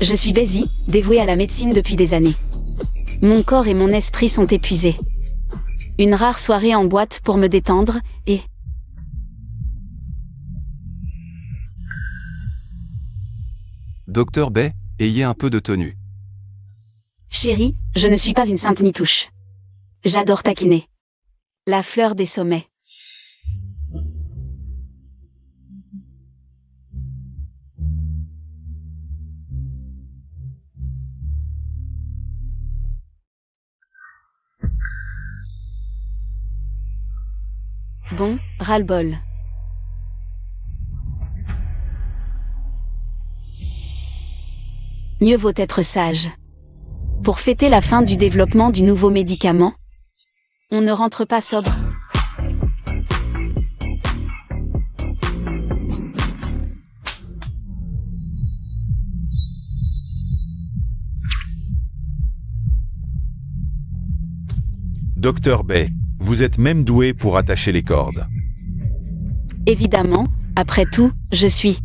Je suis Baisy, dévouée à la médecine depuis des années. Mon corps et mon esprit sont épuisés. Une rare soirée en boîte pour me détendre, et... Docteur Bay, ayez un peu de tenue. Chérie, je ne suis pas une sainte nitouche. J'adore taquiner. La fleur des sommets. Bon, ras-le-bol. Mieux vaut être sage. Pour fêter la fin du développement du nouveau médicament, on ne rentre pas sobre. Docteur Bay, vous êtes même doué pour attacher les cordes. Évidemment, après tout, je suis.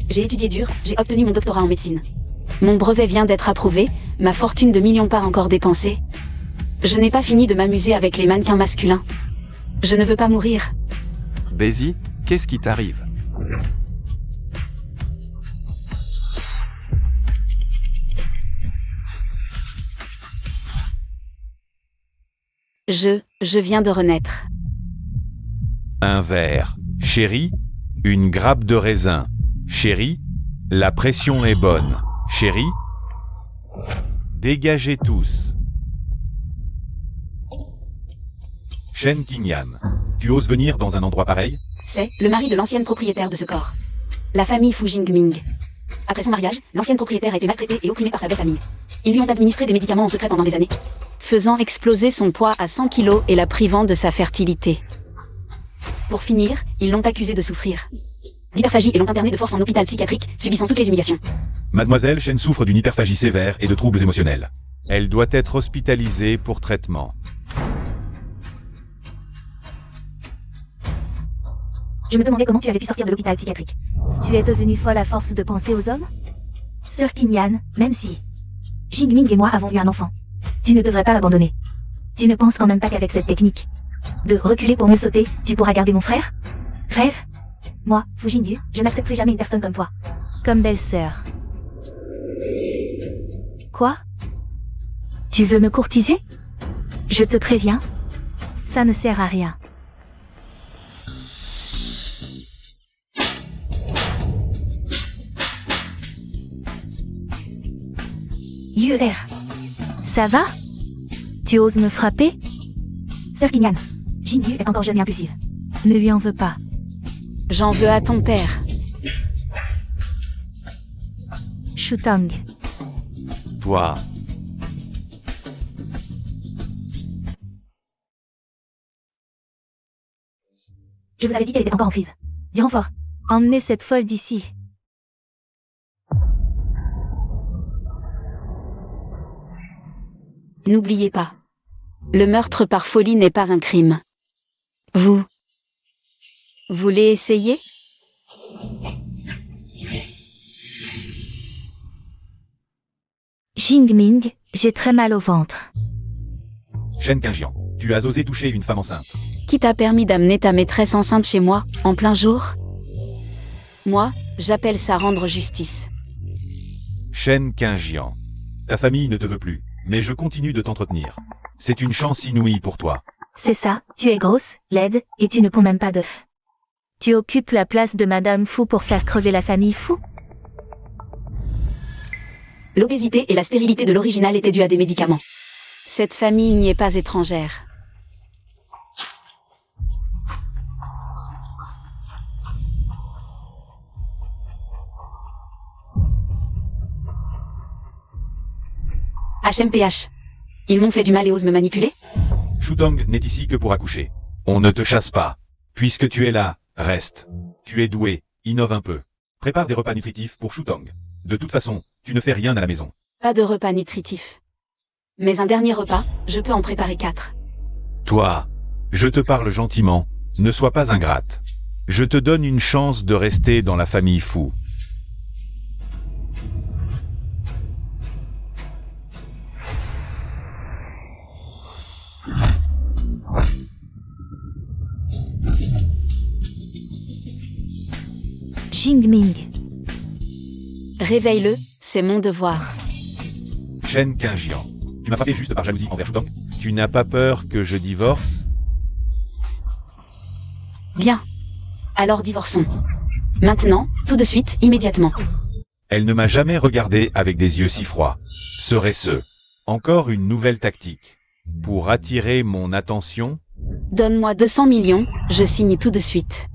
J'ai étudié dur, j'ai obtenu mon doctorat en médecine. Mon brevet vient d'être approuvé, ma fortune de millions pas encore dépensée. Je n'ai pas fini de m'amuser avec les mannequins masculins. Je ne veux pas mourir. Baisy, qu'est-ce qui t'arrive? Je viens de renaître. Un verre. Chérie, une grappe de raisin. Chérie, la pression est bonne. Chérie, dégagez tous. Shen Qingyan, tu oses venir dans un endroit pareil? C'est le mari de l'ancienne propriétaire de ce corps. La famille Fu Jingming. Après son mariage, l'ancienne propriétaire a été maltraitée et opprimée par sa belle famille. Ils lui ont administré des médicaments en secret pendant des années, faisant exploser son poids à 100 kilos et la privant de sa fertilité. Pour finir, ils l'ont accusée de souffrir d'hyperphagie et l'ont internée de force en hôpital psychiatrique, subissant toutes les humiliations. Mademoiselle Shen souffre d'une hyperphagie sévère et de troubles émotionnels. Elle doit être hospitalisée pour traitement. Je me demandais comment tu avais pu sortir de l'hôpital psychiatrique. Tu es devenue folle à force de penser aux hommes? Sœur Qingyan, même si Jingming et moi avons eu un enfant, tu ne devrais pas abandonner. Tu ne penses quand même pas qu'avec cette technique de reculer pour mieux sauter, tu pourras garder mon frère? Rêve? Moi, Fu Jingyu, je n'accepterai jamais une personne comme toi. Comme belle-sœur. Quoi? Tu veux me courtiser? Je te préviens, ça ne sert à rien. UR. Ça va? Tu oses me frapper? Sœur Qingyan, Jingyu est encore jeune et impulsive. Ne lui en veux pas. J'en veux à ton père. Shutong. Toi, Je vous avais dit qu'elle était encore en crise. Du renfort. Emmenez cette folle d'ici. N'oubliez pas. Le meurtre par folie n'est pas un crime. Vous voulez essayer? Jingming, j'ai très mal au ventre. Shen Qingyan, tu as osé toucher une femme enceinte. Qui t'a permis d'amener ta maîtresse enceinte chez moi, en plein jour? Moi, j'appelle ça rendre justice. Shen Qingyan, ta famille ne te veut plus, mais je continue de t'entretenir. C'est une chance inouïe pour toi. C'est ça, tu es grosse, laide, et tu ne ponds même pas d'œufs. Tu occupes la place de Madame Fu pour faire crever la famille Fu? L'obésité et la stérilité de l'original étaient dues à des médicaments. Cette famille n'y est pas étrangère. HMPH. Ils m'ont fait du mal et osent me manipuler? Shutong n'est ici que pour accoucher. On ne te chasse pas. Puisque tu es là, reste. Tu es doué, innove un peu. Prépare des repas nutritifs pour Shutong. De toute façon, tu ne fais rien à la maison. Pas de repas nutritifs. Mais un dernier repas, je peux en préparer 4. Toi, je te parle gentiment, ne sois pas ingrate. Je te donne une chance de rester dans la famille Fu. Jingming. Réveille-le, c'est mon devoir. Shen Qingjian, tu m'as frappé juste par jalousie envers Shutong? Tu n'as pas peur que je divorce? Bien. Alors divorçons. Maintenant, tout de suite, immédiatement. Elle ne m'a jamais regardé avec des yeux si froids. Serait-ce encore une nouvelle tactique pour attirer mon attention? Donne-moi 200 millions, je signe tout de suite.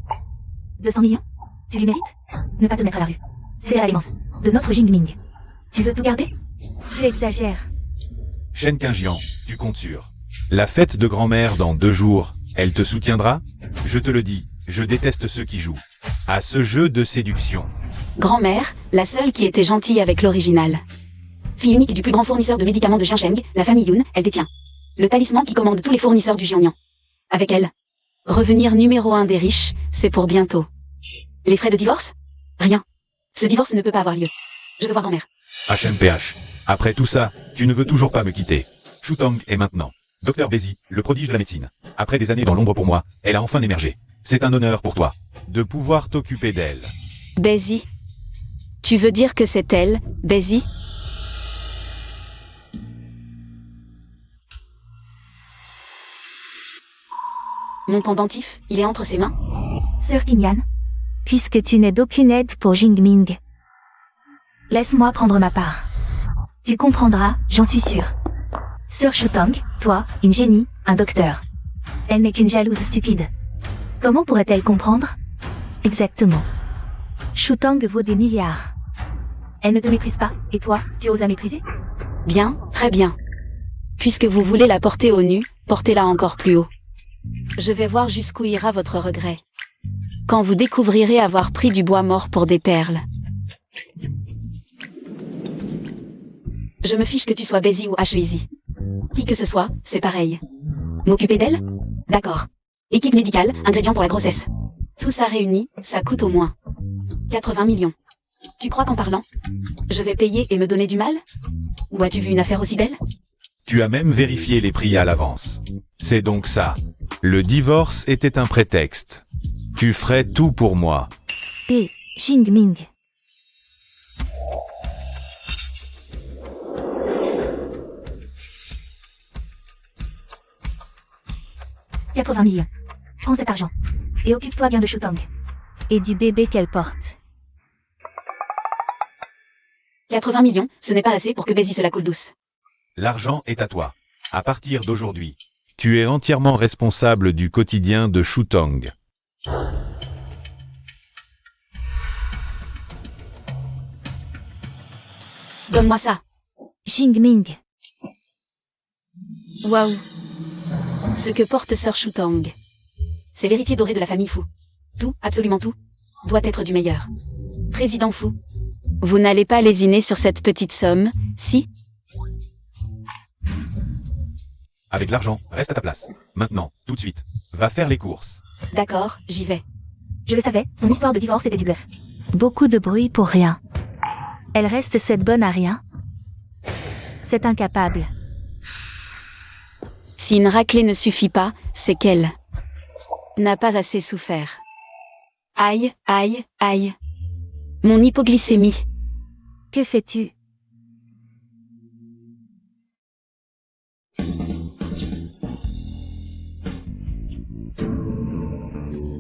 200 millions? Tu lui mérites? Ne pas te mettre à la rue. C'est la démence de notre Jingming. Tu veux tout garder? Tu exagères. Shen Qingjian, tu comptes sur la fête de grand-mère dans 2 jours. Elle te soutiendra? Je te le dis, je déteste ceux qui jouent à ce jeu de séduction. Grand-mère, la seule qui était gentille avec l'original. Fille unique du plus grand fournisseur de médicaments de Xiansheng, la famille Yun, elle détient le talisman qui commande tous les fournisseurs du Jiangnan. Avec elle, revenir numéro 1 des riches, c'est pour bientôt. Les frais de divorce? Rien. Ce divorce ne peut pas avoir lieu. Je veux voir grand-mère. HMPH. Après tout ça, tu ne veux toujours pas me quitter. Shutong est maintenant Docteur Bézi, le prodige de la médecine. Après des années dans l'ombre pour moi, elle a enfin émergé. C'est un honneur pour toi de pouvoir t'occuper d'elle. Bézi. Tu veux dire que c'est elle, Bézi? Mon pendentif, il est entre ses mains. Sœur Qingyan, puisque tu n'es d'aucune aide pour Jingming, laisse-moi prendre ma part. Tu comprendras, j'en suis sûre. Sœur Shutong, toi, une génie, un docteur. Elle n'est qu'une jalouse stupide. Comment pourrait-elle comprendre? Exactement. Shutong vaut des milliards. Elle ne te méprise pas, et toi, tu oses la mépriser? Bien, très bien. Puisque vous voulez la porter au nu, portez-la encore plus haut. Je vais voir jusqu'où ira votre regret. Quand vous découvrirez avoir pris du bois mort pour des perles. Je me fiche que tu sois Bézi ou Ashwezi. Qui que ce soit, c'est pareil. M'occuper d'elle? D'accord. Équipe médicale, ingrédients pour la grossesse. Tout ça réuni, ça coûte au moins 80 millions. Tu crois qu'en parlant, je vais payer et me donner du mal? Ou as-tu vu une affaire aussi belle? Tu as même vérifié les prix à l'avance. C'est donc ça. Le divorce était un prétexte. Tu ferais tout pour moi. Et Jingming. « 80 millions. Prends cet argent. Et occupe-toi bien de Shutong. Et du bébé qu'elle porte. 80 millions, ce n'est pas assez pour que Bézi se la coule douce. L'argent est à toi. À partir d'aujourd'hui, tu es entièrement responsable du quotidien de Shutong. Donne-moi ça. Jingming. Waouh. Ce que porte Sœur Shutong. C'est l'héritier doré de la famille Fu. Tout, absolument tout, doit être du meilleur. Président Fu. Vous n'allez pas lésiner sur cette petite somme, si? Avec l'argent, reste à ta place. Maintenant, tout de suite. Va faire les courses. D'accord, j'y vais. Je le savais, son histoire de divorce était du bluff. Beaucoup de bruit pour rien. Elle reste cette bonne à rien. C'est incapable. Si une raclée ne suffit pas, c'est qu'elle n'a pas assez souffert. Aïe, aïe, aïe. Mon hypoglycémie. Que fais-tu?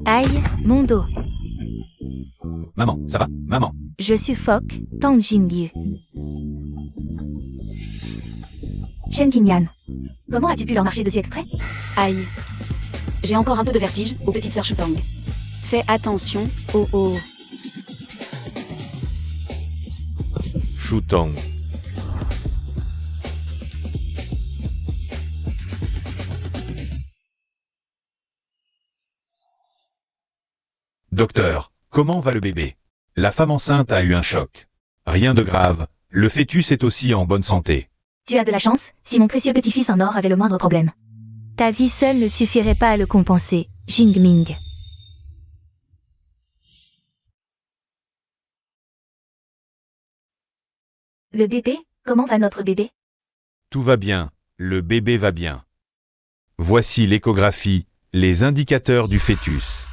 Aïe, mon dos. Maman, ça va? Maman. Je suffoque, Tang Jingyu. Shen Qingyan. Comment as-tu pu leur marcher dessus exprès? Aïe. J'ai encore un peu de vertige, aux petites sœurs Shutong. Fais attention, oh oh. Shutong. Docteur, comment va le bébé? La femme enceinte a eu un choc. Rien de grave, le fœtus est aussi en bonne santé. Tu as de la chance, si mon précieux petit-fils en or avait le moindre problème. Ta vie seule ne suffirait pas à le compenser, Jingming. Le bébé, comment va notre bébé? Tout va bien, le bébé va bien. Voici l'échographie, les indicateurs du fœtus.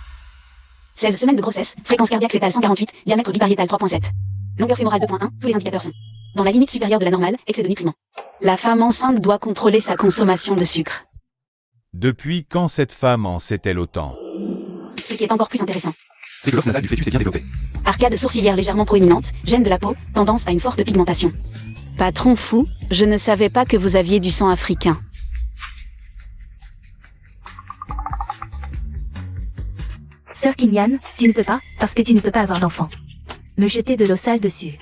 16 semaines de grossesse, fréquence cardiaque fétale 148, diamètre bipariétal 3.7. Longueur fémorale 2.1, tous les indicateurs sont dans la limite supérieure de la normale, excès de nutriments. La femme enceinte doit contrôler sa consommation de sucre. Depuis quand cette femme en sait-elle autant? Ce qui est encore plus intéressant. C'est que l'os nasal du fœtus est bien développé. Arcade sourcilière légèrement proéminente, gène de la peau, tendance à une forte pigmentation. Patron fou, je ne savais pas que vous aviez du sang africain. Sœur Kinyan, tu ne peux pas, parce que tu ne peux pas avoir d'enfant. Me jeter de l'eau sale dessus.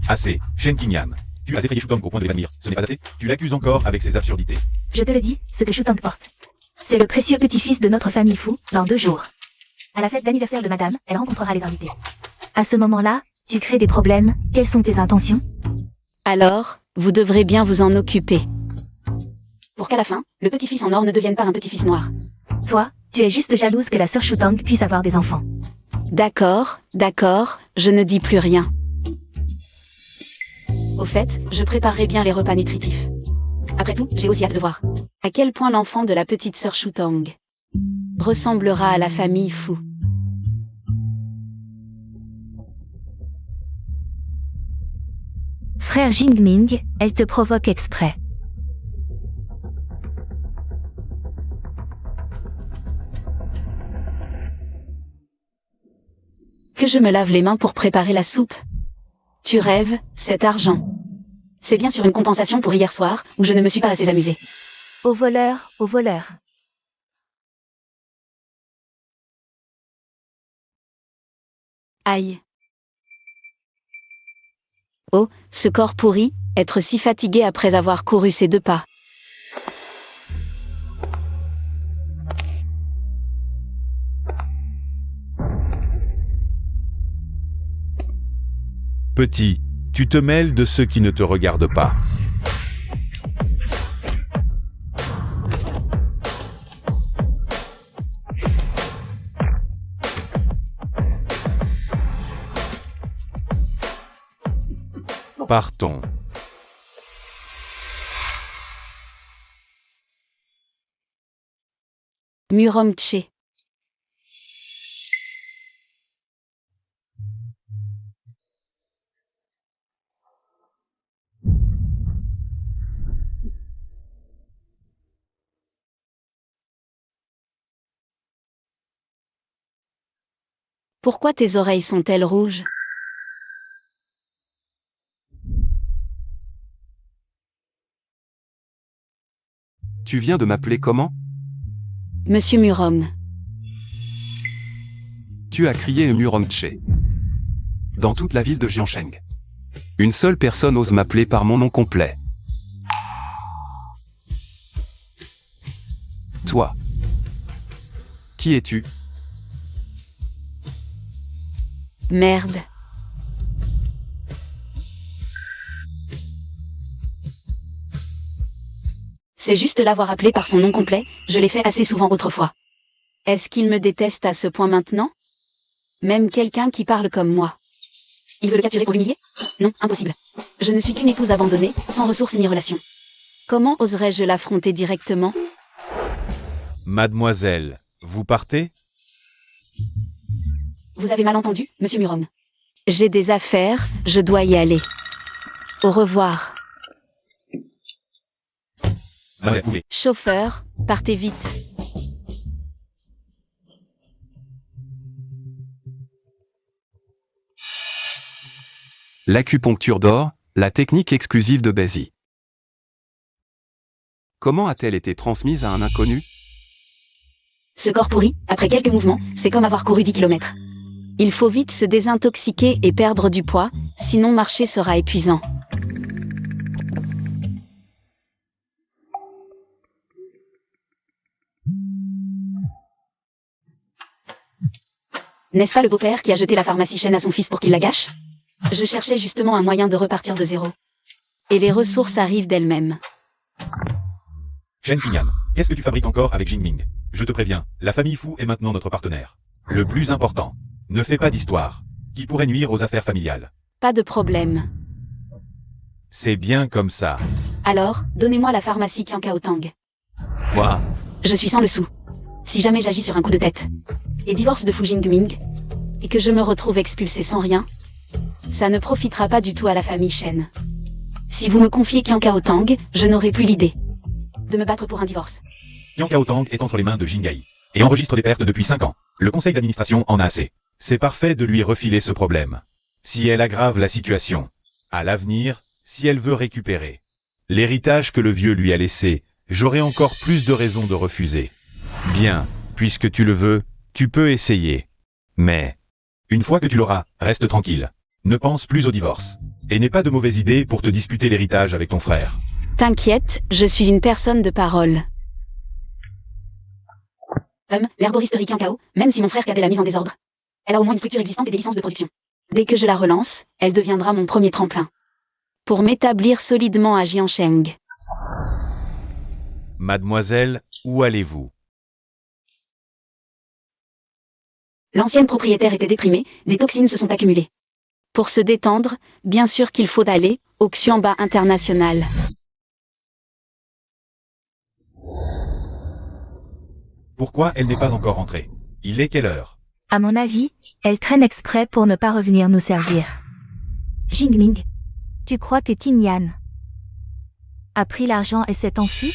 Assez, Shen Qingyan. Tu as effrayé Shutong au point de l'évanouir. Ce n'est pas assez? Tu l'accuses encore avec ses absurdités. Je te le dis, ce que Shutang porte. C'est le précieux petit-fils de notre famille fou, dans 2 jours. À la fête d'anniversaire de madame, elle rencontrera les invités. À ce moment-là, tu crées des problèmes, quelles sont tes intentions? Alors, vous devrez bien vous en occuper. Pour qu'à la fin, le petit-fils en or ne devienne pas un petit-fils noir. Toi, tu es juste jalouse que la sœur Shutang puisse avoir des enfants. D'accord, je ne dis plus rien. Au fait, je préparerai bien les repas nutritifs. Après tout, j'ai aussi hâte de voir à quel point l'enfant de la petite sœur Shutang ressemblera à la famille fou. Frère Jingming, elle te provoque exprès. Que je me lave les mains pour préparer la soupe. Tu rêves, cet argent. C'est bien sûr une compensation pour hier soir, où je ne me suis pas assez amusée. Au voleur, au voleur. Aïe. Oh, ce corps pourri, être si fatigué après avoir couru ces 2 pas. Petit, tu te mêles de ceux qui ne te regardent pas. Partons. Muromtche. Pourquoi tes oreilles sont-elles rouges? Tu viens de m'appeler comment? Monsieur Murom. Tu as crié Muromtche. Dans toute la ville de Jiansheng. Une seule personne ose m'appeler par mon nom complet. Toi. Qui es-tu? Merde. C'est juste l'avoir appelé par son nom complet, je l'ai fait assez souvent autrefois. Est-ce qu'il me déteste à ce point maintenant? Même quelqu'un qui parle comme moi. Il veut le capturer pour l'humilier? Non, impossible. Je ne suis qu'une épouse abandonnée, sans ressources ni relations. Comment oserais-je l'affronter directement? Mademoiselle, vous partez? Vous avez mal entendu, monsieur Murom. J'ai des affaires, je dois y aller. Au revoir. Vous pouvez. Chauffeur, partez vite. L'acupuncture d'or, la technique exclusive de Bézi. Comment a-t-elle été transmise à un inconnu? Ce corps pourri, après quelques mouvements, c'est comme avoir couru 10 km. Il faut vite se désintoxiquer et perdre du poids, sinon marcher sera épuisant. N'est-ce pas le beau-père qui a jeté la pharmacie Shen à son fils pour qu'il la gâche? Je cherchais justement un moyen de repartir de zéro. Et les ressources arrivent d'elles-mêmes. Shen Qingyan, qu'est-ce que tu fabriques encore avec Jingming? Je te préviens, la famille Fu est maintenant notre partenaire. Le plus important, ne fais pas d'histoire, qui pourrait nuire aux affaires familiales. Pas de problème. C'est bien comme ça. Alors, donnez-moi la pharmacie Qiankaotang. Quoi? Je suis sans le sou. Si jamais j'agis sur un coup de tête, et divorce de Fu Jingming, et que je me retrouve expulsé sans rien, ça ne profitera pas du tout à la famille Shen. Si vous me confiez Qiankaotang, je n'aurai plus l'idée de me battre pour un divorce. Qiankaotang est entre les mains de Jingai, et enregistre des pertes depuis 5 ans. Le conseil d'administration en a assez. C'est parfait de lui refiler ce problème. Si elle aggrave la situation, à l'avenir, si elle veut récupérer l'héritage que le vieux lui a laissé, j'aurai encore plus de raisons de refuser. Bien, puisque tu le veux, tu peux essayer. Mais, une fois que tu l'auras, reste tranquille. Ne pense plus au divorce. Et n'aie pas de mauvaise idée pour te disputer l'héritage avec ton frère. T'inquiète, je suis une personne de parole. L'herboristerie Qiankao, même si mon frère cadet l'a mise en désordre, elle a au moins une structure existante et des licences de production. Dès que je la relance, elle deviendra mon premier tremplin pour m'établir solidement à Jiansheng. Mademoiselle, où allez-vous? L'ancienne propriétaire était déprimée, des toxines se sont accumulées. Pour se détendre, bien sûr qu'il faut aller au Xianba International. Pourquoi elle n'est pas encore rentrée? Il est quelle heure? À mon avis, elle traîne exprès pour ne pas revenir nous servir. Jingming, tu crois que Qingyan a pris l'argent et s'est enfui?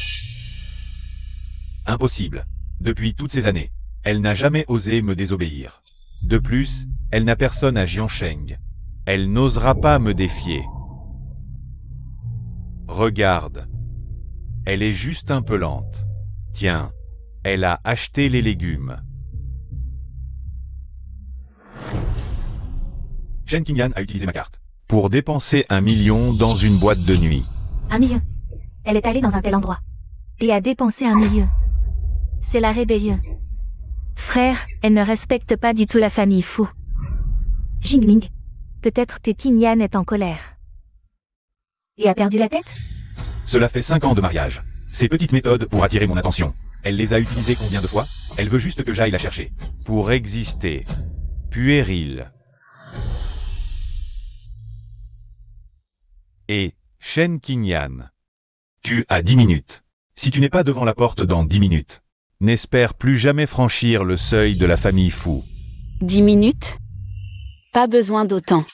Impossible. Depuis toutes ces années, elle n'a jamais osé me désobéir. De plus, elle n'a personne à Jiansheng. Elle n'osera pas me défier. Regarde. Elle est juste un peu lente. Tiens, elle a acheté les légumes. Shen Qingyan a utilisé ma carte pour dépenser 1 million dans une boîte de nuit. 1 million. Elle est allée dans un tel endroit. Et a dépensé 1 million. C'est la rébellion. Frère, elle ne respecte pas du tout la famille Fu. Jingming, peut-être que Qingyan est en colère. Et a perdu la tête? Cela fait 5 ans de mariage. Ces petites méthodes pour attirer mon attention, elle les a utilisées combien de fois? Elle veut juste que j'aille la chercher. Pour exister. Puéril. Et, Shen Qingyan, tu as 10 minutes. Si tu n'es pas devant la porte dans 10 minutes, n'espère plus jamais franchir le seuil de la famille Fu. 10 minutes? Pas besoin d'autant.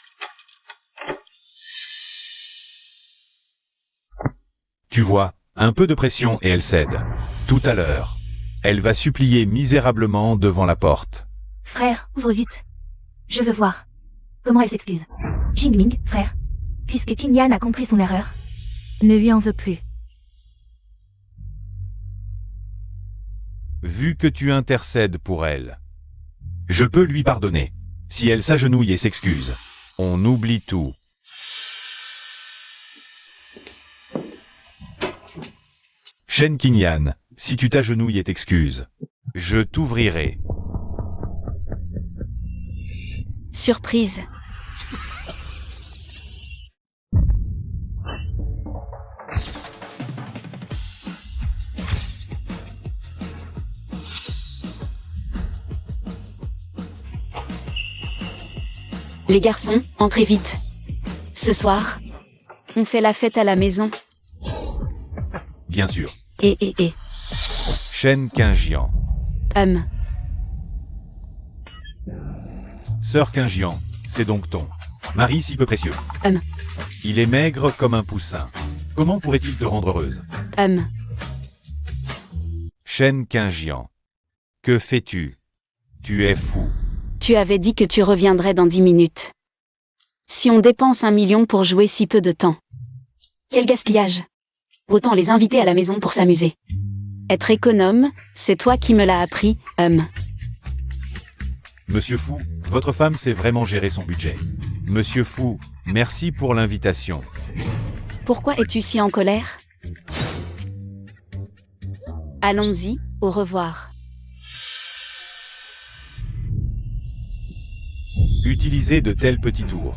Tu vois, un peu de pression et elle cède. Tout à l'heure, elle va supplier misérablement devant la porte. Frère, ouvre vite. Je veux voir. Comment elle s'excuse. Jingming, frère. Puisque Qingyan a compris son erreur, ne lui en veux plus. Vu que tu intercèdes pour elle, je peux lui pardonner. Si elle s'agenouille et s'excuse, on oublie tout. Shen Qingyan, si tu t'agenouilles et t'excuses, je t'ouvrirai. Surprise. Les garçons, entrez vite. Ce soir, on fait la fête à la maison. Bien sûr. Et. Shen Qingyan. Sœur Qingyan, c'est donc ton mari si peu précieux. Il est maigre comme un poussin. Comment pourrait-il te rendre heureuse? Shen Qingyan. Que fais-tu? Tu es fou. Tu avais dit que tu reviendrais dans 10 minutes. Si on dépense 1 million pour jouer si peu de temps. Quel gaspillage! Autant les inviter à la maison pour s'amuser. Être économe, c'est toi qui me l'as appris, Monsieur Fu, votre femme sait vraiment gérer son budget. Monsieur Fu, merci pour l'invitation. Pourquoi es-tu si en colère? Allons-y, au revoir. Utiliser de tels petits tours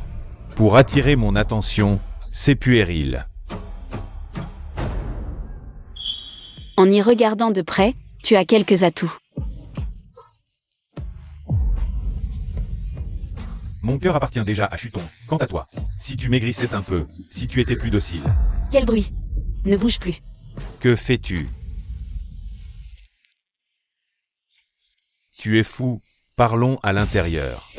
pour attirer mon attention, c'est puéril. En y regardant de près, tu as quelques atouts. Mon cœur appartient déjà à Chuton. Quant à toi, si tu maigrissais un peu, si tu étais plus docile. Quel bruit! Ne bouge plus. Que fais-tu? Tu es fou. Parlons à l'intérieur.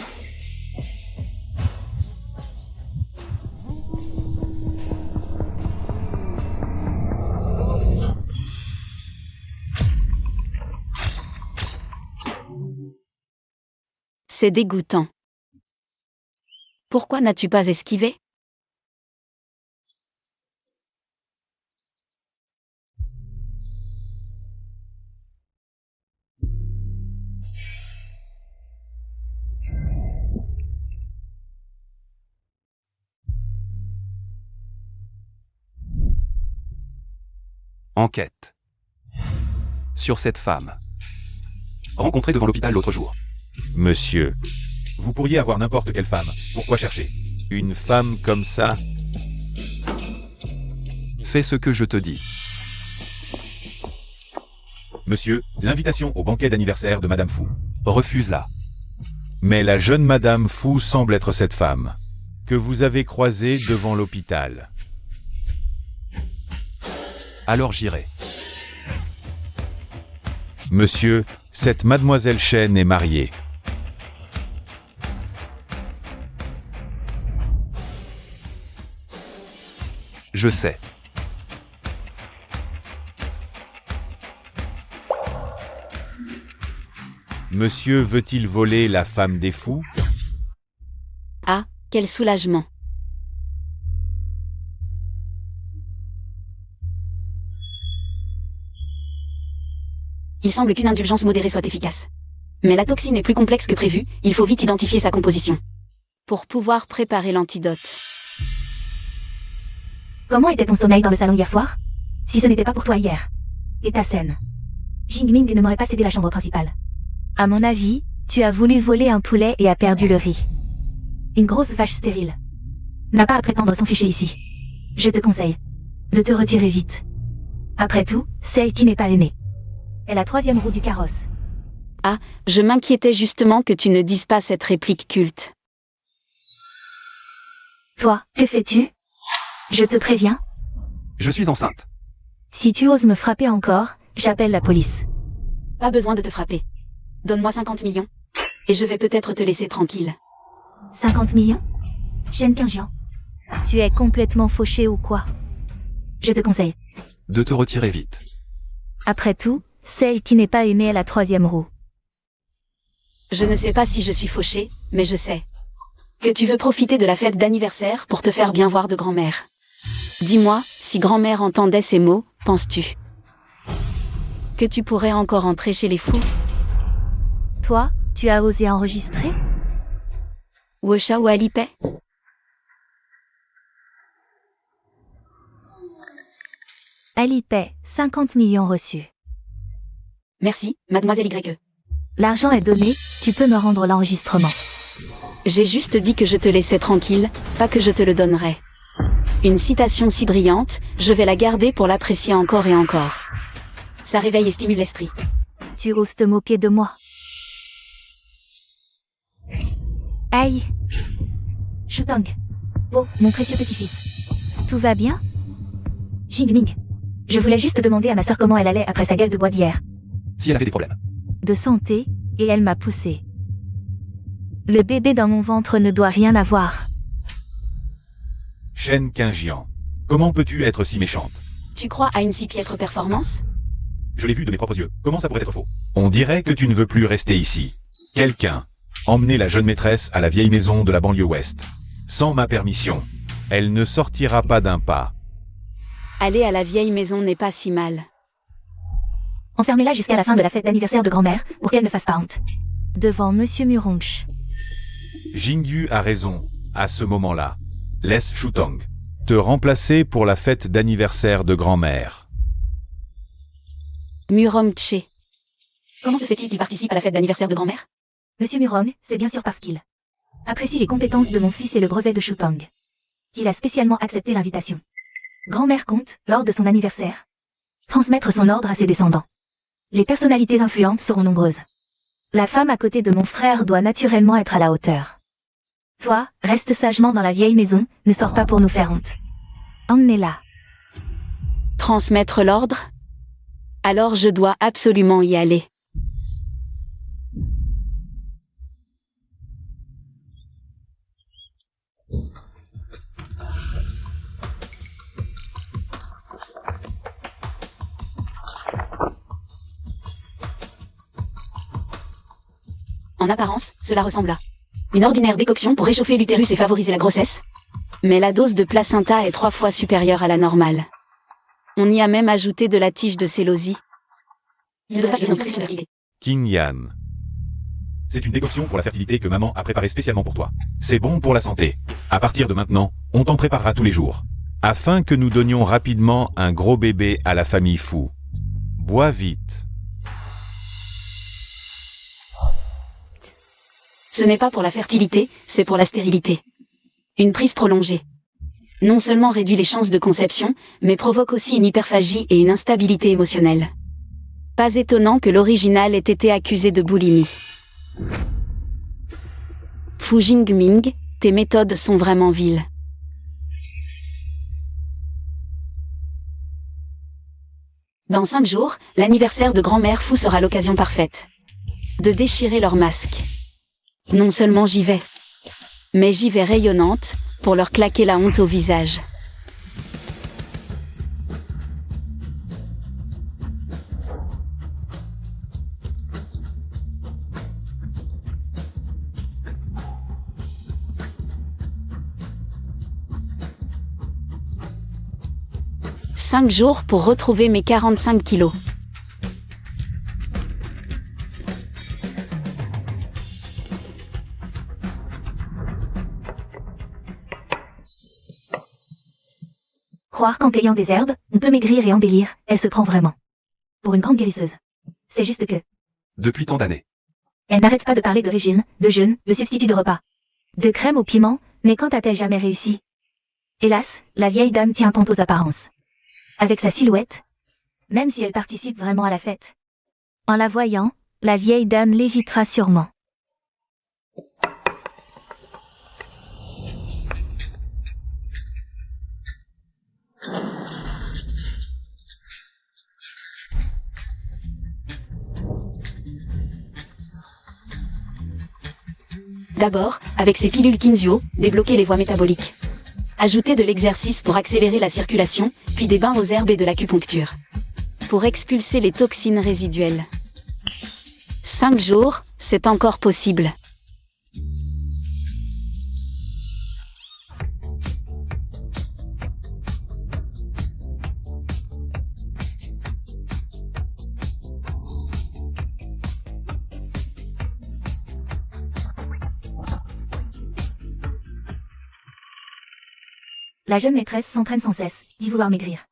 C'est dégoûtant. Pourquoi n'as-tu pas esquivé? Enquête. Sur cette femme. Rencontrée devant l'hôpital l'autre jour. Monsieur, vous pourriez avoir n'importe quelle femme. Pourquoi chercher une femme comme ça? Fais ce que je te dis. Monsieur, l'invitation au banquet d'anniversaire de Madame Fou. Refuse-la. Mais la jeune Madame Fou semble être cette femme que vous avez croisée devant l'hôpital. Alors j'irai. Monsieur, cette Mademoiselle Chen est mariée. Je sais. Monsieur veut-il voler la femme des fous? Ah, quel soulagement. Il semble qu'une indulgence modérée soit efficace. Mais la toxine est plus complexe que prévu, il faut vite identifier sa composition. Pour pouvoir préparer l'antidote. Comment était ton sommeil dans le salon hier soir? Si ce n'était pas pour toi hier. Et ta scène. Jingming ne m'aurait pas cédé la chambre principale. À mon avis, tu as voulu voler un poulet et as perdu le riz. Une grosse vache stérile. N'a pas à prétendre son fichier ici. Je te conseille de te retirer vite. Après tout, celle qui n'est pas aimée est la troisième roue du carrosse. Ah, je m'inquiétais justement que tu ne dises pas cette réplique culte. Toi, que fais-tu? Je te préviens. Je suis enceinte. Si tu oses me frapper encore, j'appelle la police. Pas besoin de te frapper. Donne-moi 50 millions. Et je vais peut-être te laisser tranquille. 50 millions? Shen Qingjian. Tu es complètement fauché ou quoi? Je te conseille. De te retirer vite. Après tout, celle qui n'est pas aimée est la troisième roue. Je ne sais pas si je suis fauchée, mais je sais que tu veux profiter de la fête d'anniversaire pour te faire bien voir de grand-mère. Dis-moi, si grand-mère entendait ces mots, penses-tu que tu pourrais encore entrer chez les fous? Toi, tu as osé enregistrer? Wosha ou Alipay? Alipay, 50 millions reçus. Merci, mademoiselle YE. L'argent est donné, tu peux me rendre l'enregistrement. J'ai juste dit que je te laissais tranquille, pas que je te le donnerais. Une citation si brillante, je vais la garder pour l'apprécier encore et encore. Ça réveille et stimule l'esprit. Tu oses te moquer de moi. Aïe. Shutong. Oh, mon précieux petit-fils. Tout va bien? Jingming. Je voulais juste demander à ma sœur comment elle allait après sa gueule de bois d'hier. Si elle avait des problèmes. De santé, et elle m'a poussé. Le bébé dans mon ventre ne doit rien avoir. Shen Qingjian. Comment peux-tu être si méchante? Tu crois à une si piètre performance? Je l'ai vu de mes propres yeux. Comment ça pourrait être faux? On dirait que tu ne veux plus rester ici. Quelqu'un. Emmenez la jeune maîtresse à la vieille maison de la banlieue ouest. Sans ma permission. Elle ne sortira pas d'un pas. Aller à la vieille maison n'est pas si mal. Enfermez-la jusqu'à la fin de la fête d'anniversaire de grand-mère, pour qu'elle ne fasse pas honte. Devant Monsieur Murongch. Jingyu a raison, à ce moment-là. Laisse Shutong te remplacer pour la fête d'anniversaire de grand-mère. Muromche. Comment se fait-il qu'il participe à la fête d'anniversaire de grand-mère? Monsieur Murong, c'est bien sûr parce qu'il apprécie les compétences de mon fils et le brevet de Shutong qu'il a spécialement accepté l'invitation. Grand-mère compte, lors de son anniversaire, Transmettre son ordre à ses descendants. Les personnalités influentes seront nombreuses. La femme à côté de mon frère doit naturellement être à la hauteur. Toi, reste sagement dans la vieille maison, ne sors pas pour nous faire honte. Emmenez-la. Transmettre l'ordre? Alors je dois absolument y aller. En apparence, cela ressemble à une ordinaire décoction pour réchauffer l'utérus et favoriser la grossesse. Mais la dose de placenta est 3 fois supérieure à la normale. On y a même ajouté de la tige de célosie. Il devrait faire une fertilité. King Yan. C'est une décoction pour la fertilité que maman a préparée spécialement pour toi. C'est bon pour la santé. À partir de maintenant, on t'en préparera tous les jours. Afin que nous donnions rapidement un gros bébé à la famille Fu. Bois vite. Ce n'est pas pour la fertilité, c'est pour la stérilité. Une prise prolongée. Non seulement réduit les chances de conception, mais provoque aussi une hyperphagie et une instabilité émotionnelle. Pas étonnant que l'original ait été accusé de boulimie. Fu Jingming, tes méthodes sont vraiment viles. Dans 5 jours, l'anniversaire de grand-mère Fu sera l'occasion parfaite de déchirer leur masque. Non seulement j'y vais, mais j'y vais rayonnante, pour leur claquer la honte au visage. « 5 jours pour retrouver mes 45 kilos. » Croire qu'en cueillant des herbes, on peut maigrir et embellir, elle se prend vraiment pour une grande guérisseuse. C'est juste que... Depuis tant d'années. Elle n'arrête pas de parler de régime, de jeûne, de substitut de repas, de crème au piment, mais quand a-t-elle jamais réussi? Hélas, la vieille dame tient tant aux apparences. Avec sa silhouette, même si elle participe vraiment à la fête. En la voyant, la vieille dame l'évitera sûrement. D'abord, avec ces pilules Kinzio, débloquer les voies métaboliques. Ajouter de l'exercice pour accélérer la circulation, puis des bains aux herbes et de l'acupuncture. Pour expulser les toxines résiduelles. 5 jours, c'est encore possible. La jeune maîtresse s'entraîne sans cesse, d'y vouloir maigrir.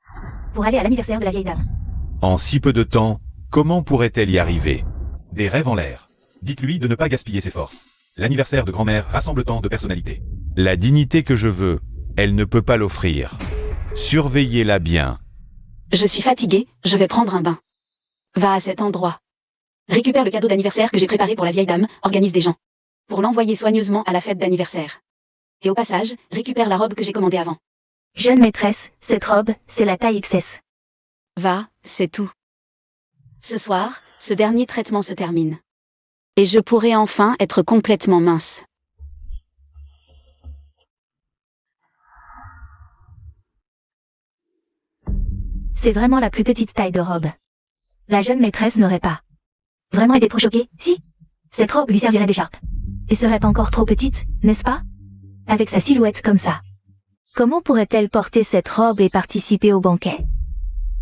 Pour aller à l'anniversaire de la vieille dame. En si peu de temps, comment pourrait-elle y arriver? Des rêves en l'air. Dites-lui de ne pas gaspiller ses forces. L'anniversaire de grand-mère rassemble tant de personnalités. La dignité que je veux, elle ne peut pas l'offrir. Surveillez-la bien. Je suis fatiguée, je vais prendre un bain. Va à cet endroit. Récupère le cadeau d'anniversaire que j'ai préparé pour la vieille dame, organise des gens. Pour l'envoyer soigneusement à la fête d'anniversaire. Et au passage, récupère la robe que j'ai commandée avant. Jeune maîtresse, cette robe, c'est la taille XS. Va, c'est tout. Ce soir, ce dernier traitement se termine. Et je pourrai enfin être complètement mince. C'est vraiment la plus petite taille de robe. La jeune maîtresse n'aurait pas vraiment été trop choquée, si? Cette robe lui servirait d'écharpe. Et serait encore trop petite, n'est-ce pas? Avec sa silhouette comme ça. Comment pourrait-elle porter cette robe et participer au banquet?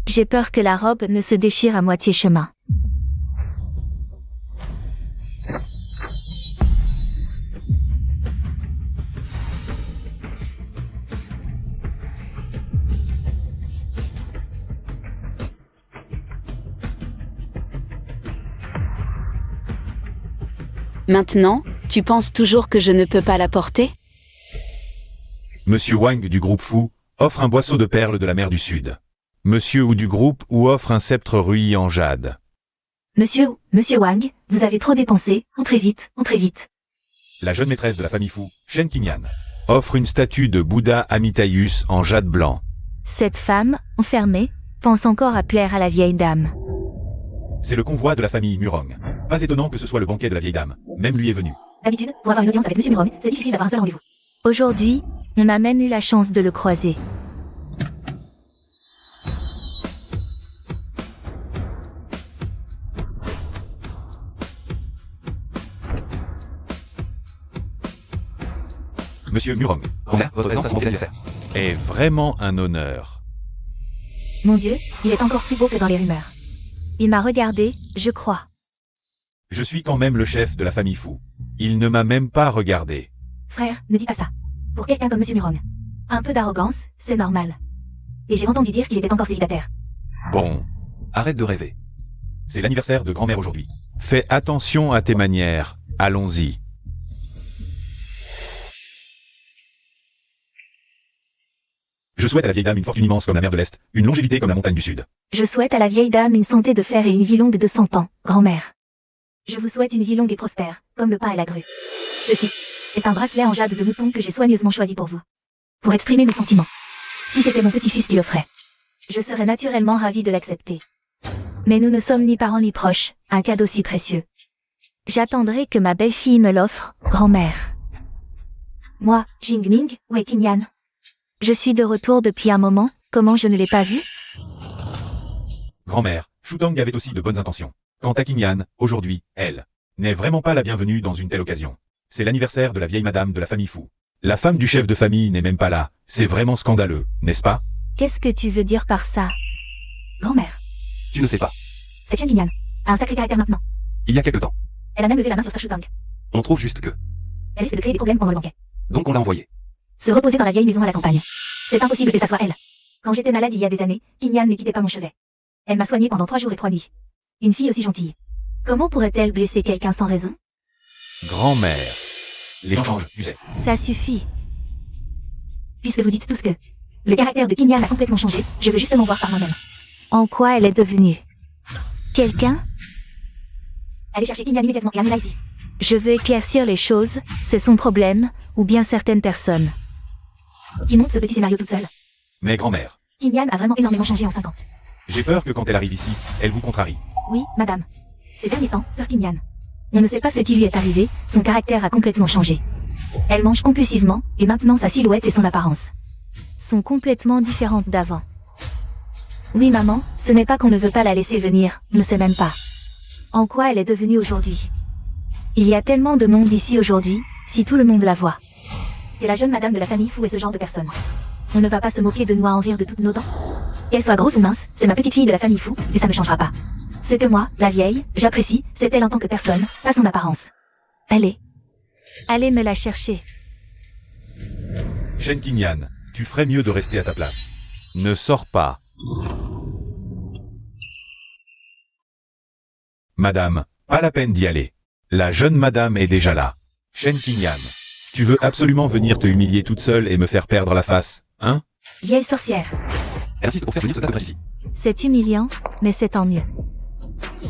J'ai peur que la robe ne se déchire à moitié chemin. Maintenant, tu penses toujours que je ne peux pas la porter? Monsieur Wang du groupe Fu offre un boisseau de perles de la mer du Sud. monsieur ou du groupe ou offre un sceptre rui en jade. Monsieur Wang, vous avez trop dépensé, entrez vite, entrez vite. La jeune maîtresse de la famille Fu, Shen Qingyan, offre une statue de Bouddha Amitayus en jade blanc. Cette femme, enfermée, pense encore à plaire à la vieille dame. C'est le convoi de la famille Murong. Pas étonnant que ce soit le banquet de la vieille dame. Même lui est venu. D'habitude, pour avoir une audience avec Monsieur Murong, c'est difficile d'avoir un seul rendez-vous. Aujourd'hui, on a même eu la chance de le croiser. Monsieur Murong, Votre présence à mon anniversaire. est vraiment un honneur. Mon Dieu, il est encore plus beau que dans les rumeurs. Il m'a regardé, je crois. Je suis quand même le chef de la famille Fu. Il ne m'a même pas regardé. Frère, ne dis pas ça. Pour quelqu'un comme Monsieur Murong. Un peu d'arrogance, c'est normal. Et j'ai entendu dire qu'il était encore célibataire. Bon, Arrête de rêver. c'est l'anniversaire de grand-mère aujourd'hui. Fais attention à tes manières. Allons-y. Je souhaite à la vieille dame une fortune immense comme la mer de l'Est, une longévité comme la montagne du Sud. Je souhaite à la vieille dame une santé de fer et une vie longue de 100 ans, grand-mère. Je vous souhaite une vie longue et prospère, comme le pain et la grue. Ceci est un bracelet en jade de mouton que j'ai soigneusement choisi pour vous. Pour exprimer mes sentiments. Si c'était mon petit-fils qui l'offrait, je serais naturellement ravie de l'accepter. Mais nous ne sommes ni parents ni proches, un cadeau si précieux. J'attendrai que ma belle-fille me l'offre, grand-mère. Moi, Jingming, Wei Qingyan. Je suis de retour depuis un moment, comment je ne l'ai pas vu? Grand-mère, Shutong avait aussi de bonnes intentions. Quant à Qingyan, aujourd'hui, elle n'est vraiment pas la bienvenue dans une telle occasion. C'est l'anniversaire de la vieille madame de la famille Fu. La femme du chef de famille n'est même pas là. C'est vraiment scandaleux, n'est-ce pas? Qu'est-ce que tu veux dire par ça? Grand-mère, Tu ne sais pas. c'est Chen Qingyan. A un sacré caractère maintenant. Il y a quelque temps. Elle a même levé la main sur Sir Shutang. On trouve juste que. Elle risque de créer des problèmes pendant le banquet. Donc on l'a envoyé. Se reposer dans la vieille maison à la campagne. C'est impossible que ça soit elle. Quand j'étais malade il y a des années, Qingyan ne quittait pas mon chevet. Elle m'a soigné pendant 3 jours et 3 nuits. Une fille aussi gentille. Comment pourrait-elle blesser quelqu'un sans raison? Grand-mère. Les gens changent, tu sais. Ça suffit. Puisque vous dites tous que le caractère de Qingyan a complètement changé, je veux justement voir par moi-même. En quoi elle est devenue? Quelqu'un? Allez chercher Qingyan immédiatement et amenez-la ici. Je veux éclaircir les choses, c'est son problème, ou bien certaines personnes. Qui monte ce petit scénario toute seule? Mais grand-mère, Qingyan a vraiment énormément changé en 5 ans. j'ai peur que quand elle arrive ici, elle vous contrarie. Oui, madame. Ces derniers temps, Sir Qingyan. On ne sait pas ce qui lui est arrivé, son caractère a complètement changé. Elle mange compulsivement, et maintenant sa silhouette et son apparence sont complètement différentes d'avant. Oui, maman, ce n'est pas qu'on ne veut pas la laisser venir, on ne sait même pas en quoi elle est devenue aujourd'hui. Il y a tellement de monde ici aujourd'hui, si tout le monde la voit. Et la jeune madame de la famille Fu est ce genre de personne. On ne va pas se moquer de nous à en rire de toutes nos dents. Qu'elle soit grosse ou mince, c'est ma petite fille de la famille Fu, et ça ne changera pas. Ce que moi, la vieille, j'apprécie, c'est elle en tant que personne, pas son apparence. Allez me la chercher. Shen Qingyan, tu ferais mieux de rester à ta place. Ne sors pas. Madame, pas la peine d'y aller. La jeune madame est déjà là. Shen Qingyan, tu veux absolument venir te humilier toute seule et me faire perdre la face, hein? Vieille sorcière. Elle insiste pour faire venir ce tas de ici. C'est humiliant, mais c'est tant mieux.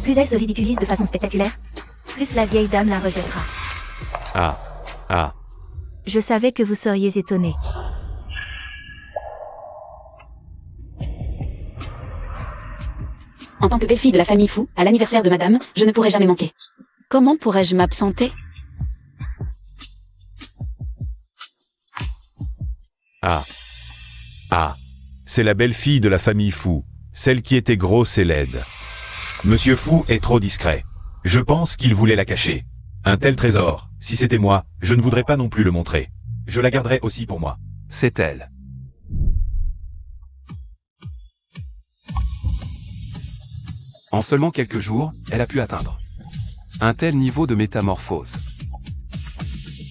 Plus elle se ridiculise de façon spectaculaire, plus la vieille dame la rejettera. Ah. Je savais que vous seriez étonné. En tant que belle-fille de la famille Fu, à l'anniversaire de madame, je ne pourrais jamais manquer. Comment pourrais-je m'absenter? C'est la belle-fille de la famille Fu, celle qui était grosse et laide. Monsieur Fu est trop discret. Je pense qu'il voulait la cacher. Un tel trésor, si c'était moi, je ne voudrais pas non plus le montrer. Je la garderais aussi pour moi. C'est elle. En seulement quelques jours, elle a pu atteindre un tel niveau de métamorphose.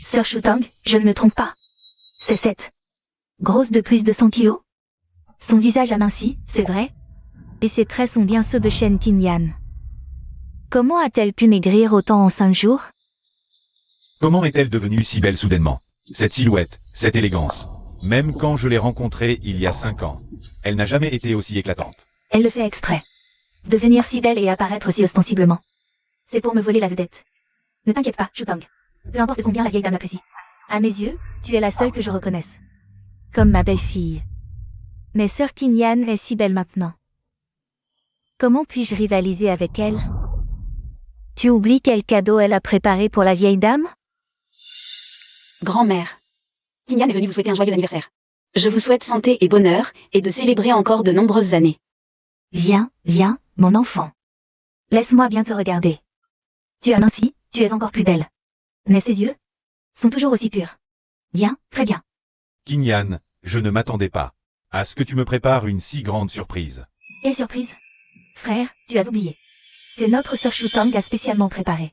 Sir Shutang, je ne me trompe pas. C'est cette grosse de plus de 100 kilos. Son visage aminci, c'est vrai. Et ses traits sont bien ceux de Shen Qingyan. Comment a-t-elle pu maigrir autant en 5 jours? Comment est-elle devenue si belle soudainement? Cette silhouette, cette élégance. Même quand je l'ai rencontrée il y a 5 ans, elle n'a jamais été aussi éclatante. Elle le fait exprès. Devenir si belle et apparaître si ostensiblement. C'est pour me voler la vedette. Ne t'inquiète pas, Shutang. Peu importe combien la vieille dame l'apprécie. À mes yeux, tu es la seule que je reconnaisse. Comme ma belle-fille. Mais sœur Kinyan est si belle maintenant. Comment puis-je rivaliser avec elle? Tu oublies quel cadeau elle a préparé pour la vieille dame? Grand-mère. Kinyan est venue vous souhaiter un joyeux anniversaire. Je vous souhaite santé et bonheur, et de célébrer encore de nombreuses années. Viens, viens, mon enfant. Laisse-moi bien te regarder. Tu as minci, tu es encore plus belle. Mais ses yeux sont toujours aussi purs. Bien, très bien. Kinyan, je ne m'attendais pas à ce que tu me prépares une si grande surprise. Quelle surprise. Frère, tu as oublié que notre sœur Shutang a spécialement préparé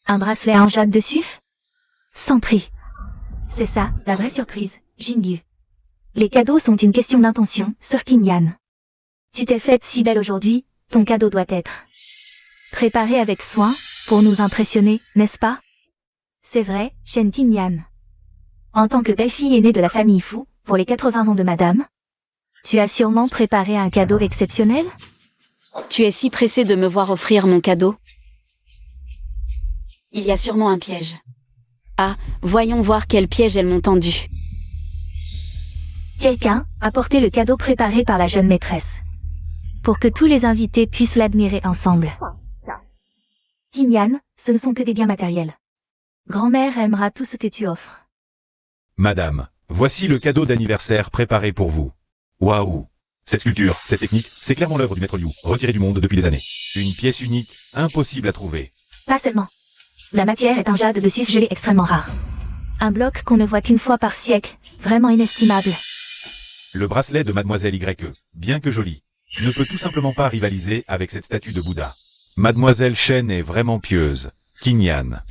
un bracelet en jade dessus? Sans prix. C'est ça, la vraie surprise, Jingyu. Les cadeaux sont une question d'intention, sœur Kinyan. Tu t'es faite si belle aujourd'hui, ton cadeau doit être préparé avec soin, pour nous impressionner, n'est-ce pas? C'est vrai, Shen Kinyan. En tant que belle-fille aînée de la famille Fu, pour les 80 ans de madame, tu as sûrement préparé un cadeau exceptionnel? Tu es si pressé de me voir offrir mon cadeau? Il y a sûrement un piège. Ah, voyons voir quel piège elles m'ont tendu. Quelqu'un a porté le cadeau préparé par la jeune maîtresse. Pour que tous les invités puissent l'admirer ensemble. Kinyan, ce ne sont que des biens matériels. Grand-mère aimera tout ce que tu offres. Madame, voici le cadeau d'anniversaire préparé pour vous. Waouh! Cette sculpture, cette technique, c'est clairement l'œuvre du maître Liu, retiré du monde depuis des années. Une pièce unique, impossible à trouver. Pas seulement. La matière est un jade de suif gelé extrêmement rare. Un bloc qu'on ne voit qu'une fois par siècle, vraiment inestimable. Le bracelet de Mademoiselle YE, bien que joli, ne peut tout simplement pas rivaliser avec cette statue de Bouddha. Mademoiselle Shen est vraiment pieuse. Kinyan.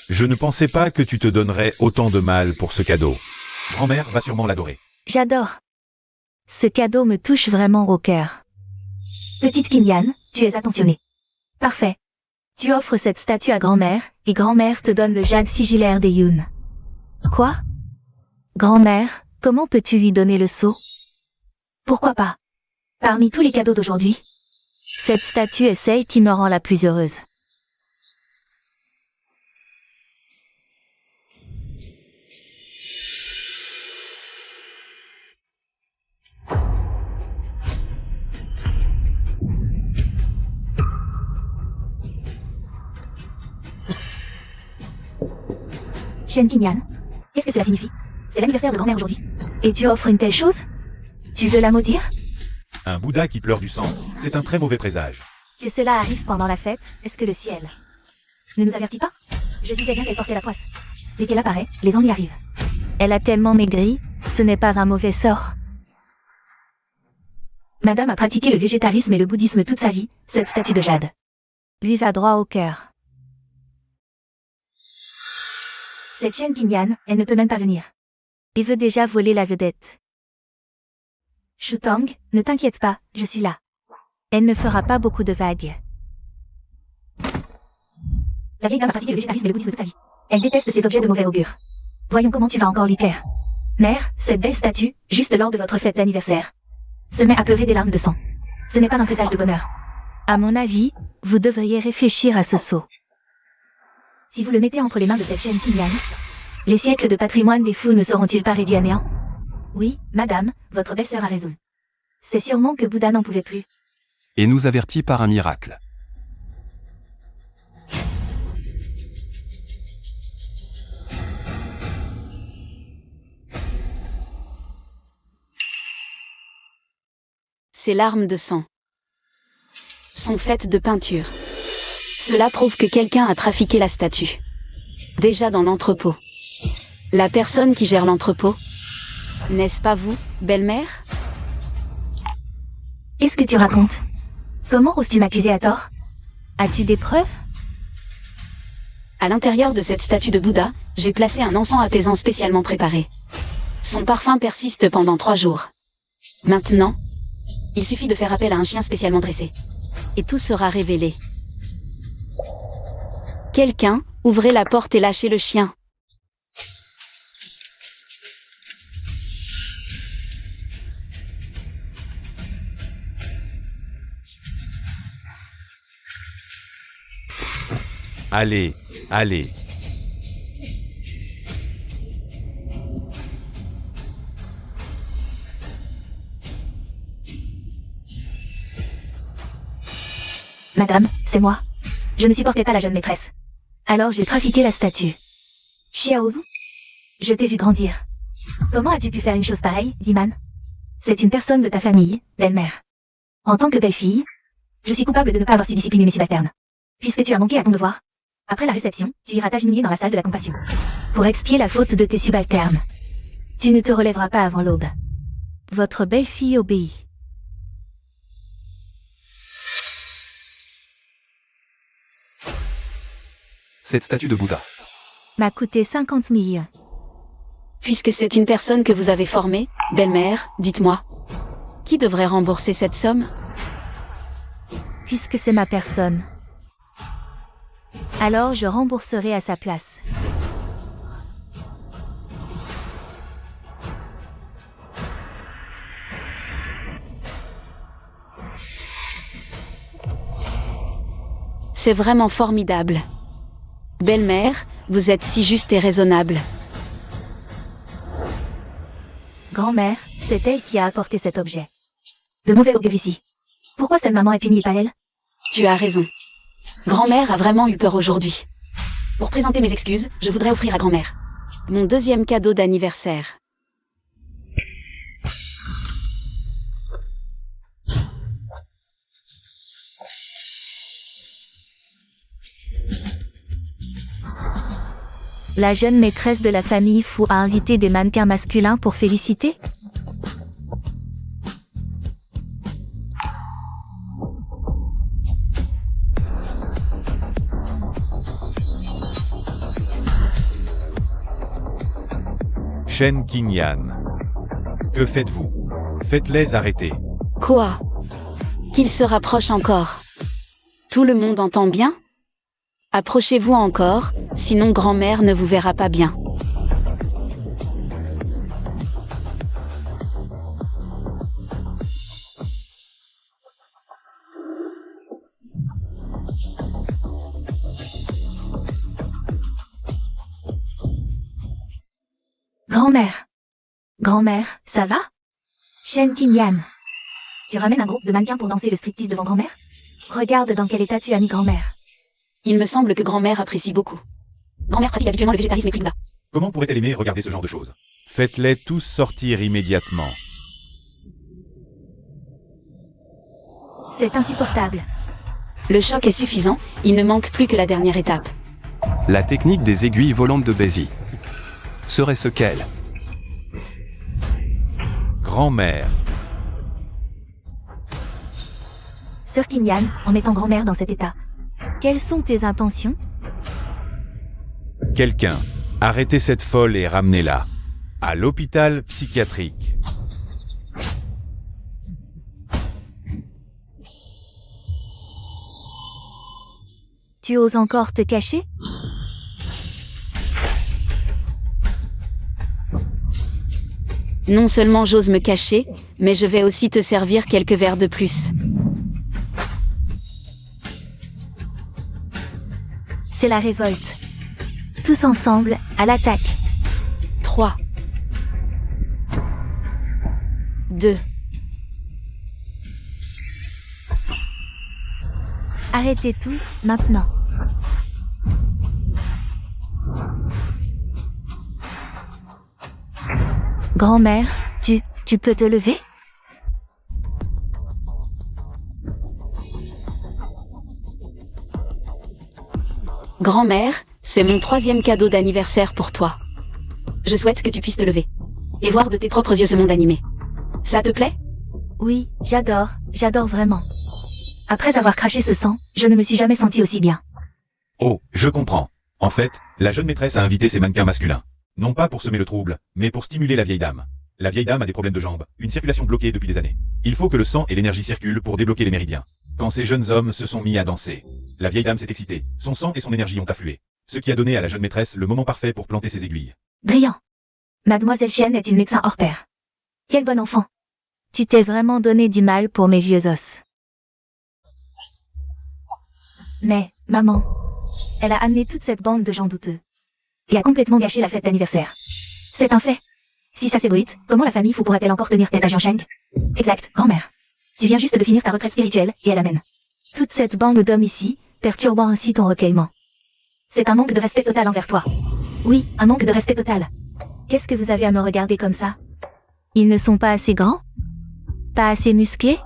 Je ne pensais pas que tu te donnerais autant de mal pour ce cadeau. Grand-mère va sûrement l'adorer. J'adore. Ce cadeau me touche vraiment au cœur. Petite Kinyan, tu es attentionnée. Parfait. Tu offres cette statue à grand-mère, et grand-mère te donne le jade sigillaire des Yun. Quoi? Grand-mère, comment peux-tu lui donner le sceau? Pourquoi pas? Parmi tous les cadeaux d'aujourd'hui, cette statue est celle qui me rend la plus heureuse. Shen Kinyan, qu'est-ce que cela signifie? C'est l'anniversaire de grand-mère aujourd'hui. Et tu offres une telle chose? Tu veux la maudire? Un Bouddha qui pleure du sang, c'est un très mauvais présage. Que cela arrive pendant la fête, est-ce que le ciel ne nous avertit pas? Je disais bien qu'elle portait la poisse. Dès qu'elle apparaît, les ennuis arrivent. Elle a tellement maigri, ce n'est pas un mauvais sort. Madame a pratiqué le végétarisme et le bouddhisme toute sa vie, cette statue de jade lui va droit au cœur. Cette Shen Kinyan, elle ne peut même pas venir. Et veut déjà voler la vedette. Shutang, ne t'inquiète pas, je suis là. Elle ne fera pas beaucoup de vagues. La vieille dame a pratiqué le végétarisme et le bouddhisme toute sa vie. Elle déteste ces objets de mauvais augure. Voyons comment tu vas encore lui plaire. Mère, cette belle statue, juste lors de votre fête d'anniversaire, se met à pleurer des larmes de sang. Ce n'est pas un présage de bonheur. À mon avis, vous devriez réfléchir à ce sceau. Si vous le mettez entre les mains de cette Shen Kinyan, les siècles de patrimoine des fous ne seront-ils pas réduits à néant? Oui, madame, votre belle-sœur a raison. C'est sûrement que Bouddha n'en pouvait plus. Et nous avertit par un miracle. Ces larmes de sang sont faites de peinture. Cela prouve que quelqu'un a trafiqué la statue. Déjà dans l'entrepôt. La personne qui gère l'entrepôt. N'est-ce pas vous, belle-mère? Qu'est-ce que tu racontes? Comment oses-tu m'accuser à tort? As-tu des preuves? À l'intérieur de cette statue de Bouddha, j'ai placé un encens apaisant spécialement préparé. Son parfum persiste pendant 3 jours. Maintenant, il suffit de faire appel à un chien spécialement dressé. Et tout sera révélé. Quelqu'un, ouvrez la porte et lâchez le chien. Allez, allez. Madame, c'est moi. Je ne supportais pas la jeune maîtresse. Alors j'ai trafiqué la statue. Xiaozu, je t'ai vu grandir. Comment as-tu pu faire une chose pareille, Ziman? C'est une personne de ta famille, belle-mère. En tant que belle-fille, je suis coupable de ne pas avoir su discipliner mes subalternes. Puisque tu as manqué à ton devoir, après la réception, tu iras t'agenouiller dans la salle de la compassion. Pour expier la faute de tes subalternes. Tu ne te relèveras pas avant l'aube. Votre belle-fille obéit. Cette statue de Bouddha. M'a coûté 50 millions. Puisque c'est une personne que vous avez formée, belle-mère, dites-moi. Qui devrait rembourser cette somme? Puisque c'est ma personne. Alors je rembourserai à sa place. C'est vraiment formidable. Belle-mère, vous êtes si juste et raisonnable. Grand-mère, c'est elle qui a apporté cet objet. De mauvais augure ici. Pourquoi seule maman est punie et pas elle? Tu as raison. Grand-mère a vraiment eu peur aujourd'hui. Pour présenter mes excuses, je voudrais offrir à grand-mère mon deuxième cadeau d'anniversaire. La jeune maîtresse de la famille Fu a invité des mannequins masculins pour féliciter? Shen Qingyan. Que faites-vous? Faites-les arrêter. Quoi? Qu'il se rapproche encore. Tout le monde entend bien? Approchez-vous encore, sinon grand-mère ne vous verra pas bien. Grand-mère. Grand-mère, ça va? Shen Qingyan. Tu ramènes un groupe de mannequins pour danser le striptease devant grand-mère? Regarde dans quel état tu as mis grand-mère. Il me semble que grand-mère apprécie beaucoup. Grand-mère pratique habituellement le végétarisme et prie Bouddha. Comment pourrait-elle aimer regarder ce genre de choses? Faites-les tous sortir immédiatement. C'est insupportable. Le choc est suffisant, il ne manque plus que la dernière étape. La technique des aiguilles volantes de Bézi. Serait-ce qu'elle? Grand-mère. Sœur Qingyan, en mettant grand-mère dans cet état. Quelles sont tes intentions? Quelqu'un, arrêtez cette folle et ramenez-la à l'hôpital psychiatrique. Tu oses encore te cacher? Non seulement j'ose me cacher, mais je vais aussi te servir quelques verres de plus. C'est la révolte. Tous ensemble, à l'attaque. 3, 2, Arrêtez tout, maintenant. Grand-mère, tu peux te lever? Grand-mère, c'est mon 3e cadeau d'anniversaire pour toi. Je souhaite que tu puisses te lever et voir de tes propres yeux ce monde animé. Ça te plaît? Oui, j'adore vraiment. Après avoir craché ce sang, je ne me suis jamais sentie aussi bien. Oh, je comprends. En fait, la jeune maîtresse a invité ses mannequins masculins. Non pas pour semer le trouble, mais pour stimuler la vieille dame. La vieille dame a des problèmes de jambes, une circulation bloquée depuis des années. Il faut que le sang et l'énergie circulent pour débloquer les méridiens. Quand ces jeunes hommes se sont mis à danser, la vieille dame s'est excitée, son sang et son énergie ont afflué. Ce qui a donné à la jeune maîtresse le moment parfait pour planter ses aiguilles. Brillant. Mademoiselle Chen est une médecin hors pair. Quel bon enfant. Tu t'es vraiment donné du mal pour mes vieux os. Mais, maman, Elle a amené toute cette bande de gens douteux. Et a complètement gâché la fête d'anniversaire. C'est un fait. Si ça s'ébruite, comment la famille Fu pourra-t-elle encore tenir tête à Jiansheng? Exact, grand-mère. Tu viens juste de finir ta retraite spirituelle, et elle amène toute cette bande d'hommes ici, perturbant ainsi ton recueillement. C'est un manque de respect total envers toi. Oui, un manque de respect total. Qu'est-ce que vous avez à me regarder comme ça? Ils ne sont pas assez grands? Pas assez musclés?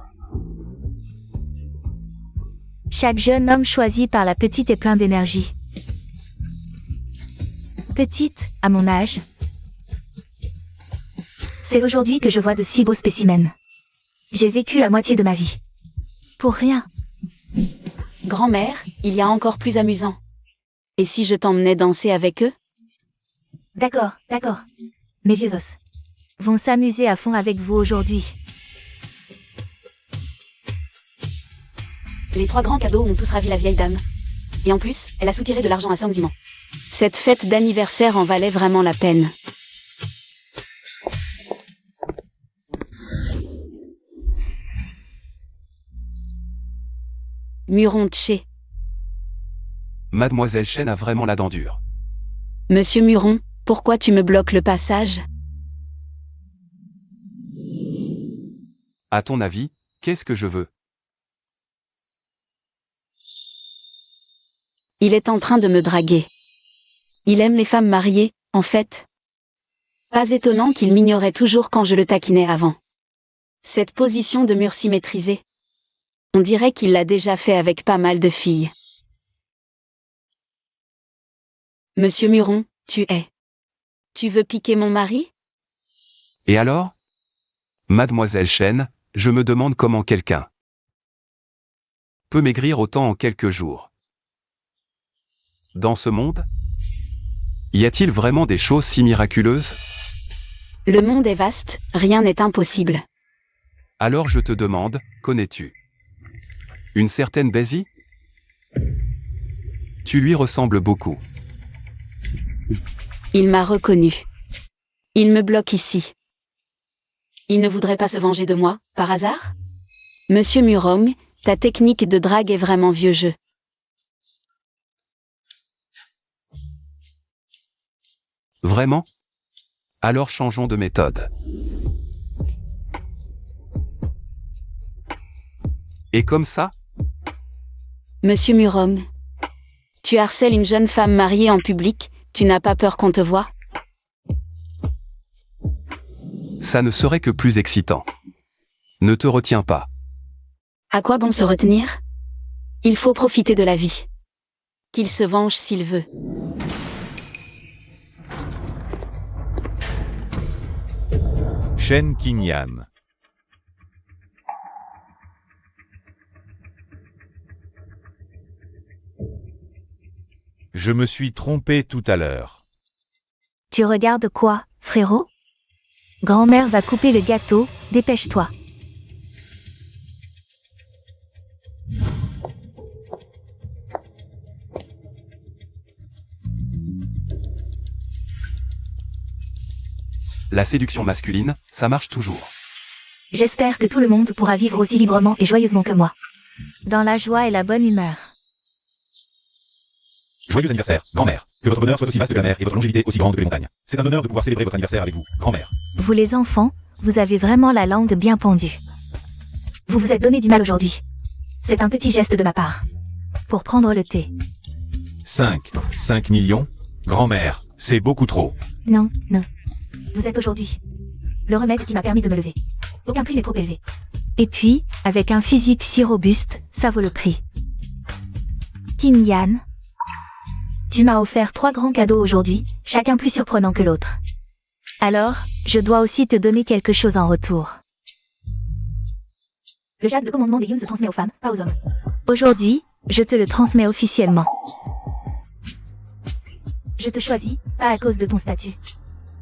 Chaque jeune homme choisi par la petite est plein d'énergie. Petite, à mon âge. C'est aujourd'hui que je vois de si beaux spécimens. J'ai vécu la moitié de ma vie. Pour rien. Grand-mère, il y a encore plus amusant. Et si je t'emmenais danser avec eux? D'accord, d'accord. Mes vieux os vont s'amuser à fond avec vous aujourd'hui. Les 3 grands cadeaux ont tous ravi la vieille dame. Et en plus, elle a soutiré de l'argent à Saint Simon. Cette fête d'anniversaire en valait vraiment la peine. Muron Tché. Mademoiselle Chen a vraiment la dent dure. Monsieur Muron, pourquoi tu me bloques le passage? À ton avis, qu'est-ce que je veux? Il est en train de me draguer. Il aime les femmes mariées, en fait. Pas étonnant qu'il m'ignorait toujours quand je le taquinais avant. Cette position de mur si maîtrisée. On dirait qu'il l'a déjà fait avec pas mal de filles. Monsieur Muron, Tu veux piquer mon mari? Et alors? Mademoiselle Chen, je me demande comment quelqu'un peut maigrir autant en quelques jours. Dans ce monde? Y a-t-il vraiment des choses si miraculeuses? Le monde est vaste, rien n'est impossible. Alors je te demande, connais-tu une certaine Bézi? Tu lui ressembles beaucoup. Il m'a reconnu. Il me bloque ici. Il ne voudrait pas se venger de moi, par hasard? Monsieur Muron, ta technique de drague est vraiment vieux jeu. Vraiment? Alors changeons de méthode. Et comme ça? Monsieur Muron, tu harcèles une jeune femme mariée en public, tu n'as pas peur qu'on te voie? Ça ne serait que plus excitant. Ne te retiens pas. À quoi bon se retenir? Il faut profiter de la vie. Qu'il se venge s'il veut. Shen Qingyan. Je me suis trompé tout à l'heure. Tu regardes quoi, frérot? Grand-mère va couper le gâteau, dépêche-toi. La séduction masculine, ça marche toujours. J'espère que tout le monde pourra vivre aussi librement et joyeusement que moi. Dans la joie et la bonne humeur. Joyeux anniversaire, grand-mère. Que votre bonheur soit aussi vaste que la mer et votre longévité aussi grande que les montagnes. C'est un honneur de pouvoir célébrer votre anniversaire avec vous, grand-mère. Vous les enfants, vous avez vraiment la langue bien pendue. Vous vous êtes donné du mal aujourd'hui. C'est un petit geste de ma part. Pour prendre le thé. 5 millions? Grand-mère, c'est beaucoup trop. Non, non. Vous êtes aujourd'hui le remède qui m'a permis de me lever. Aucun prix n'est trop élevé. Et puis, avec un physique si robuste, ça vaut le prix. Qingyan, tu m'as offert 3 grands cadeaux aujourd'hui, chacun plus surprenant que l'autre. Alors, je dois aussi te donner quelque chose en retour. Le jade de commandement des Yun se transmet aux femmes, pas aux hommes. Aujourd'hui, je te le transmets officiellement. Je te choisis, pas à cause de ton statut.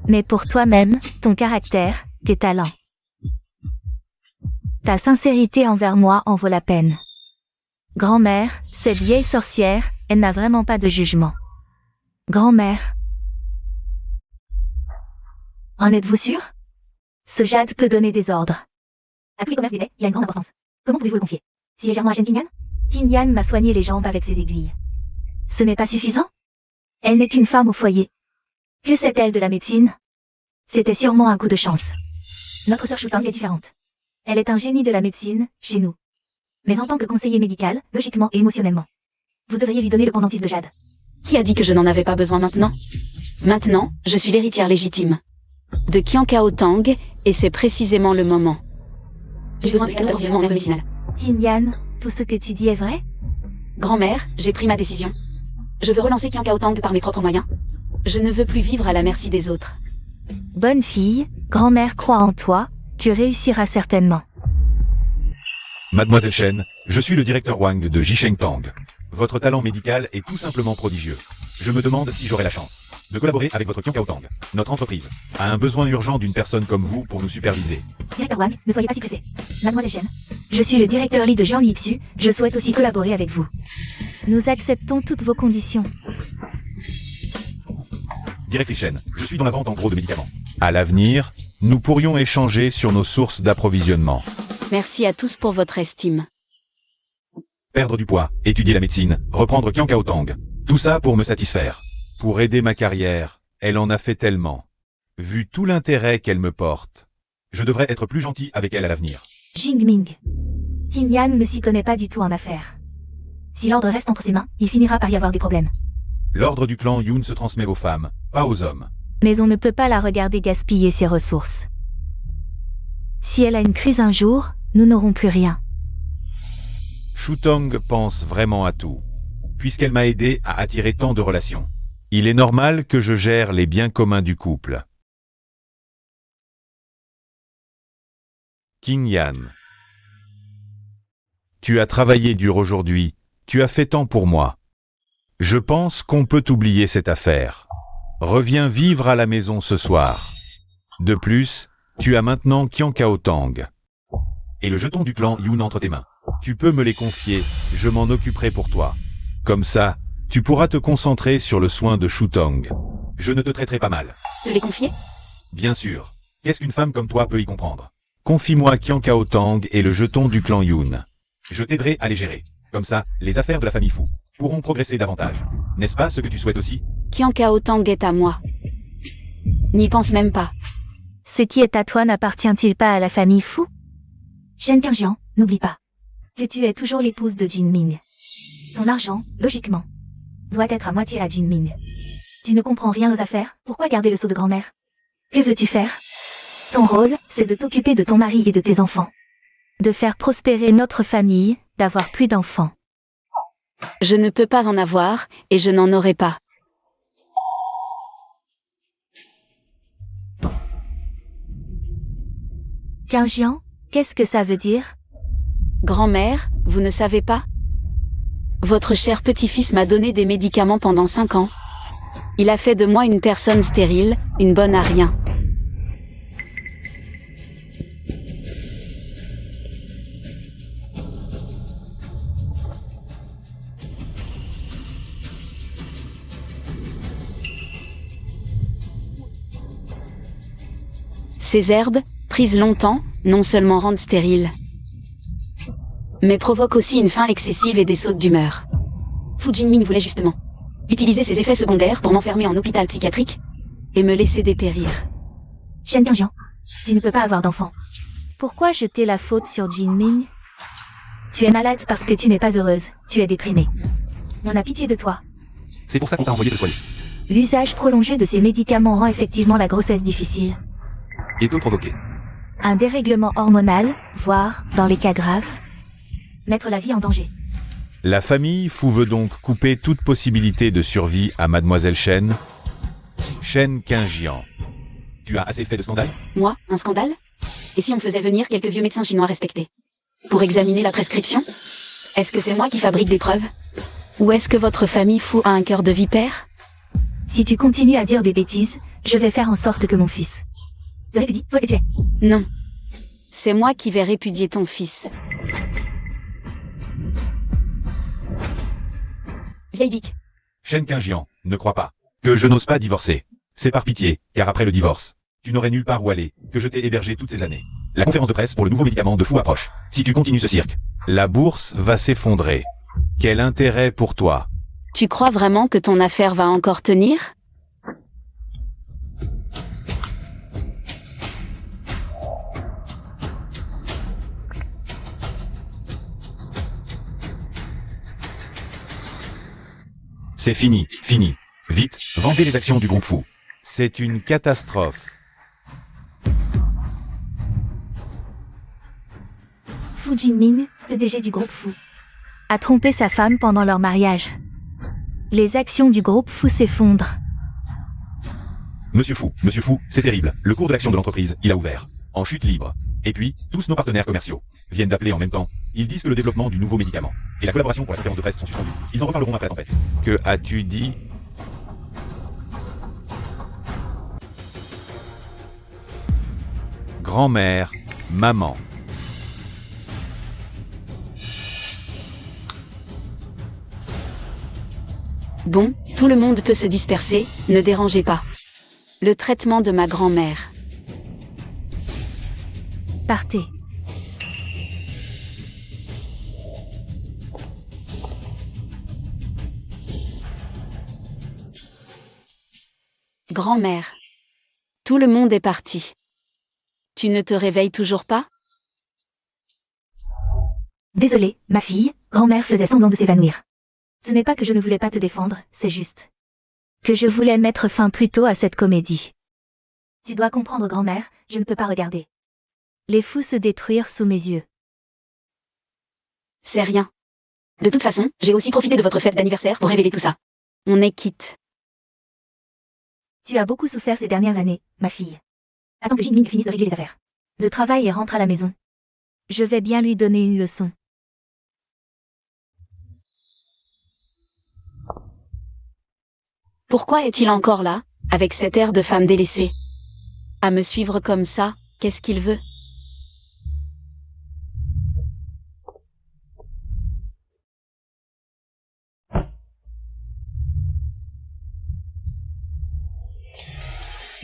Mais pour toi-même, ton caractère, tes talents. Ta sincérité envers moi en vaut la peine. Grand-mère, cette vieille sorcière, elle n'a vraiment pas de jugement. Grand-mère. En êtes-vous sûr? Ce jade peut donner des ordres. À tous les commerces d'éveil, il a une grande importance. Comment pouvez-vous le confier? Si légèrement à Shen Qingyan? Qingyan m'a soigné les jambes avec ses aiguilles. Ce n'est pas suffisant? Elle n'est qu'une femme au foyer. Que sait-elle de la médecine? C'était sûrement un coup de chance. Notre sœur Shutang est différente. Elle est un génie de la médecine, chez nous. Mais en tant que conseiller médical, logiquement et émotionnellement, vous devriez lui donner le pendentif de Jade. Qui a dit que je n'en avais pas besoin maintenant? Maintenant, je suis l'héritière légitime de Qian Kao Tang, et c'est précisément le moment. J'ai besoin de cet approvisionnement en herbe médicinale. Qin Yan, tout ce que tu dis est vrai? Grand-mère, j'ai pris ma décision. Je veux relancer Qian Kao Tang par mes propres moyens. Je ne veux plus vivre à la merci des autres. Bonne fille, grand-mère croit en toi, tu réussiras certainement. Mademoiselle Shen, je suis le directeur Wang de Jisheng Tang. Votre talent médical est tout simplement prodigieux. Je me demande si j'aurai la chance de collaborer avec votre Qian Kao Tang. Notre entreprise a un besoin urgent d'une personne comme vous pour nous superviser. Directeur Wang, ne soyez pas si pressé. Mademoiselle Shen, je suis le directeur Li de Jiang Yixu, je souhaite aussi collaborer avec vous. Nous acceptons toutes vos conditions. Directrice Shen, je suis dans la vente en gros de médicaments. À l'avenir, nous pourrions échanger sur nos sources d'approvisionnement. Merci à tous pour votre estime. Perdre du poids, étudier la médecine, reprendre Qian Kao Tang. Tout ça pour me satisfaire. Pour aider ma carrière, elle en a fait tellement. Vu tout l'intérêt qu'elle me porte, je devrais être plus gentil avec elle à l'avenir. Jingming. Qin Yan ne s'y connaît pas du tout en affaires. Si l'ordre reste entre ses mains, il finira par y avoir des problèmes. L'ordre du clan Yun se transmet aux femmes, pas aux hommes. Mais on ne peut pas la regarder gaspiller ses ressources. Si elle a une crise un jour, nous n'aurons plus rien. Shutong pense vraiment à tout, puisqu'elle m'a aidé à attirer tant de relations. Il est normal que je gère les biens communs du couple. Qin Yan. Tu as travaillé dur aujourd'hui, tu as fait tant pour moi. Je pense qu'on peut oublier cette affaire. Reviens vivre à la maison ce soir. De plus, tu as maintenant Qian Kao Tang. Et le jeton du clan Yun entre tes mains. Tu peux me les confier, je m'en occuperai pour toi. Comme ça, tu pourras te concentrer sur le soin de Shutong. Je ne te traiterai pas mal. Te les confier? Bien sûr. Qu'est-ce qu'une femme comme toi peut y comprendre? Confie-moi Qian Kao Tang et le jeton du clan Yun. Je t'aiderai à les gérer. Comme ça, les affaires de la famille Fu pourront progresser davantage. N'est-ce pas ce que tu souhaites aussi? Qian Kao Tang est à moi. N'y pense même pas. Ce qui est à toi n'appartient-il pas à la famille Fu? Shen Qingjian, n'oublie pas que tu es toujours l'épouse de Jinming. Ton argent, logiquement, doit être à moitié à Jinming. Tu ne comprends rien aux affaires, pourquoi garder le sceau de grand-mère? Que veux-tu faire? Ton rôle, c'est de t'occuper de ton mari et de tes enfants. De faire prospérer notre famille, d'avoir plus d'enfants. Je ne peux pas en avoir, et je n'en aurai pas. Qingjian, qu'est-ce que ça veut dire? Grand-mère, vous ne savez pas? Votre cher petit-fils m'a donné des médicaments pendant 5 ans. Il a fait de moi une personne stérile, une bonne à rien. Ces herbes, prises longtemps, non seulement rendent stérile, mais provoquent aussi une faim excessive et des sautes d'humeur. Fu Jinming voulait justement utiliser ces effets secondaires pour m'enfermer en hôpital psychiatrique et me laisser dépérir. Shen Qingjian, tu ne peux pas avoir d'enfant. Pourquoi jeter la faute sur Jinming? Tu es malade parce que tu n'es pas heureuse, tu es déprimée. On a pitié de toi. C'est pour ça qu'on t'a envoyé te soigner. L'usage prolongé de ces médicaments rend effectivement la grossesse difficile. Et peut provoquer. Un dérèglement hormonal, voire, dans les cas graves, mettre la vie en danger. La famille Fu veut donc couper toute possibilité de survie à Mademoiselle Shen. Shen Qingjian. Tu as assez fait de scandale? Moi, un scandale? Et si on faisait venir quelques vieux médecins chinois respectés pour examiner la prescription? Est-ce que c'est moi qui fabrique des preuves? Ou est-ce que votre famille Fu a un cœur de vipère? Si tu continues à dire des bêtises, je vais faire en sorte que mon fils te répudie, toi que tu es. Non. C'est moi qui vais répudier ton fils. Vieille bique. Shen Qingjian, ne crois pas que je n'ose pas divorcer. C'est par pitié, car après le divorce, tu n'aurais nulle part où aller, que je t'ai hébergé toutes ces années. La conférence de presse pour le nouveau médicament de Fu approche. Si tu continues ce cirque, la bourse va s'effondrer. Quel intérêt pour toi? Tu crois vraiment que ton affaire va encore tenir? C'est fini, fini. Vite, vendez les actions du groupe Fu. C'est une catastrophe. Fu Jingming, PDG du groupe Fu, a trompé sa femme pendant leur mariage. Les actions du groupe Fu s'effondrent. Monsieur Fu, c'est terrible. Le cours de l'action de l'entreprise, il a ouvert. En chute libre. Et puis, tous nos partenaires commerciaux viennent d'appeler en même temps. Ils disent que le développement du nouveau médicament et la collaboration pour la conférence de presse sont suspendus. Ils en reparleront après la tempête. Que as-tu dit? Grand-mère, maman. Bon, tout le monde peut se disperser, ne dérangez pas. Le traitement de ma grand-mère. Partez. Grand-mère. Tout le monde est parti. Tu ne te réveilles toujours pas? Désolée, ma fille, grand-mère faisait semblant de s'évanouir. Ce n'est pas que je ne voulais pas te défendre, c'est juste que je voulais mettre fin plus tôt à cette comédie. Tu dois comprendre, grand-mère, je ne peux pas regarder les fous se détruire sous mes yeux. C'est rien. De toute façon, j'ai aussi profité de votre fête d'anniversaire pour révéler tout ça. On est quitte. Tu as beaucoup souffert ces dernières années, ma fille. Attends que Jingming finisse de régler les affaires de travail et rentre à la maison. Je vais bien lui donner une leçon. Pourquoi est-il encore là, avec cet air de femme délaissée? À me suivre comme ça, qu'est-ce qu'il veut?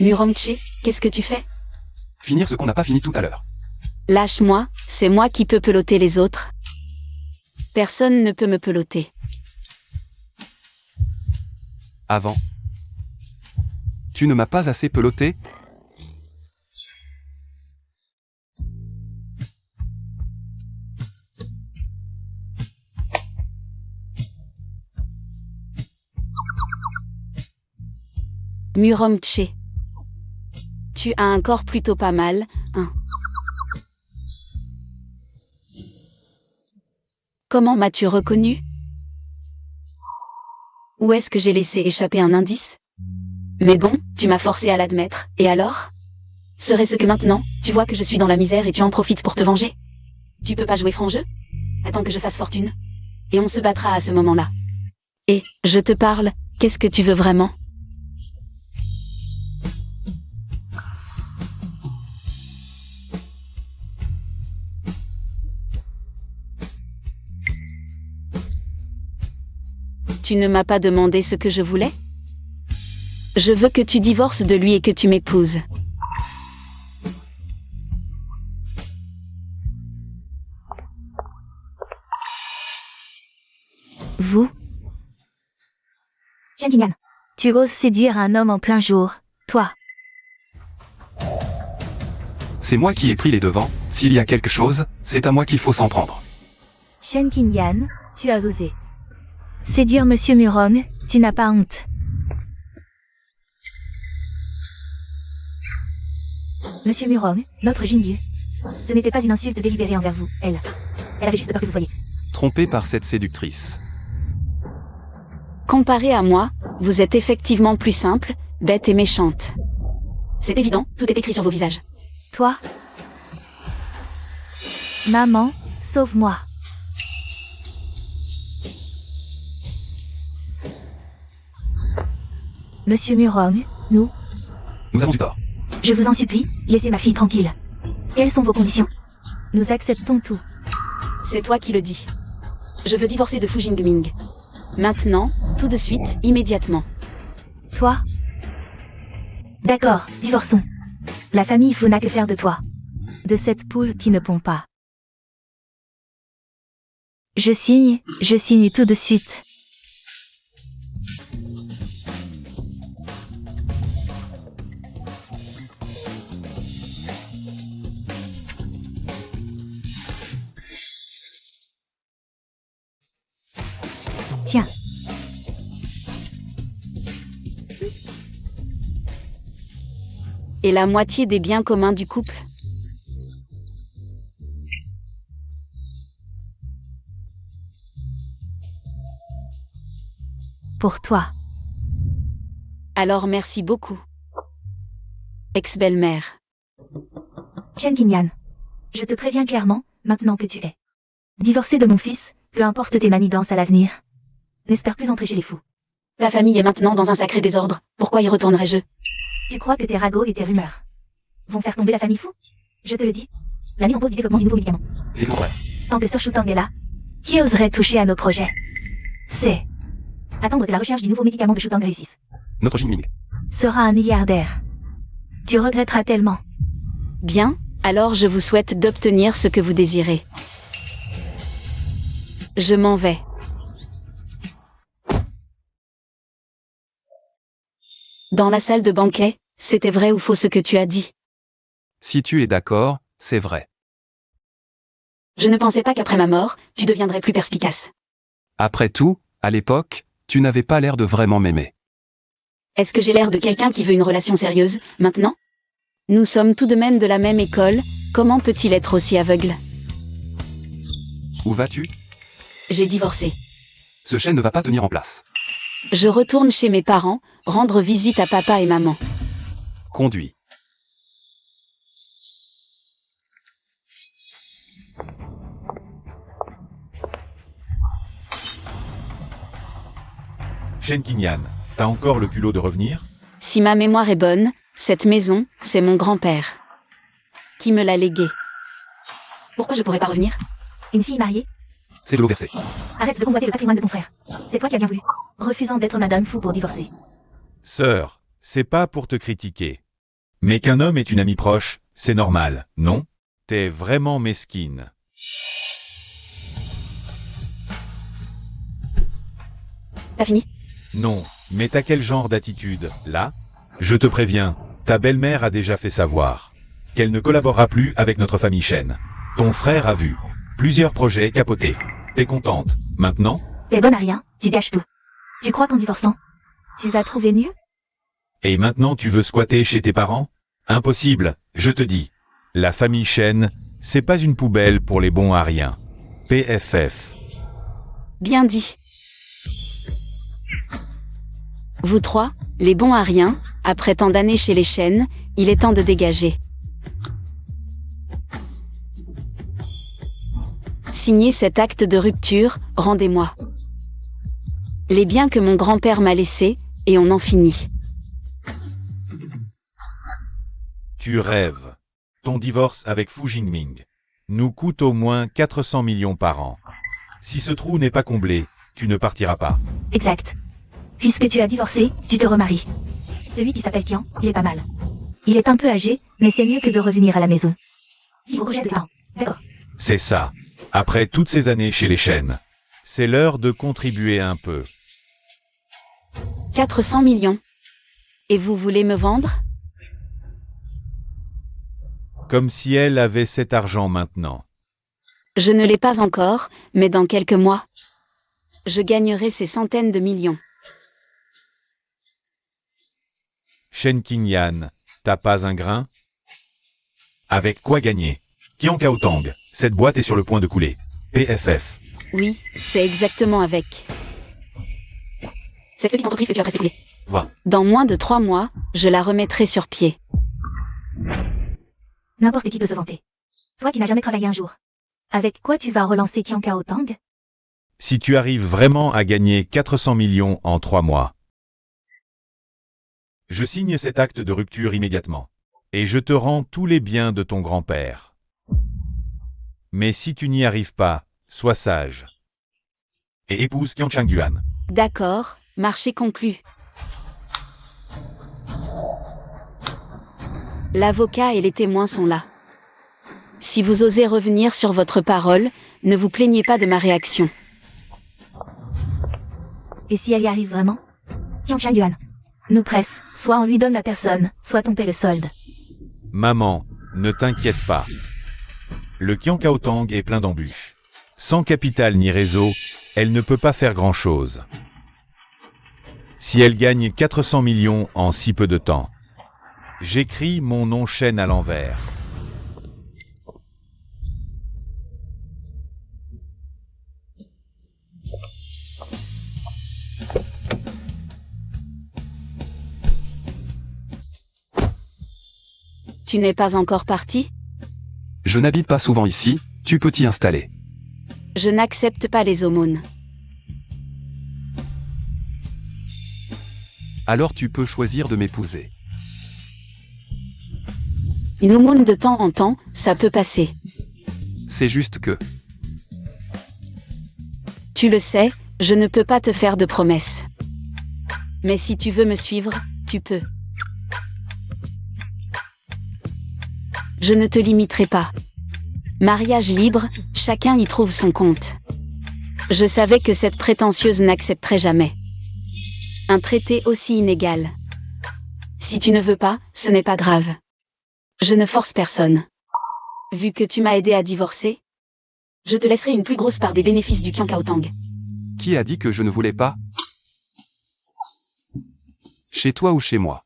Murongche, qu'est-ce que tu fais? Finir ce qu'on n'a pas fini tout à l'heure. Lâche-moi, c'est moi qui peux peloter les autres. Personne ne peut me peloter. Avant. Tu ne m'as pas assez peloté? Murongche. Tu as un corps plutôt pas mal, hein. Comment m'as-tu reconnu? Où est-ce que j'ai laissé échapper un indice? Mais bon, tu m'as forcé à l'admettre, et alors? Serait-ce que maintenant, tu vois que je suis dans la misère et tu en profites pour te venger? Tu peux pas jouer franc jeu? Attends que je fasse fortune. Et on se battra à ce moment-là. Et, je te parle, qu'est-ce que tu veux vraiment? Tu ne m'as pas demandé ce que je voulais? Je veux que tu divorces de lui et que tu m'épouses. Vous? Shenkinyan, tu oses séduire un homme en plein jour, toi. C'est moi qui ai pris les devants, s'il y a quelque chose, c'est à moi qu'il faut s'en prendre. Shenkinyan, tu as osé séduire Monsieur Murong, tu n'as pas honte. Monsieur Murong, notre Jingyu. Ce n'était pas une insulte délibérée envers vous, elle avait juste peur que vous soyez Trompé par cette séductrice. Comparé à moi, vous êtes effectivement plus simple, bête et méchante. C'est évident, tout est écrit sur vos visages. Toi? Maman, sauve-moi. Monsieur Murong, nous Nous avons eu tort. Je vous en supplie, laissez ma fille tranquille. Quelles sont vos conditions? Nous acceptons tout. C'est toi qui le dis. Je veux divorcer de Fu Jingming. Maintenant, tout de suite, immédiatement. Toi? D'accord, divorçons. La famille Fu n'a que faire de toi. De cette poule qui ne pond pas. Je signe tout de suite. Tiens, Et la moitié des biens communs du couple? pour toi. Alors merci beaucoup. Ex-belle-mère. Shen Qingyan, je te préviens clairement, maintenant que tu es divorcé de mon fils, peu importe tes manigances à l'avenir, n'espère plus entrer chez les fous. Ta famille est maintenant dans un sacré désordre. Pourquoi y retournerais-je? Tu crois que tes ragots et tes rumeurs vont faire tomber la famille fou? Je te le dis, la mise en pause du développement du nouveau médicament. Et ouais. Tant que Sir Shutang est là, qui oserait toucher à nos projets? C'est attendre que la recherche du nouveau médicament de Shutang réussisse. Notre Jingming. Sera un milliardaire. Tu regretteras tellement. Bien, alors je vous souhaite d'obtenir ce que vous désirez. Je m'en vais. Dans la salle de banquet, c'était vrai ou faux ce que tu as dit? Si tu es d'accord, c'est vrai. Je ne pensais pas qu'après ma mort, tu deviendrais plus perspicace. Après tout, à l'époque, tu n'avais pas l'air de vraiment m'aimer. Est-ce que j'ai l'air de quelqu'un qui veut une relation sérieuse, maintenant? Nous sommes tout de même de la même école, comment peut-il être aussi aveugle? Où vas-tu? J'ai divorcé. Ce chêne ne va pas tenir en place. Je retourne chez mes parents, rendre visite à papa et maman. Conduis. Shen Qingyan, t'as encore le culot de revenir? Si ma mémoire est bonne, cette maison, c'est mon grand-père qui me l'a léguée. Pourquoi je pourrais pas revenir? Une fille mariée? C'est de l'eau versée. Arrête de convoiter le patrimoine de ton frère. C'est toi qui as bien voulu, refusant d'être Madame Fou pour divorcer. Sœur, c'est pas pour te critiquer. Mais qu'un homme ait une amie proche, c'est normal, non? T'es vraiment mesquine. T'as fini? Non, mais t'as quel genre d'attitude, là? Je te préviens, ta belle-mère a déjà fait savoir qu'elle ne collaborera plus avec notre famille Shen. Ton frère a vu plusieurs projets capotés. T'es contente, maintenant? T'es bonne à rien, tu gâches tout. Tu crois qu'en divorçant, tu vas trouver mieux? Et maintenant tu veux squatter chez tes parents? Impossible, je te dis. La famille Shen, c'est pas une poubelle pour les bons à rien. PFF. Bien dit. Vous trois, les bons à rien, après tant d'années chez les Shen, il est temps de dégager. Signez cet acte de rupture, rendez-moi les biens que mon grand-père m'a laissés, et on en finit. Tu rêves. Ton divorce avec Fu Jingming nous coûte au moins 400 millions par an. Si ce trou n'est pas comblé, tu ne partiras pas. Exact. Puisque tu as divorcé, tu te remaries. Celui qui s'appelle Tian, il est pas mal. Il est un peu âgé, mais c'est mieux que de revenir à la maison. Il rejette tes parents. D'accord. C'est ça. Après toutes ces années chez les Shen, c'est l'heure de contribuer un peu. 400 millions. Et vous voulez me vendre? Comme si elle avait cet argent maintenant. Je ne l'ai pas encore, mais dans quelques mois, je gagnerai ces centaines de millions. Shen Qingyan, t'as pas un grain? Avec quoi gagner? Tian Kaotang, cette boîte est sur le point de couler. PFF. Oui, c'est exactement avec cette petite entreprise que tu as presque coulée. Va. Dans moins de 3 mois, je la remettrai sur pied. N'importe qui peut se vanter. Toi qui n'as jamais travaillé un jour. Avec quoi tu vas relancer Tian Kaotang? Si tu arrives vraiment à gagner 400 millions en 3 mois, je signe cet acte de rupture immédiatement. Et je te rends tous les biens de ton grand-père. Mais si tu n'y arrives pas, sois sage. Et épouse Qian Changyuan. D'accord, marché conclu. L'avocat et les témoins sont là. Si vous osez revenir sur votre parole, ne vous plaignez pas de ma réaction. Et si elle y arrive vraiment? Tian Changyuan nous presse, soit on lui donne la personne, soit on paie le solde. Maman, ne t'inquiète pas. Le Qian Kaotang est plein d'embûches. Sans capital ni réseau, Elle ne peut pas faire grand-chose. Si elle gagne 400 millions en si peu de temps, j'écris mon nom Chen à l'envers. Tu n'es pas encore parti? Je n'habite pas souvent ici, tu peux t'y installer. Je n'accepte pas les aumônes. Alors tu peux choisir de m'épouser. Une aumône de temps en temps, ça peut passer. C'est juste que... Tu le sais, je ne peux pas te faire de promesses. Mais si tu veux me suivre, tu peux. Je ne te limiterai pas. Mariage libre, chacun y trouve son compte. Je savais que cette prétentieuse n'accepterait jamais un traité aussi inégal. Si tu ne veux pas, ce n'est pas grave. Je ne force personne. Vu que tu m'as aidé à divorcer, je te laisserai une plus grosse part des bénéfices du Kiankaotang. Qui a dit que je ne voulais pas? Chez toi ou chez moi?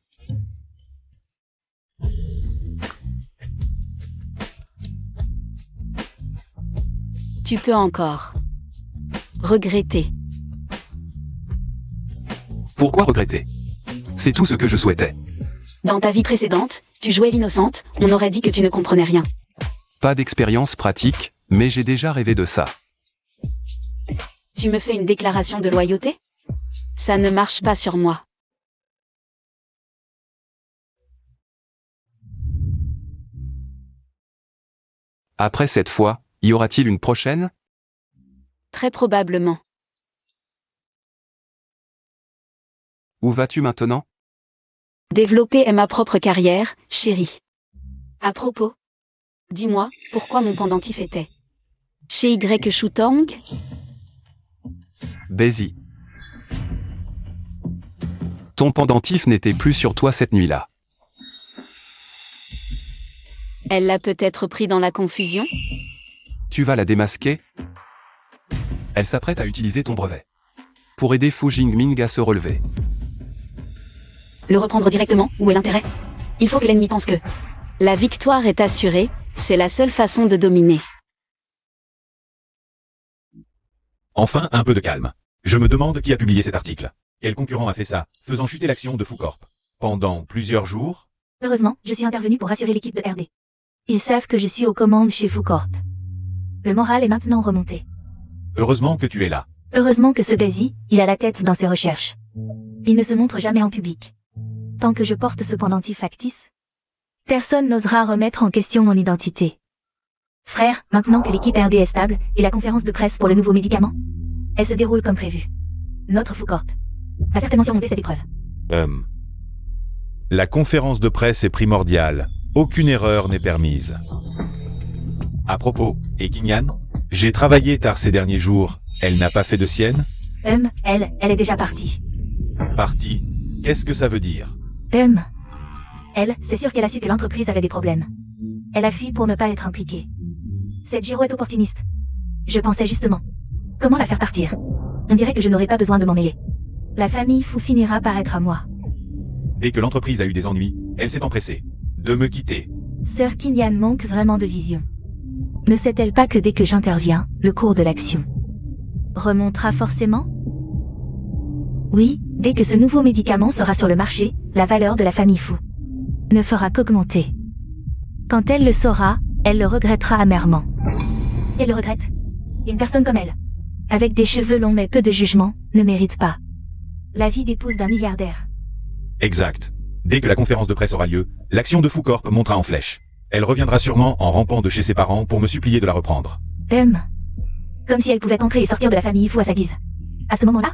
Tu peux encore regretter. Pourquoi regretter? C'est tout ce que je souhaitais. Dans ta vie précédente, tu jouais l'innocente, on aurait dit que tu ne comprenais rien. Pas d'expérience pratique, mais j'ai déjà rêvé de ça. Tu me fais une déclaration de loyauté? Ça ne marche pas sur moi. Après cette fois, y aura-t-il une prochaine? Très probablement. Où vas-tu maintenant? Développer ma propre carrière, chérie. À propos, dis-moi, pourquoi mon pendentif était chez Y Shutong? Bézi. Ton pendentif n'était plus sur toi cette nuit-là. Elle l'a peut-être pris dans la confusion? Tu vas la démasquer? Elle s'apprête à utiliser ton brevet pour aider Fu Jingming à se relever. Le reprendre directement, où est l'intérêt? Il faut que l'ennemi pense que la victoire est assurée, c'est la seule façon de dominer. Enfin, un peu de calme. Je me demande qui a publié cet article. Quel concurrent a fait ça, faisant chuter l'action de Fucorp pendant plusieurs jours? Heureusement, je suis intervenu pour rassurer l'équipe de RD. Ils savent que je suis aux commandes chez Fucorp. Le moral est maintenant remonté. Heureusement que tu es là. Heureusement que ce Bézi, il a la tête dans ses recherches. Il ne se montre jamais en public. Tant que je porte ce pendentif factice, personne n'osera remettre en question mon identité. Frère, maintenant que l'équipe RD est stable, et la conférence de presse pour le nouveau médicament, elle se déroule comme prévu. Notre Fucorp va certainement surmonter cette épreuve. La conférence de presse est primordiale. Aucune erreur n'est permise. À propos, et Kinyan, j'ai travaillé tard ces derniers jours. Elle n'a pas fait de sienne? Elle est déjà partie. Partie? Qu'est-ce que ça veut dire? Elle, c'est sûr qu'elle a su que l'entreprise avait des problèmes. Elle a fui pour ne pas être impliquée. Cette girouette opportuniste. Je pensais justement. Comment la faire partir? On dirait que je n'aurai pas besoin de m'en mêler. La famille Fu finira par être à moi. Dès que l'entreprise a eu des ennuis, elle s'est empressée de me quitter. Sœur Kinyan manque vraiment de vision. Ne sait-elle pas que dès que j'interviens, le cours de l'action remontera forcément? Oui, dès que ce nouveau médicament sera sur le marché, la valeur de la famille Fu ne fera qu'augmenter. Quand elle le saura, elle le regrettera amèrement. Elle le regrette. Une personne comme elle, avec des cheveux longs mais peu de jugement, ne mérite pas la vie d'épouse d'un milliardaire. Exact. Dès que la conférence de presse aura lieu, l'action de Fucorp montera en flèche. Elle reviendra sûrement en rampant de chez ses parents pour me supplier de la reprendre. Comme si elle pouvait entrer et sortir de la famille Fu à sa guise. À ce moment-là,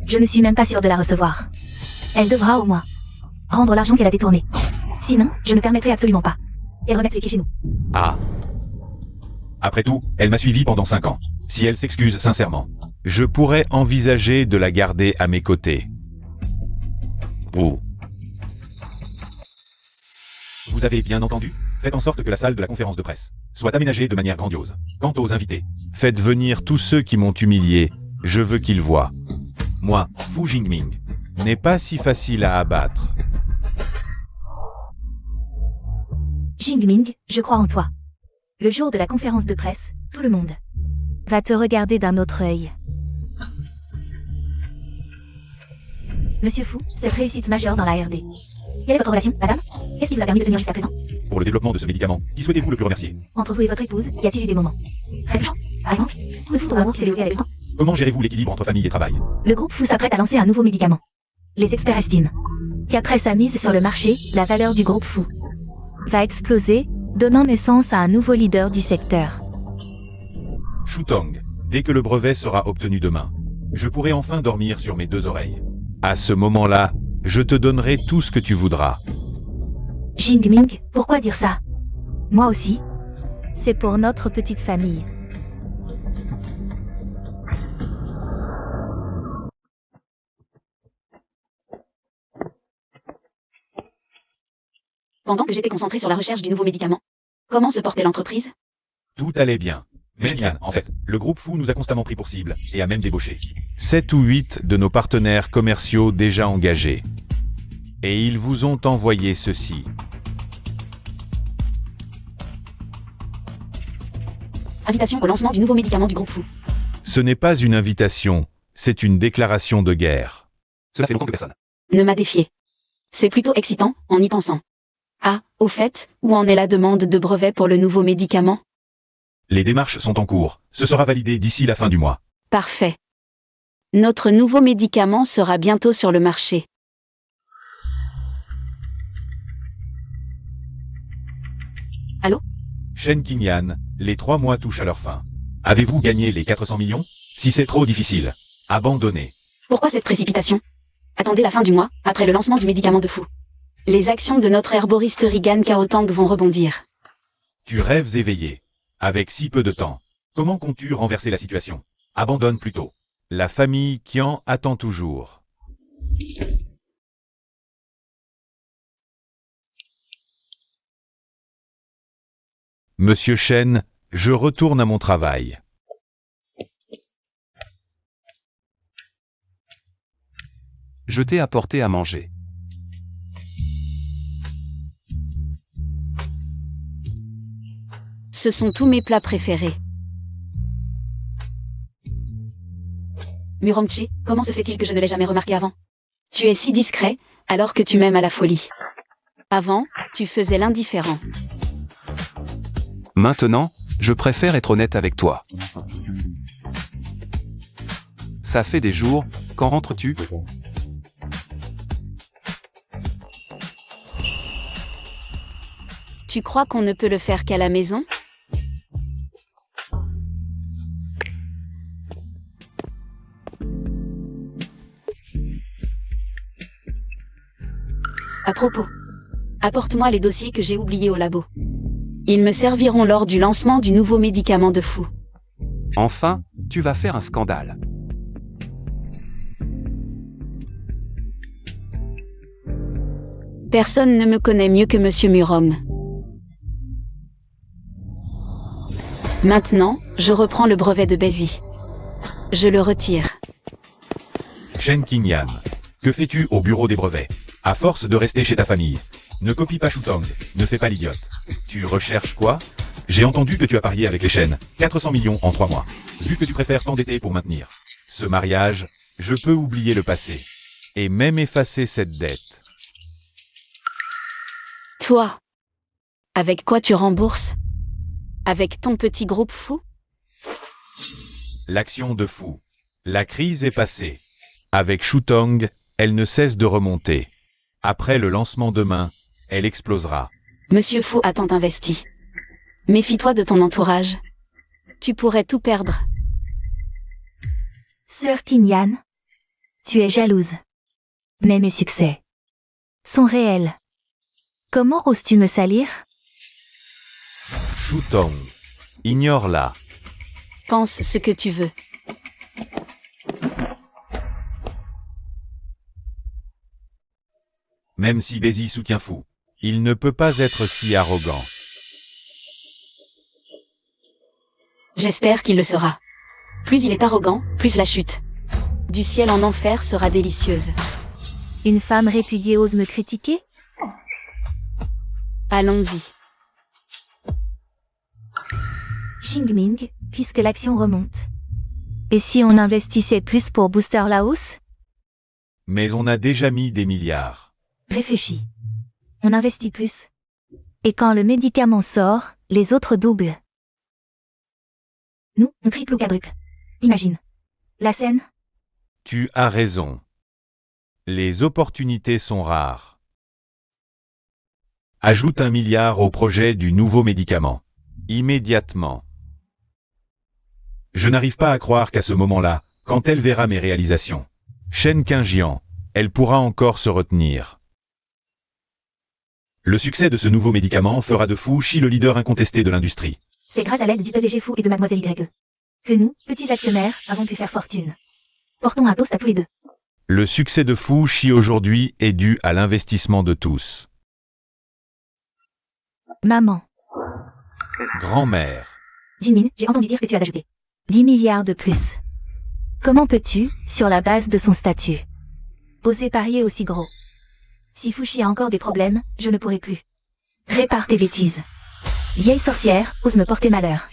je ne suis même pas sûre de la recevoir. Elle devra au moins rendre l'argent qu'elle a détourné. Sinon, je ne permettrai absolument pas qu'elle remette les pieds chez nous. Ah. Après tout, elle m'a suivi pendant 5 ans. Si elle s'excuse sincèrement, je pourrais envisager de la garder à mes côtés. Oh. Vous avez bien entendu? Faites en sorte que la salle de la conférence de presse soit aménagée de manière grandiose. Quant aux invités, faites venir tous ceux qui m'ont humilié. Je veux qu'il voie. Moi, Fu Jingming, n'est pas si facile à abattre. Jingming, je crois en toi. Le jour de la conférence de presse, tout le monde va te regarder d'un autre œil. Monsieur Fu, cette réussite majeure dans la R&D. Quelle est votre relation, madame? Qu'est-ce qui vous a permis de tenir jusqu'à présent? Pour le développement de ce médicament, qui souhaitez-vous le plus remercier? Entre vous et votre épouse, y a-t-il eu des moments très touchants? Par exemple, le foot ou l'amour qui s'est développé avec le temps? Comment gérez-vous l'équilibre entre famille et travail? Le groupe Fu s'apprête à lancer un nouveau médicament. Les experts estiment qu'après sa mise sur le marché, la valeur du groupe Fu va exploser, donnant naissance à un nouveau leader du secteur. Shutong, dès que le brevet sera obtenu demain, je pourrai enfin dormir sur mes deux oreilles. À ce moment-là, je te donnerai tout ce que tu voudras. Jingming, pourquoi dire ça? Moi aussi. C'est pour notre petite famille. Pendant que j'étais concentré sur la recherche du nouveau médicament, comment se portait l'entreprise? Tout allait bien. Mais Yann, en fait, le groupe Fu nous a constamment pris pour cible, et a même débauché 7 ou 8 de nos partenaires commerciaux déjà engagés. Et ils vous ont envoyé ceci. Invitation au lancement du nouveau médicament du groupe Fu. Ce n'est pas une invitation, c'est une déclaration de guerre. Cela fait longtemps que personne. Ne m'a défié. C'est plutôt excitant, en y pensant. Ah, au fait, où en est la demande de brevet pour le nouveau médicament? Les démarches sont en cours, ce sera validé d'ici la fin du mois. Parfait. Notre nouveau médicament sera bientôt sur le marché. Allô? Shen Qingyan, les 3 mois touchent à leur fin. Avez-vous gagné les 400 millions? Si c'est trop difficile, abandonnez. Pourquoi cette précipitation? Attendez la fin du mois, après le lancement du médicament de Fu. Les actions de notre herboristerie Gan Kaotang vont rebondir. Tu rêves éveillé. Avec si peu de temps, comment comptes-tu renverser la situation? Abandonne plutôt. La famille Qian attend toujours. Monsieur Shen, je retourne à mon travail. Je t'ai apporté à manger. Ce sont tous mes plats préférés. Muromchi, comment se fait-il que je ne l'ai jamais remarqué avant? Tu es si discret, alors que tu m'aimes à la folie. Avant, tu faisais l'indifférent. Maintenant, je préfère être honnête avec toi. Ça fait des jours, quand rentres-tu? Tu crois qu'on ne peut le faire qu'à la maison? À propos, apporte-moi les dossiers que j'ai oubliés au labo. Ils me serviront lors du lancement du nouveau médicament de Fu. Enfin, tu vas faire un scandale. Personne ne me connaît mieux que Monsieur Murom. Maintenant, je reprends le brevet de Bézi. Je le retire. Shen Qingyan, que fais-tu au bureau des brevets? À force de rester chez ta famille, ne copie pas Shutong, ne fais pas l'idiote. Tu recherches quoi? J'ai entendu que tu as parié avec les chaînes, 400 millions en 3 mois. Vu que tu préfères t'endetter pour maintenir ce mariage, je peux oublier le passé. Et même effacer cette dette. Toi, avec quoi tu rembourses? Avec ton petit groupe Fu? L'action de Fu. La crise est passée. Avec Shutong, elle ne cesse de remonter. Après le lancement demain, elle explosera. Monsieur Fu a tant investi. Méfie-toi de ton entourage. Tu pourrais tout perdre. Sœur Qingyan, tu es jalouse. Mais mes succès sont réels. Comment oses-tu me salir? Shutong, ignore-la. Pense ce que tu veux. Même si Bézi soutient Fu, il ne peut pas être si arrogant. J'espère qu'il le sera. Plus il est arrogant, plus la chute du ciel en enfer sera délicieuse. Une femme répudiée ose me critiquer? Allons-y. Jingming, puisque l'action remonte. Et si on investissait plus pour booster la hausse? Mais on a déjà mis des milliards. Réfléchis. On investit plus. Et quand le médicament sort, les autres doublent. Nous, on triple ou quadruple. Imagine. La scène? Tu as raison. Les opportunités sont rares. Ajoute 1 milliard au projet du nouveau médicament. Immédiatement. Je n'arrive pas à croire qu'à ce moment-là, quand elle verra mes réalisations, Shen Qingjian, elle pourra encore se retenir. Le succès de ce nouveau médicament fera de Fu Shi le leader incontesté de l'industrie. C'est grâce à l'aide du PDG Fou et de Mademoiselle YE que nous, petits actionnaires, avons pu faire fortune. Portons un toast à tous les deux. Le succès de Fu Shi aujourd'hui est dû à l'investissement de tous. Maman. Grand-mère. Jimin, j'ai entendu dire que tu as ajouté 10 milliards de plus. Comment peux-tu, sur la base de son statut, oser parier aussi gros? Si Fushi a encore des problèmes, je ne pourrai plus. Répare tes bêtises. Vieille sorcière, ose me porter malheur.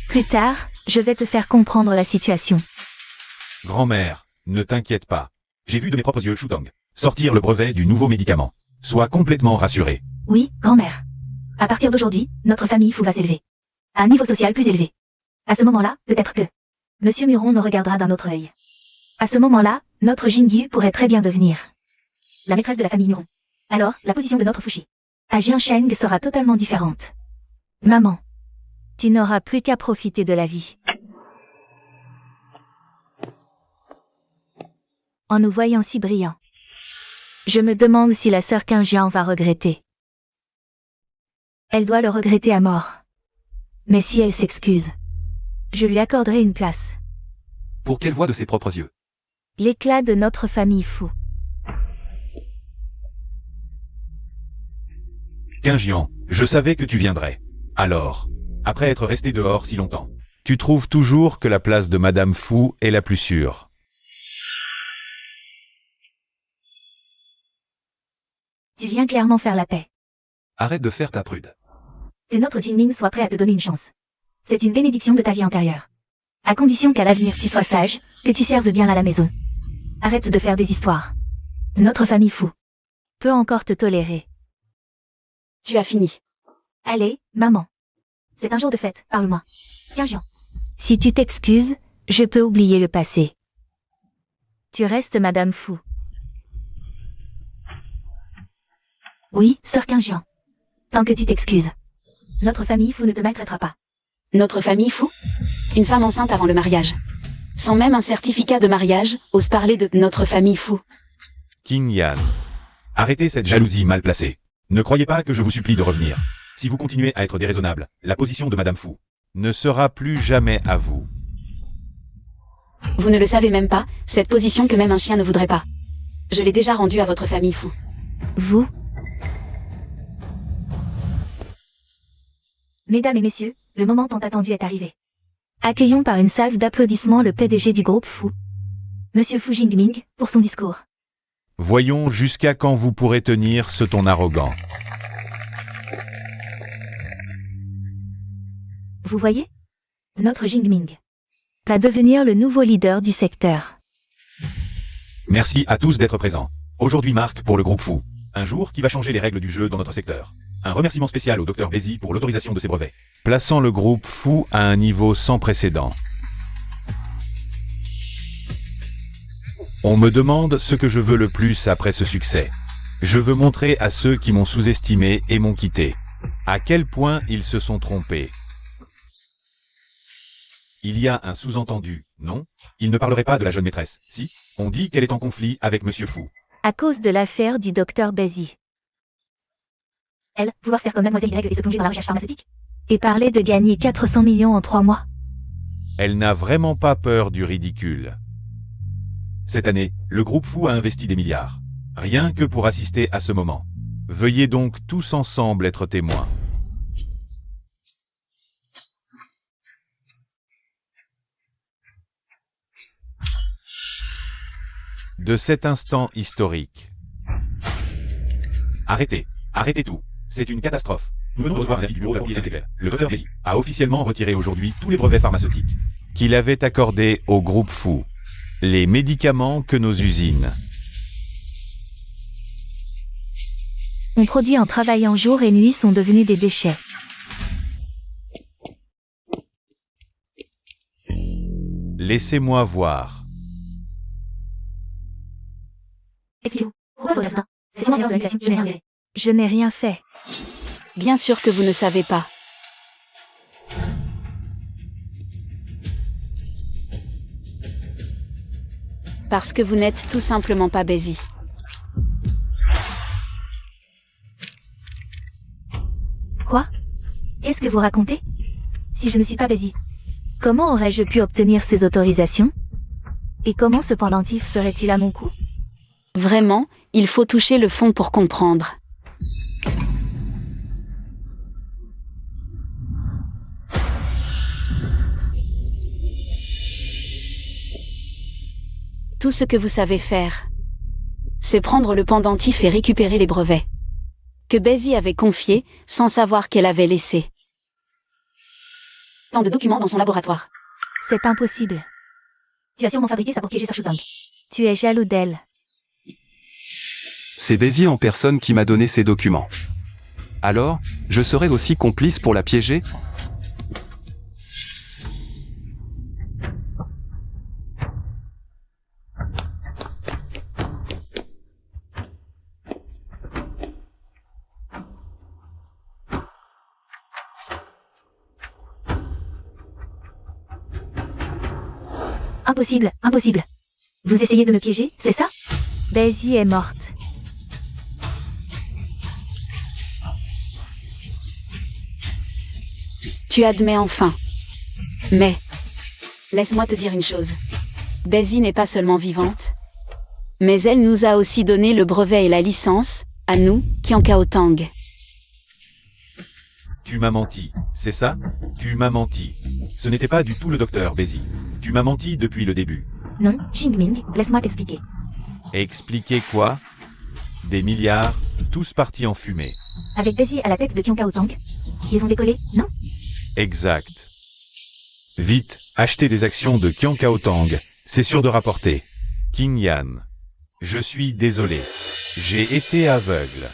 Plus tard, je vais te faire comprendre la situation. Grand-mère, ne t'inquiète pas. J'ai vu de mes propres yeux Shutong sortir le brevet du nouveau médicament. Sois complètement rassuré. Oui, grand-mère. À partir d'aujourd'hui, notre famille Fu va s'élever. À un niveau social plus élevé. À ce moment-là, peut-être que Monsieur Muron me regardera d'un autre œil. À ce moment-là, notre Jingyu pourrait très bien devenir la maîtresse de la famille Muron. Alors, la position de notre Fushi à Jiansheng sera totalement différente. Maman, tu n'auras plus qu'à profiter de la vie. En nous voyant si brillants, je me demande si la sœur Qingjian va regretter. Elle doit le regretter à mort. Mais si elle s'excuse, je lui accorderai une place. Pour qu'elle voie de ses propres yeux. L'éclat de notre famille Fu. Qingjian, je savais que tu viendrais. Alors, après être resté dehors si longtemps, tu trouves toujours que la place de Madame Fu est la plus sûre. Tu viens clairement faire la paix. Arrête de faire ta prude. Que notre Jingming soit prêt à te donner une chance. C'est une bénédiction de ta vie antérieure. À condition qu'à l'avenir tu sois sage, que tu serves bien à la maison. Arrête de faire des histoires. Notre famille Fu peut encore te tolérer. Tu as fini. Allez, maman. C'est un jour de fête, parle-moi. Qingjian. Si tu t'excuses, je peux oublier le passé. Tu restes Madame Fu. Oui, sœur Qingjian. Tant que tu t'excuses. Notre famille Fu ne te maltraitera pas. Notre famille Fu? Une femme enceinte avant le mariage. Sans même un certificat de mariage, ose parler de notre famille Fu. Qing Yan. Arrêtez cette jalousie mal placée. Ne croyez pas que je vous supplie de revenir. Si vous continuez à être déraisonnable, la position de Madame Fu ne sera plus jamais à vous. Vous ne le savez même pas, cette position que même un chien ne voudrait pas. Je l'ai déjà rendue à votre famille Fu. Vous? Mesdames et messieurs, le moment tant attendu est arrivé. Accueillons par une salve d'applaudissements le PDG du groupe Fu, Monsieur Fu Jingming, pour son discours. Voyons jusqu'à quand vous pourrez tenir ce ton arrogant. Vous voyez? Notre Jingming va devenir le nouveau leader du secteur. Merci à tous d'être présents. Aujourd'hui marque pour le groupe Fu un jour qui va changer les règles du jeu dans notre secteur. Un remerciement spécial au Dr Bézi pour l'autorisation de ses brevets, plaçant le groupe Fu à un niveau sans précédent. On me demande ce que je veux le plus après ce succès. Je veux montrer à ceux qui m'ont sous-estimé et m'ont quitté à quel point ils se sont trompés. Il y a un sous-entendu, non? Il ne parlerait pas de la jeune maîtresse, si? On dit qu'elle est en conflit avec Monsieur Fu. À cause de l'affaire du Dr Bézi. Elle, vouloir faire comme Mademoiselle Y et se plonger dans la recherche pharmaceutique? Et parler de gagner 400 millions en 3 mois? Elle n'a vraiment pas peur du ridicule. Cette année, le groupe Fu a investi des milliards. Rien que pour assister à ce moment. Veuillez donc tous ensemble être témoins. de cet instant historique. Arrêtez. Arrêtez tout. C'est une catastrophe. Nous venons de recevoir un avis du bureau de la propriété intellectuelle. Le Dr Bézi a officiellement retiré aujourd'hui tous les brevets pharmaceutiques qu'il avait accordés au groupe fou. Les médicaments que nos usines. On produit en travaillant jour et nuit sont devenus des déchets. Laissez-moi voir. Expliquez-vous. C'est sûrement une erreur de manipulation. Je n'ai rien dit. Je n'ai rien fait. Bien sûr que vous ne savez pas. Parce que vous n'êtes tout simplement pas Bézi. Quoi? Qu'est-ce que vous racontez? Si je ne suis pas Bézi, comment aurais-je pu obtenir ces autorisations? Et comment ce pendentif serait-il à mon cou? Vraiment, il faut toucher le fond pour comprendre. Tout ce que vous savez faire, c'est prendre le pendentif et récupérer les brevets que Bézi avait confiés, sans savoir qu'elle avait laissé tant de documents dans son laboratoire. C'est impossible. Tu as sûrement fabriqué ça pour piéger sa Shutang. Tu es jaloux d'elle. C'est Bézi en personne qui m'a donné ces documents. Alors, je serais aussi complice pour la piéger? Impossible, impossible. Vous essayez de me piéger, c'est ça? Bézi est morte. Tu admets enfin. Mais, laisse-moi te dire une chose. Bézi n'est pas seulement vivante, mais elle nous a aussi donné le brevet et la licence, à nous, Qiankao Tang. Tu m'as menti, c'est ça? Tu m'as menti. Ce n'était pas du tout le docteur Bézi. Tu m'as menti depuis le début. Non, Xingming, laisse-moi t'expliquer. Expliquer quoi? Des milliards, tous partis en fumée. Avec Bézi à la tête de Qiankao Tang, ils vont décoller, non? Exact. Vite, achetez des actions de Qiankao Tang, c'est sûr de rapporter. Qin Yan. Je suis désolé. J'ai été aveugle.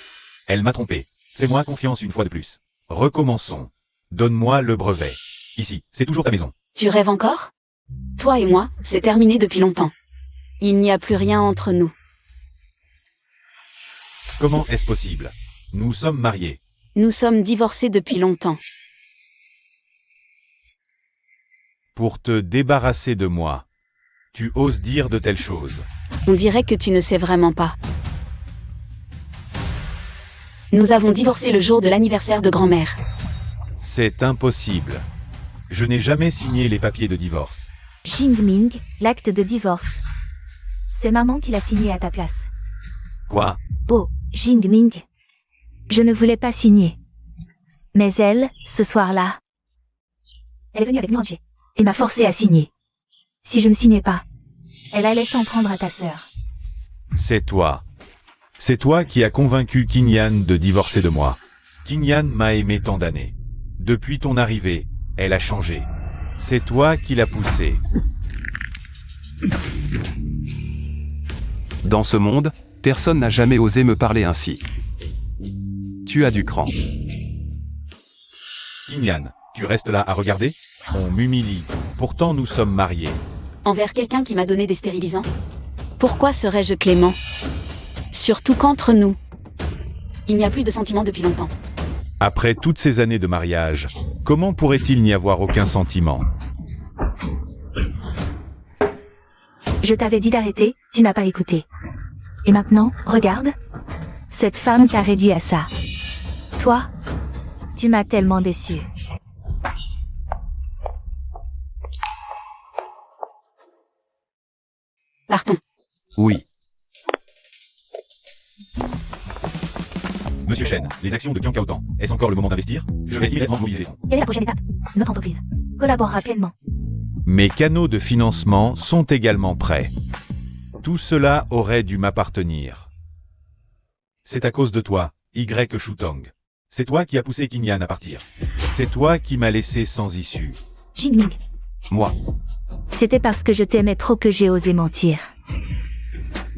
Elle m'a trompé. Fais-moi confiance une fois de plus. Recommençons. Donne-moi le brevet. Ici, c'est toujours ta maison. Tu rêves encore? Toi et moi, c'est terminé depuis longtemps. Il n'y a plus rien entre nous. Comment est-ce possible? Nous sommes mariés. Nous sommes divorcés depuis longtemps. Pour te débarrasser de moi, tu oses dire de telles choses. On dirait que tu ne sais vraiment pas. Nous avons divorcé le jour de l'anniversaire de grand-mère. C'est impossible. Je n'ai jamais signé les papiers de divorce. Xingming, l'acte de divorce. C'est maman qui l'a signé à ta place. Quoi? Oh, Xingming. Je ne voulais pas signer. Mais elle, ce soir-là, elle est venue avec Muranger et m'a forcé à signer. Si je ne signais pas, elle allait s'en prendre à ta sœur. C'est toi. C'est toi qui as convaincu Qin Yan de divorcer de moi. Qin Yan m'a aimé tant d'années. Depuis ton arrivée, elle a changé. C'est toi qui l'as poussée. Dans ce monde, personne n'a jamais osé me parler ainsi. Tu as du cran. Qin Yan, tu restes là à regarder? On m'humilie. Pourtant nous sommes mariés. Envers quelqu'un qui m'a donné des stérilisants? Pourquoi serais-je clément? Surtout qu'entre nous, il n'y a plus de sentiments depuis longtemps. Après toutes ces années de mariage, comment pourrait-il n'y avoir aucun sentiment? Je t'avais dit d'arrêter, tu n'as pas écouté. Et maintenant, regarde. Cette femme t'a réduit à ça. Toi, tu m'as tellement déçu. Partons. Oui. Monsieur Chen, les actions de Qiankao Tang, est-ce encore le moment d'investir? Je vais immédiatement mobiliser les fonds. Quelle est la prochaine étape? Notre entreprise collaborera pleinement. Mes canaux de financement sont également prêts. Tout cela aurait dû m'appartenir. C'est à cause de toi, Y Shutong. C'est toi qui as poussé Qingyan à partir. C'est toi qui m'as laissé sans issue. Jingming, Moi. c'était parce que je t'aimais trop que j'ai osé mentir.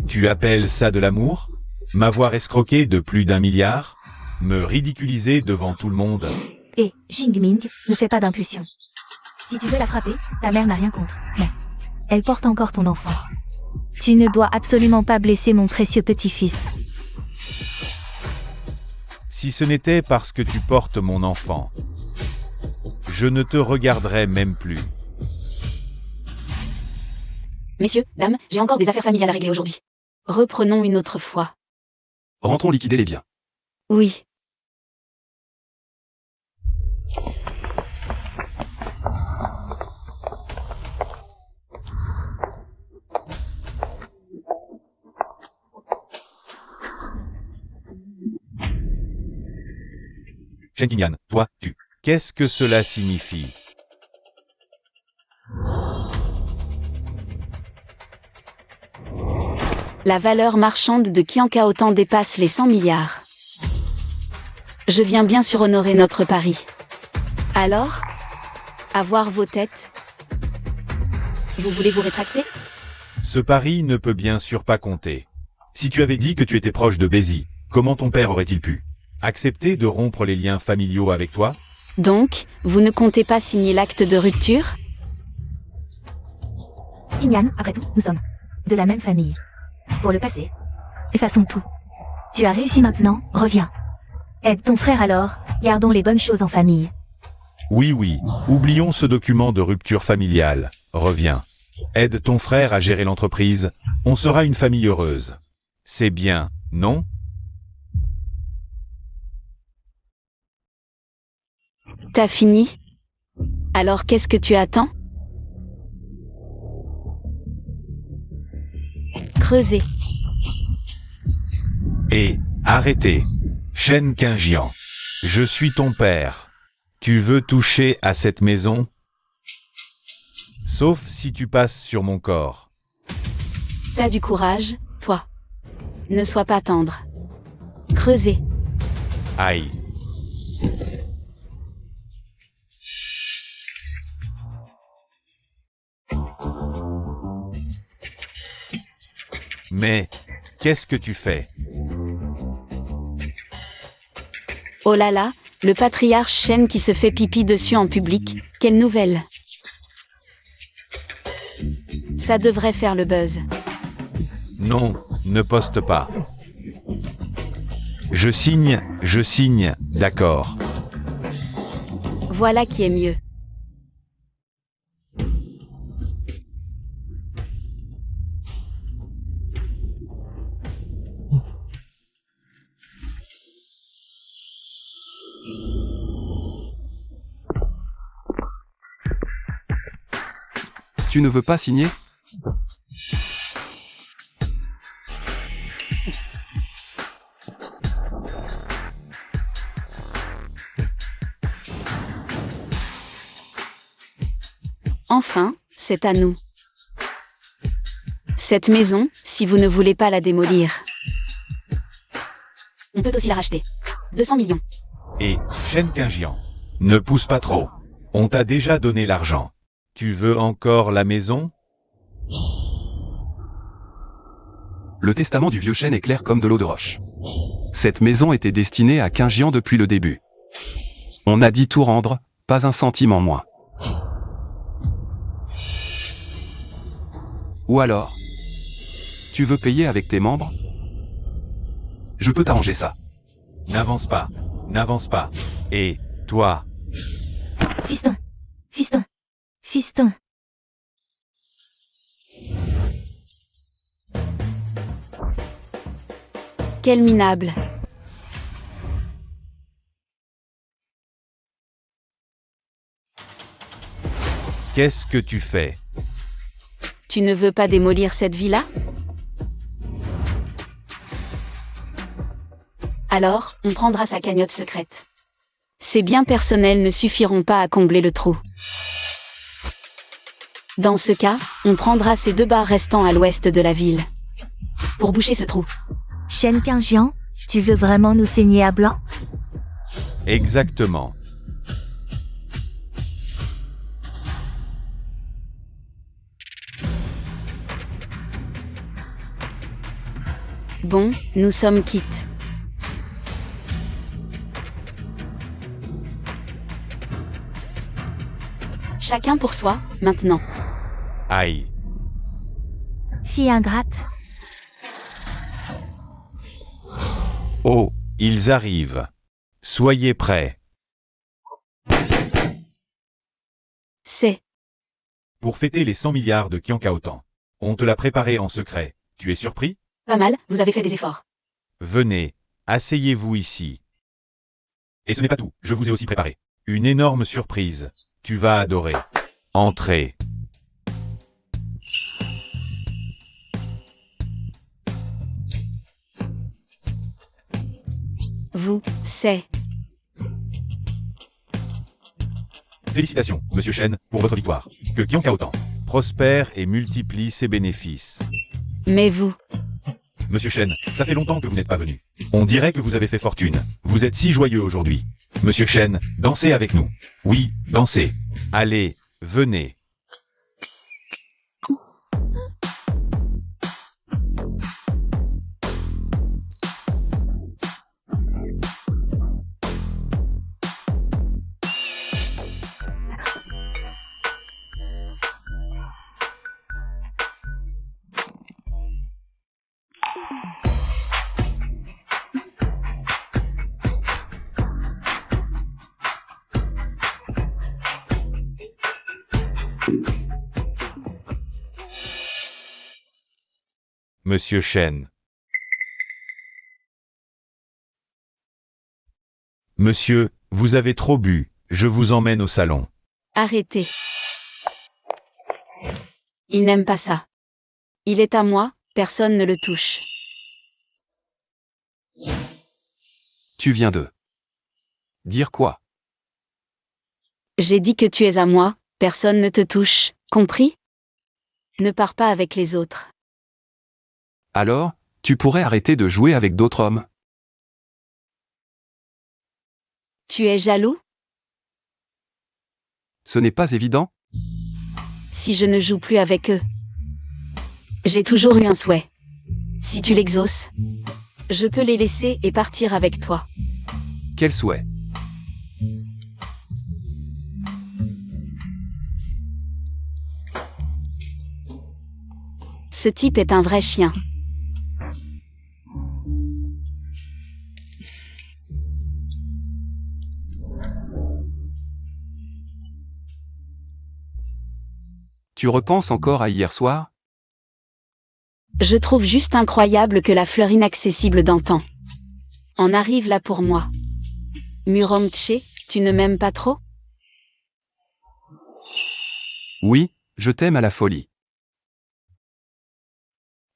Tu appelles ça de l'amour? M'avoir escroqué de plus d'1 milliard? Me ridiculiser devant tout le monde? Et, Jingming, ne fais pas d'impulsion. Si tu veux la frapper, ta mère n'a rien contre. Mais, elle porte encore ton enfant. Tu ne dois absolument pas blesser mon précieux petit-fils. Si ce n'était parce que tu portes mon enfant, je ne te regarderais même plus. Messieurs, dames, j'ai encore des affaires familiales à régler aujourd'hui. Reprenons une autre fois. Rentrons liquider les biens. Oui. Shen Qingyan, toi, tu. Qu'est-ce que cela signifie? La valeur marchande de Qiancaotan dépasse les 100 milliards. Je viens bien sûr honorer notre pari. Alors, avoir vos têtes. Vous voulez vous rétracter? Ce pari ne peut bien sûr pas compter. Si tu avais dit que tu étais proche de Bézi, comment ton père aurait-il pu accepter de rompre les liens familiaux avec toi? Donc, vous ne comptez pas signer l'acte de rupture? Qingyan, après tout, nous sommes de la même famille. Pour le passé, effaçons tout. Tu as réussi maintenant, reviens. Aide ton frère alors, gardons les bonnes choses en famille. Oui, oui, oublions ce document de rupture familiale. Reviens. Aide ton frère à gérer l'entreprise. On sera une famille heureuse. C'est bien, non? T'as fini? Alors qu'est-ce que tu attends? Creuser. Et, arrêtez. Shen Qingyan. Je suis ton père. Tu veux toucher à cette maison? Sauf si tu passes sur mon corps. T'as du courage, toi. Ne sois pas tendre. Creuser. Aïe. Mais, qu'est-ce que tu fais? Oh là là, le patriarche Shen qui se fait pipi dessus en public, quelle nouvelle! Ça devrait faire le buzz. Non, ne poste pas. Je signe, d'accord. Voilà qui est mieux. Tu ne veux pas signer? Enfin, c'est à nous. Cette maison, si vous ne voulez pas la démolir. On peut aussi la racheter. 200 millions. Et, Shen Qingyan, ne pousse pas trop. On t'a déjà donné l'argent. Tu veux encore la maison? Le testament du vieux Shen est clair comme de l'eau de roche. Cette maison était destinée à Qingyan depuis le début. On a dit tout rendre, pas un centime en moins. Ou alors, tu veux payer avec tes membres? Je peux t'arranger ça. N'avance pas, n'avance pas. Et, toi, Fiston, fiston, fiston. Quel minable. qu'est-ce que tu fais? Tu ne veux pas démolir cette villa? Alors, on prendra sa cagnotte secrète. Ces biens personnels ne suffiront pas à combler le trou. Dans ce cas, on prendra ces 2 bars restants à l'ouest de la ville. pour boucher ce trou. Shen Qingjian, tu veux vraiment nous saigner à blanc? Exactement. Bon, nous sommes quittes. Chacun pour soi, maintenant. Aïe. Fille ingrate. Oh, ils arrivent. Soyez prêts. C'est... Pour fêter les 100 milliards de Qiancaotan. On te l'a préparé en secret. Tu es surpris? Pas mal, vous avez fait des efforts. Venez, asseyez-vous ici. Et ce n'est pas tout, je vous ai aussi préparé. Une énorme surprise. Tu vas adorer. Entrez. Vous, c'est... Félicitations, Monsieur Shen, pour votre victoire. Que Qiancaotan prospère et multiplie ses bénéfices. Mais vous... Monsieur Shen, ça fait longtemps que vous n'êtes pas venu. On dirait que vous avez fait fortune. Vous êtes si joyeux aujourd'hui. Monsieur Shen, dansez avec nous. Oui, dansez. Allez, venez. Monsieur Shen. Monsieur, vous avez trop bu. Je vous emmène au salon. Arrêtez. Il n'aime pas ça. Il est à moi, personne ne le touche. Tu viens de... Dire quoi? J'ai dit que tu es à moi, personne ne te touche, compris? Ne pars pas avec les autres. Alors, tu pourrais arrêter de jouer avec d'autres hommes? Tu es jaloux? Ce n'est pas évident? Si je ne joue plus avec eux. J'ai toujours eu un souhait. Si tu l'exauces, je peux les laisser et partir avec toi. Quel souhait? Ce type est un vrai chien. Tu repenses encore à hier soir? Je trouve juste incroyable que la fleur inaccessible d'antan en arrive là pour moi. Muromtche, tu ne m'aimes pas trop? Oui, je t'aime à la folie.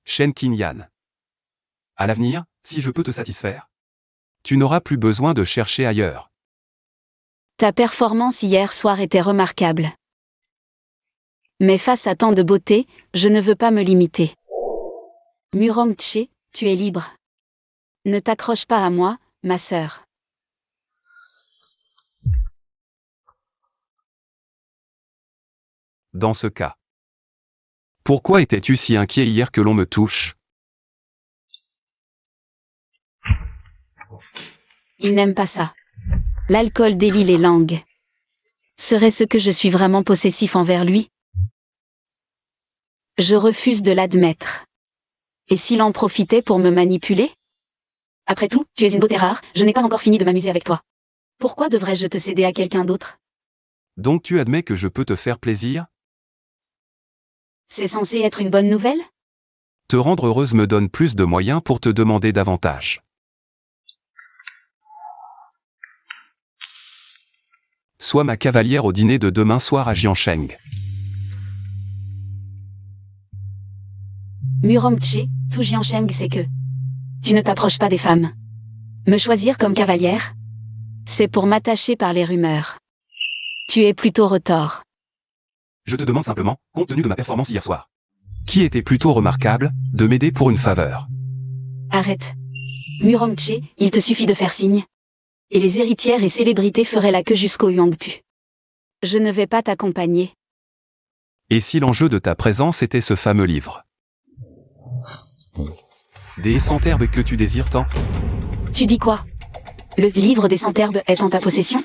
Shen Qingyan. À l'avenir, si je peux te satisfaire, tu n'auras plus besoin de chercher ailleurs. Ta performance hier soir était remarquable. Mais face à tant de beauté, je ne veux pas me limiter. Muromtche, tu es libre. Ne t'accroche pas à moi, ma sœur. Dans ce cas. Pourquoi étais-tu si inquiet hier que l'on me touche? Il n'aime pas ça. L'alcool délie les langues. Serait-ce que je suis vraiment possessif envers lui? Je refuse de l'admettre. Et s'il en profitait pour me manipuler? Après tout, tu es une beauté rare, je n'ai pas encore fini de m'amuser avec toi. Pourquoi devrais-je te céder à quelqu'un d'autre? Donc tu admets que je peux te faire plaisir? C'est censé être une bonne nouvelle? Te rendre heureuse me donne plus de moyens pour te demander davantage. Sois ma cavalière au dîner de demain soir à Jiansheng. Muromtche, tout Jiansheng sait que tu ne t'approches pas des femmes. Me choisir comme cavalière, c'est pour m'attacher par les rumeurs. Tu es plutôt retors. Je te demande simplement, compte tenu de ma performance hier soir, qui était plutôt remarquable, de m'aider pour une faveur. Arrête. Murongche, il te suffit de faire signe. Et les héritières et célébrités feraient la queue jusqu'au Yangpu. Je ne vais pas t'accompagner. Et si l'enjeu de ta présence était ce fameux livre? Des centherbes que tu désires tant? Tu dis quoi? Le livre des centherbes est en ta possession?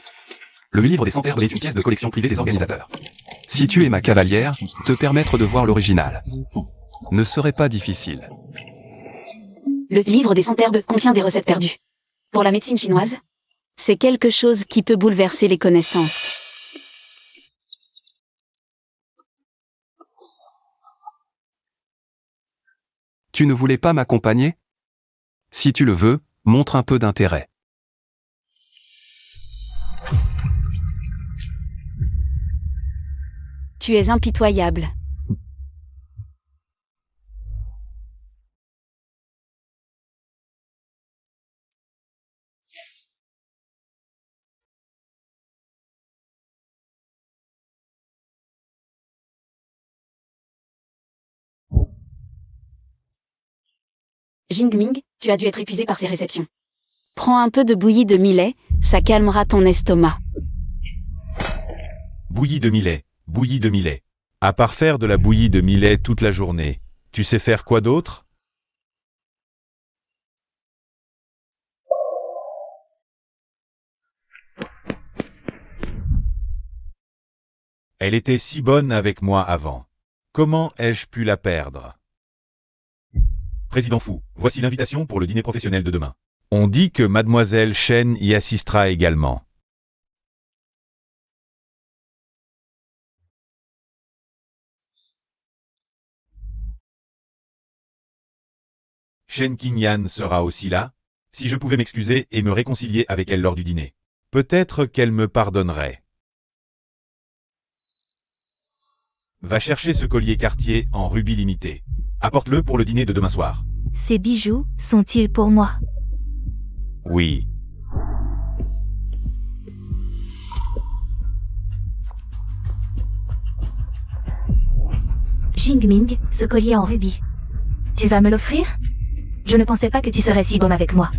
Le livre des centherbes est une pièce de collection privée des organisateurs. Si tu es ma cavalière, te permettre de voir l'original ne serait pas difficile. Le livre des centherbes contient des recettes perdues. Pour la médecine chinoise, c'est quelque chose qui peut bouleverser les connaissances. Tu ne voulais pas m'accompagner? Si tu le veux, montre un peu d'intérêt. Tu es impitoyable. Jingming, tu as dû être épuisé par ces réceptions. Prends un peu de bouillie de millet, ça calmera ton estomac. Bouillie de millet, bouillie de millet. À part faire de la bouillie de millet toute la journée, tu sais faire quoi d'autre? Elle était si bonne avec moi avant. Comment ai-je pu la perdre? Président Fou, voici l'invitation pour le dîner professionnel de demain. On dit que Mademoiselle Chen y assistera également. Shen Qingyan sera aussi là? Si je pouvais m'excuser et me réconcilier avec elle lors du dîner. Peut-être qu'elle me pardonnerait. Va chercher ce collier Cartier en rubis limité. Apporte-le pour le dîner de demain soir. Ces bijoux sont-ils pour moi? Oui. Jingming, ce collier en rubis. Tu vas me l'offrir? Je ne pensais pas que tu serais si bon avec moi.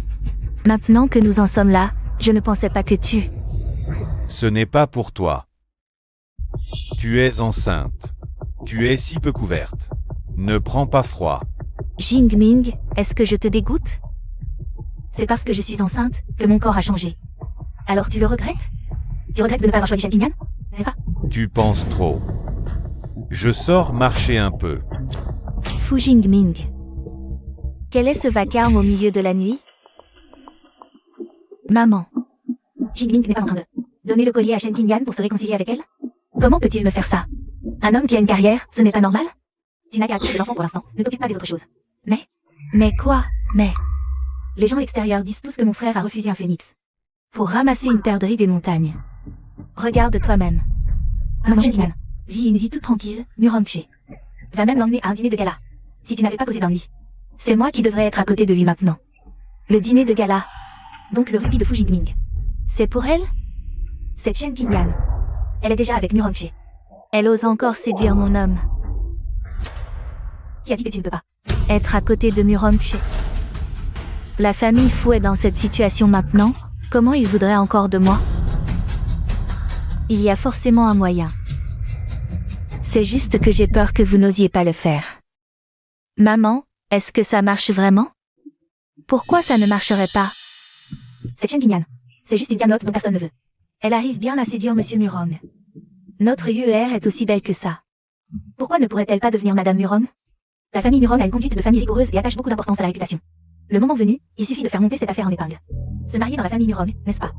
Maintenant que nous en sommes là, je ne pensais pas que tu... Ce n'est pas pour toi. Tu es enceinte. Tu es si peu couverte. Ne prends pas froid. Jingming, est-ce que je te dégoûte? C'est parce que je suis enceinte que mon corps a changé. Alors tu le regrettes? Tu regrettes de ne pas avoir choisi Shen Qingyan, n'est-ce pas? Tu penses trop. Je sors marcher un peu. Fu Jingming. Quel est ce vacarme au milieu de la nuit? Maman. Jingming n'est pas en train de donner le collier à Shen Qingyan pour se réconcilier avec elle? Comment peut-il me faire ça? Un homme qui a une carrière, ce n'est pas normal? Tu n'as qu'à accoucher de l'enfant pour l'instant, ne t'occupe pas des autres choses. Mais quoi? Les gens extérieurs disent tous que mon frère a refusé un phénix. Pour ramasser une perdrix des montagnes. Regarde toi-même. Maman Shen Qingyan vit une vie toute tranquille, Murongche. Va même l'emmener à un dîner de gala. Si tu n'avais pas causé d'ennui. C'est moi qui devrais être à côté de lui maintenant. Le dîner de gala. Donc le rubis de Fu Jingming. C'est pour elle? C'est Shen Qingyan. Elle est déjà avec Murongche. Elle ose encore séduire mon homme. Qui a dit que tu ne peux pas être à côté de Murongche? La famille Fu est dans cette situation maintenant. Comment il voudrait encore de moi? Il y a forcément un moyen. C'est juste que j'ai peur que vous n'osiez pas le faire. Maman, est-ce que ça marche vraiment? Pourquoi ça ne marcherait pas? C'est Shen Qingyan. C'est juste une camelote dont personne ne veut. Elle arrive bien à séduire Monsieur Murong. Notre UER est aussi belle que ça. Pourquoi ne pourrait-elle pas devenir Madame Murong? La famille Murong a une conduite de famille rigoureuse et attache beaucoup d'importance à la réputation. Le moment venu, il suffit de faire monter cette affaire en épingle. Se marier dans la famille Murong, n'est-ce pas?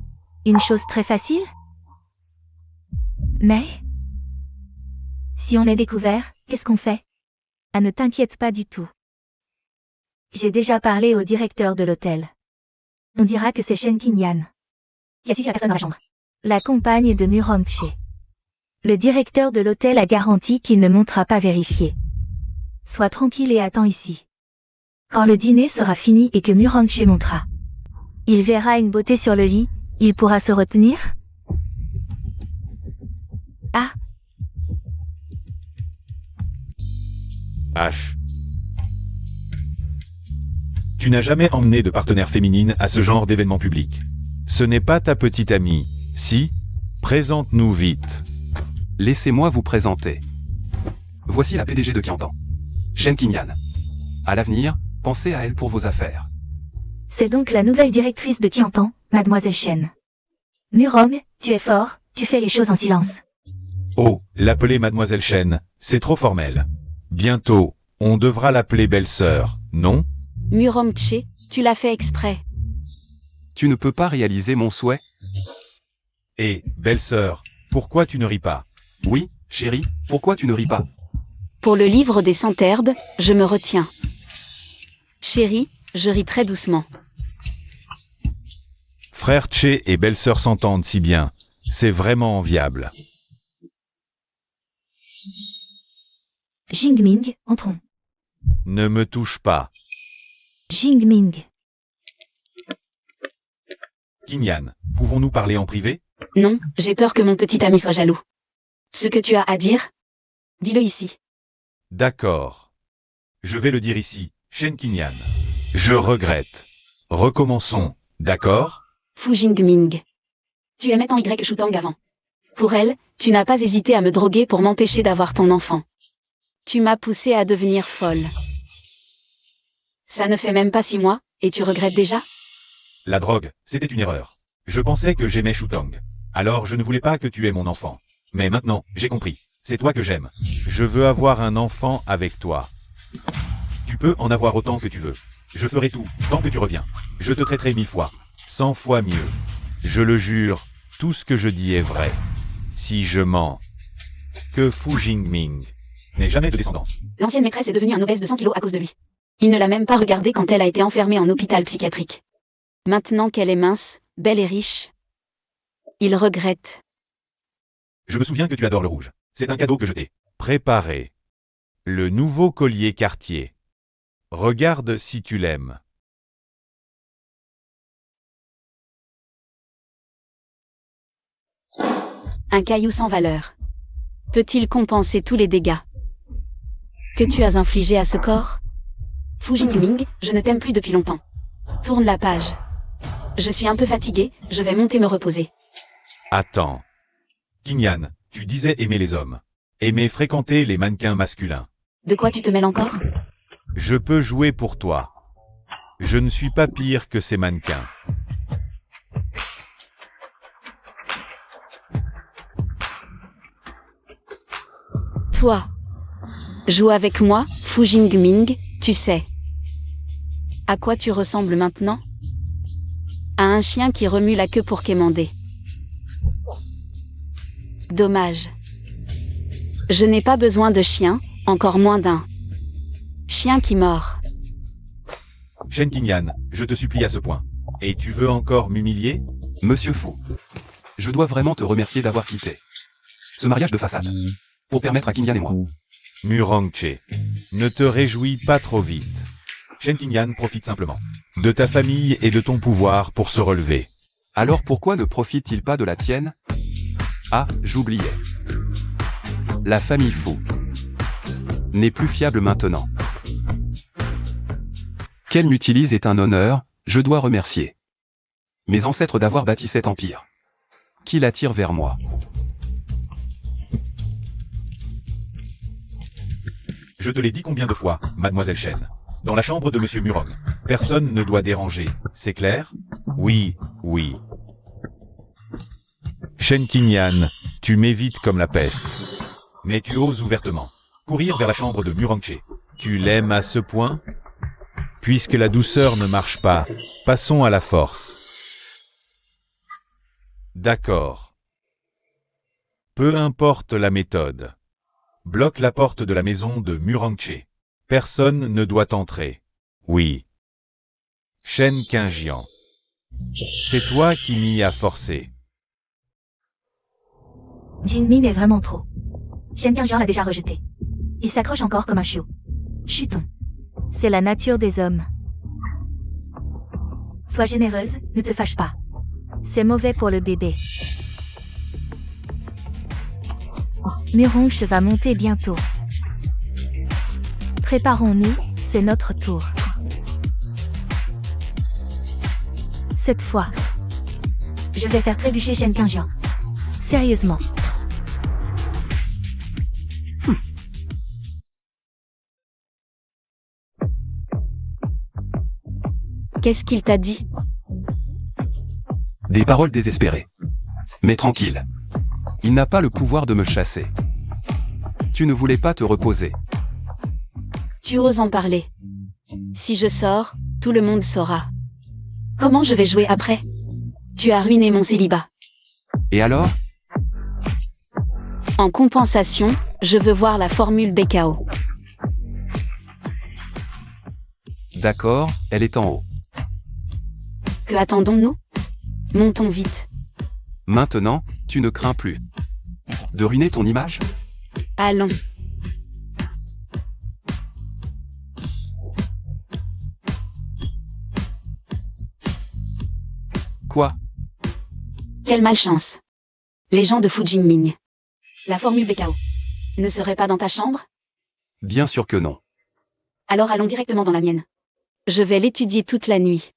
Une chose très facile? Mais... si on est découvert, qu'est-ce qu'on fait? Ah, ne t'inquiète pas du tout. J'ai déjà parlé au directeur de l'hôtel. On dira que c'est Shen Qingyan qui a suivi la personne dans la chambre. La compagne de Murongche. Le directeur de l'hôtel a garanti qu'il ne montera pas vérifier. Sois tranquille et attends ici. Quand le dîner sera fini et que Murongche montera, il verra une beauté sur le lit, il pourra se retenir? Ah! H. Tu n'as jamais emmené de partenaire féminine à ce genre d'événement public. Ce n'est pas ta petite amie, si? Présente-nous vite. Laissez-moi vous présenter. Voici la PDG de Kiantan. Shen Qingyan. À l'avenir, pensez à elle pour vos affaires. C'est donc la nouvelle directrice de Kiantan, Mademoiselle Shen. Murong, tu es fort, tu fais les choses en silence. Oh, l'appeler Mademoiselle Shen, c'est trop formel. Bientôt, on devra l'appeler belle-sœur, non? Murong Che, tu l'as fait exprès. Tu ne peux pas réaliser mon souhait? Et, belle-sœur, pourquoi tu ne ris pas? Oui, chérie, pourquoi tu ne ris pas? Pour le livre des centerbes, je me retiens. Chérie, je ris très doucement. Frère Che et belle-sœur s'entendent si bien, c'est vraiment enviable. Jingming, entrons. Ne me touche pas. Jingming. Qingyan, pouvons-nous parler en privé? Non, j'ai peur que mon petit ami soit jaloux. Ce que tu as à dire, dis-le ici. D'accord. Je vais le dire ici, Shen Qingyan. Je regrette. Recommençons, d'accord? Fu Jingming. Tu aimais tant Y Shutang avant. Pour elle, tu n'as pas hésité à me droguer pour m'empêcher d'avoir ton enfant. Tu m'as poussé à devenir folle. Ça ne fait même pas 6 mois, et tu regrettes déjà? La drogue, c'était une erreur. Je pensais que j'aimais Shutang. Alors je ne voulais pas que tu aies mon enfant. Mais maintenant, j'ai compris. C'est toi que j'aime. Je veux avoir un enfant avec toi. Tu peux en avoir autant que tu veux. Je ferai tout, tant que tu reviens. Je te traiterai 1000 fois. 100 fois mieux. Je le jure, tout ce que je dis est vrai. Si je mens, que Fu Jingming n'ait jamais de descendance. L'ancienne maîtresse est devenue un obèse de 100 kilos à cause de lui. Il ne l'a même pas regardée quand elle a été enfermée en hôpital psychiatrique. Maintenant qu'elle est mince, belle et riche, il regrette. Je me souviens que tu adores le rouge. C'est un cadeau que je t'ai préparé. Le nouveau collier Cartier. Regarde si tu l'aimes. Un caillou sans valeur. Peut-il compenser tous les dégâts que tu as infligés à ce corps? Fu Jingming, je ne t'aime plus depuis longtemps. Tourne la page. Je suis un peu fatiguée, je vais monter me reposer. Attends. Qingyan, tu disais aimer les hommes. Aimer fréquenter les mannequins masculins. De quoi tu te mêles encore? Je peux jouer pour toi. Je ne suis pas pire que ces mannequins. Toi. Joue avec moi, Fu Jingming, tu sais. À quoi tu ressembles maintenant? À un chien qui remue la queue pour quémander. Dommage. Je n'ai pas besoin de chien, encore moins d'un chien qui mord. Shen Qingyan, je te supplie à ce point. Et tu veux encore m'humilier? Monsieur Fou. Je dois vraiment te remercier d'avoir quitté ce mariage de façade pour permettre à Qingyan et moi. Murong Che, ne te réjouis pas trop vite. Shen Qingyan profite simplement de ta famille et de ton pouvoir pour se relever. Alors pourquoi ne profite-t-il pas de la tienne? Ah, j'oubliais. La famille Fou n'est plus fiable maintenant. Qu'elle m'utilise est un honneur, je dois remercier mes ancêtres d'avoir bâti cet empire qui l'attire vers moi. Je te l'ai dit combien de fois, Mademoiselle Shen. Dans la chambre de Monsieur Murong. Personne ne doit déranger, c'est clair? Oui, oui. Shen Qingyan, tu m'évites comme la peste. Mais tu oses ouvertement courir vers la chambre de Murong Che. Tu l'aimes à ce point? Puisque la douceur ne marche pas, passons à la force. D'accord. Peu importe la méthode. Bloque la porte de la maison de Murong Che. Personne ne doit entrer. Oui. Shen Qingyan. C'est toi qui m'y as forcé. Jingming est vraiment trop. Shen Qingyan l'a déjà rejeté. Il s'accroche encore comme un chiot. Chutons. C'est la nature des hommes. Sois généreuse, ne te fâche pas. C'est mauvais pour le bébé. Murong Che va monter bientôt. Préparons-nous, c'est notre tour. Cette fois, je vais faire trébucher Shen Qingjian. Sérieusement. Qu'est-ce qu'il t'a dit? Des paroles désespérées. Mais tranquille. Il n'a pas le pouvoir de me chasser. Tu ne voulais pas te reposer. Tu oses en parler. Si je sors, tout le monde saura. Comment je vais jouer après? Tu as ruiné mon célibat. Et alors? En compensation, je veux voir la formule BKO. D'accord, elle est en haut. Que attendons-nous? Montons vite. Maintenant, tu ne crains plus de ruiner ton image? Allons. Quoi? Quelle malchance. Les gens de Fujingming. La formule BKO ne serait pas dans ta chambre? Bien sûr que non. Alors allons directement dans la mienne. Je vais l'étudier toute la nuit.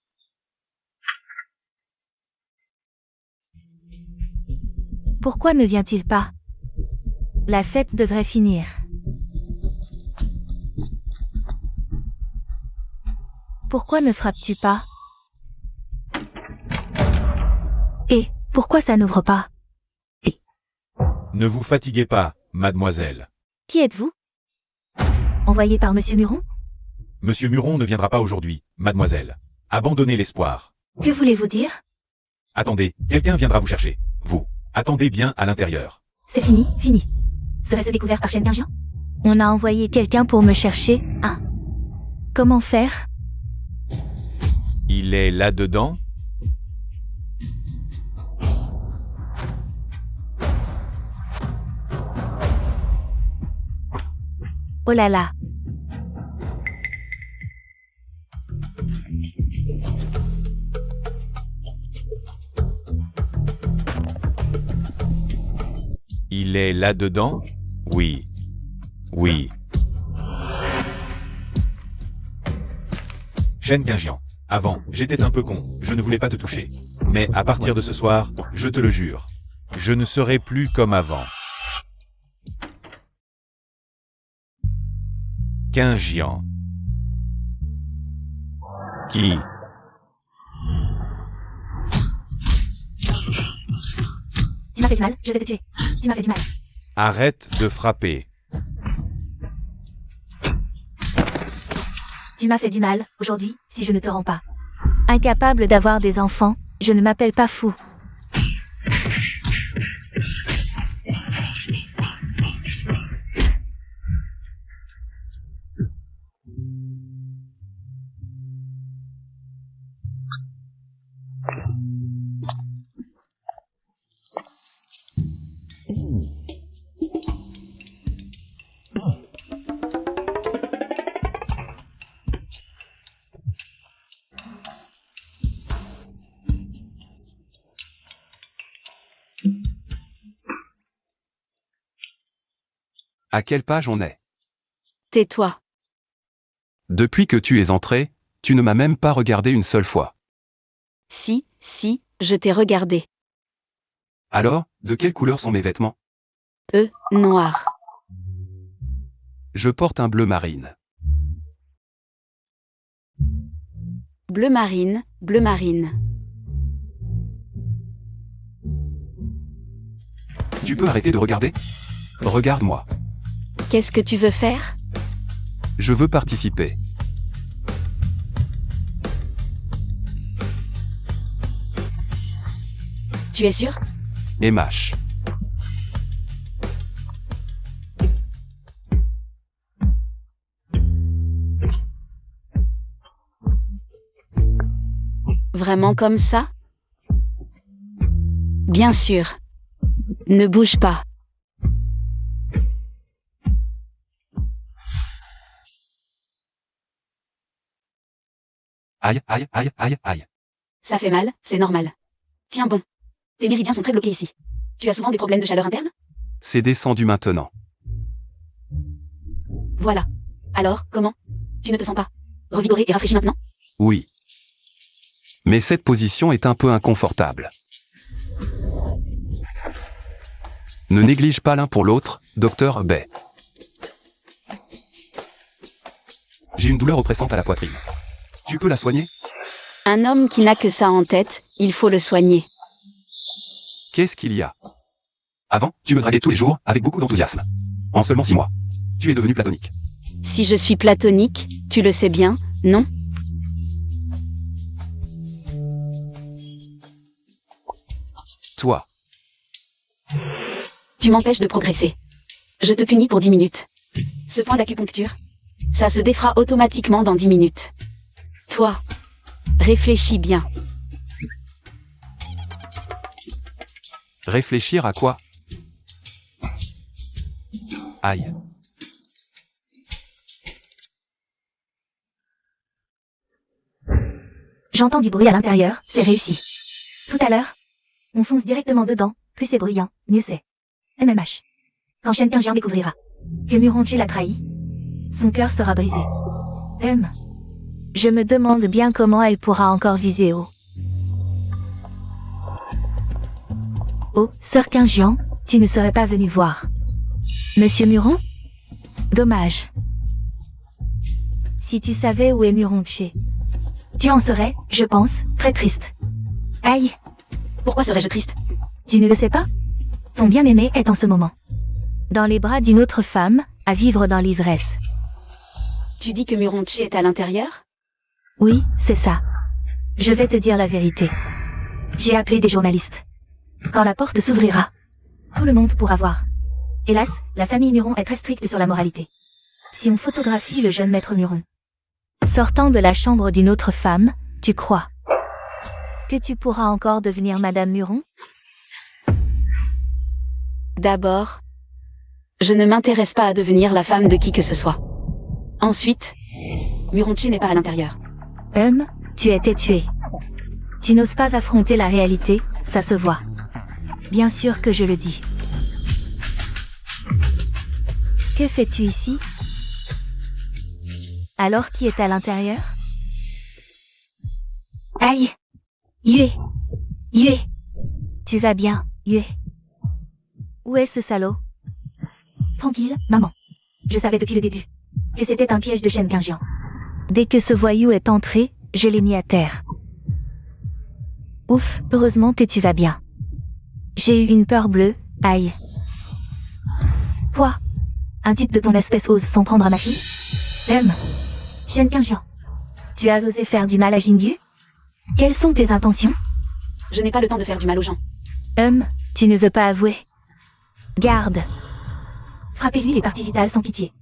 Pourquoi ne vient-il pas? La fête devrait finir. Pourquoi ne frappes-tu pas? Et pourquoi ça n'ouvre pas? Ne vous fatiguez pas, mademoiselle. Qui êtes-vous? Envoyé par Monsieur Muron? Monsieur Muron ne viendra pas aujourd'hui, mademoiselle. Abandonnez l'espoir. Que voulez-vous dire? Attendez, quelqu'un viendra vous chercher. Vous. Attendez bien à l'intérieur. C'est fini, fini. Serait-ce découvert par Shen Qingjian? On a envoyé quelqu'un pour me chercher. Ah. Comment faire? Il est là-dedans? Oh là là. Il est là-dedans? Oui. Oui. Shen Qingjian. Avant, j'étais un peu con, je ne voulais pas te toucher. Mais à partir de ce soir, je te le jure, je ne serai plus comme avant. Qingjian. Qui? Tu m'as fait du mal, je vais te tuer. Tu m'as fait du mal. Arrête de frapper. Tu m'as fait du mal, aujourd'hui, si je ne te rends pas. Incapable d'avoir des enfants, je ne m'appelle pas fou. À quelle page on est? Tais-toi. Depuis que tu es entré, tu ne m'as même pas regardé une seule fois. Si, je t'ai regardé. Alors, de quelle couleur sont mes vêtements? Noir. Je porte un bleu marine. Bleu marine, bleu marine. Tu peux arrêter de regarder? Regarde-moi. Qu'est-ce que tu veux faire? Je veux participer. Tu es sûr? Et mâche. Vraiment comme ça? Bien sûr. Ne bouge pas. Aïe, aïe, aïe, aïe, aïe. Ça fait mal, c'est normal. Tiens bon. Tes méridiens sont très bloqués ici. Tu as souvent des problèmes de chaleur interne? C'est descendu maintenant. Voilà. Alors, comment? Tu ne te sens pas revigoré et rafraîchi maintenant? Oui. Mais cette position est un peu inconfortable. Ne néglige pas l'un pour l'autre, docteur Bay. J'ai une douleur oppressante à la poitrine. Tu peux la soigner? Un homme qui n'a que ça en tête, il faut le soigner. Qu'est-ce qu'il y a? Avant, tu me draguais tous les jours, avec beaucoup d'enthousiasme. En seulement 6 mois. Tu es devenu platonique. Si je suis platonique, tu le sais bien, non? Toi. Tu m'empêches de progresser. Je te punis pour 10 minutes. Ce point d'acupuncture, ça se défera automatiquement dans 10 minutes. Toi, réfléchis bien. Réfléchir à quoi? Aïe. J'entends du bruit à l'intérieur, c'est réussi. Tout à l'heure, on fonce directement dedans, plus c'est bruyant, mieux c'est. MMH. Quand Shen Qingjian découvrira que Muronchi l'a trahi, son cœur sera brisé. Je me demande bien comment elle pourra encore viser haut. Oh, sœur Qingjian, tu ne serais pas venue voir Monsieur Muron? Dommage. Si tu savais où est Muronchi, tu en serais, je pense, très triste. Aïe. Pourquoi serais-je triste? Tu ne le sais pas? Ton bien-aimé est en ce moment dans les bras d'une autre femme, à vivre dans l'ivresse. Tu dis que Muronchi est à l'intérieur? Oui, c'est ça. Je vais te dire la vérité. J'ai appelé des journalistes. Quand la porte s'ouvrira, tout le monde pourra voir. Hélas, la famille Muron est très stricte sur la moralité. Si on photographie le jeune maître Muron sortant de la chambre d'une autre femme, tu crois que tu pourras encore devenir Madame Muron? D'abord, je ne m'intéresse pas à devenir la femme de qui que ce soit. Ensuite, Muronchi n'est pas à l'intérieur. Tu as été tué. Tu n'oses pas affronter la réalité, ça se voit. Bien sûr que je le dis. Que fais-tu ici? Alors qui est à l'intérieur? Aïe! Yue! Yue! Tu vas bien, Yue? Où est ce salaud? Tranquille, maman. Je savais depuis le début que c'était un piège de Shen Qingjian. Dès que ce voyou est entré, je l'ai mis à terre. Ouf, heureusement que tu vas bien. J'ai eu une peur bleue, aïe. Quoi? Un type de ton espèce ose s'en prendre à ma fille? Shen Qingjian. Tu as osé faire du mal à Jingyu? Quelles sont tes intentions? Je n'ai pas le temps de faire du mal aux gens. Tu ne veux pas avouer? Garde. Frappez-lui les parties vitales sans pitié.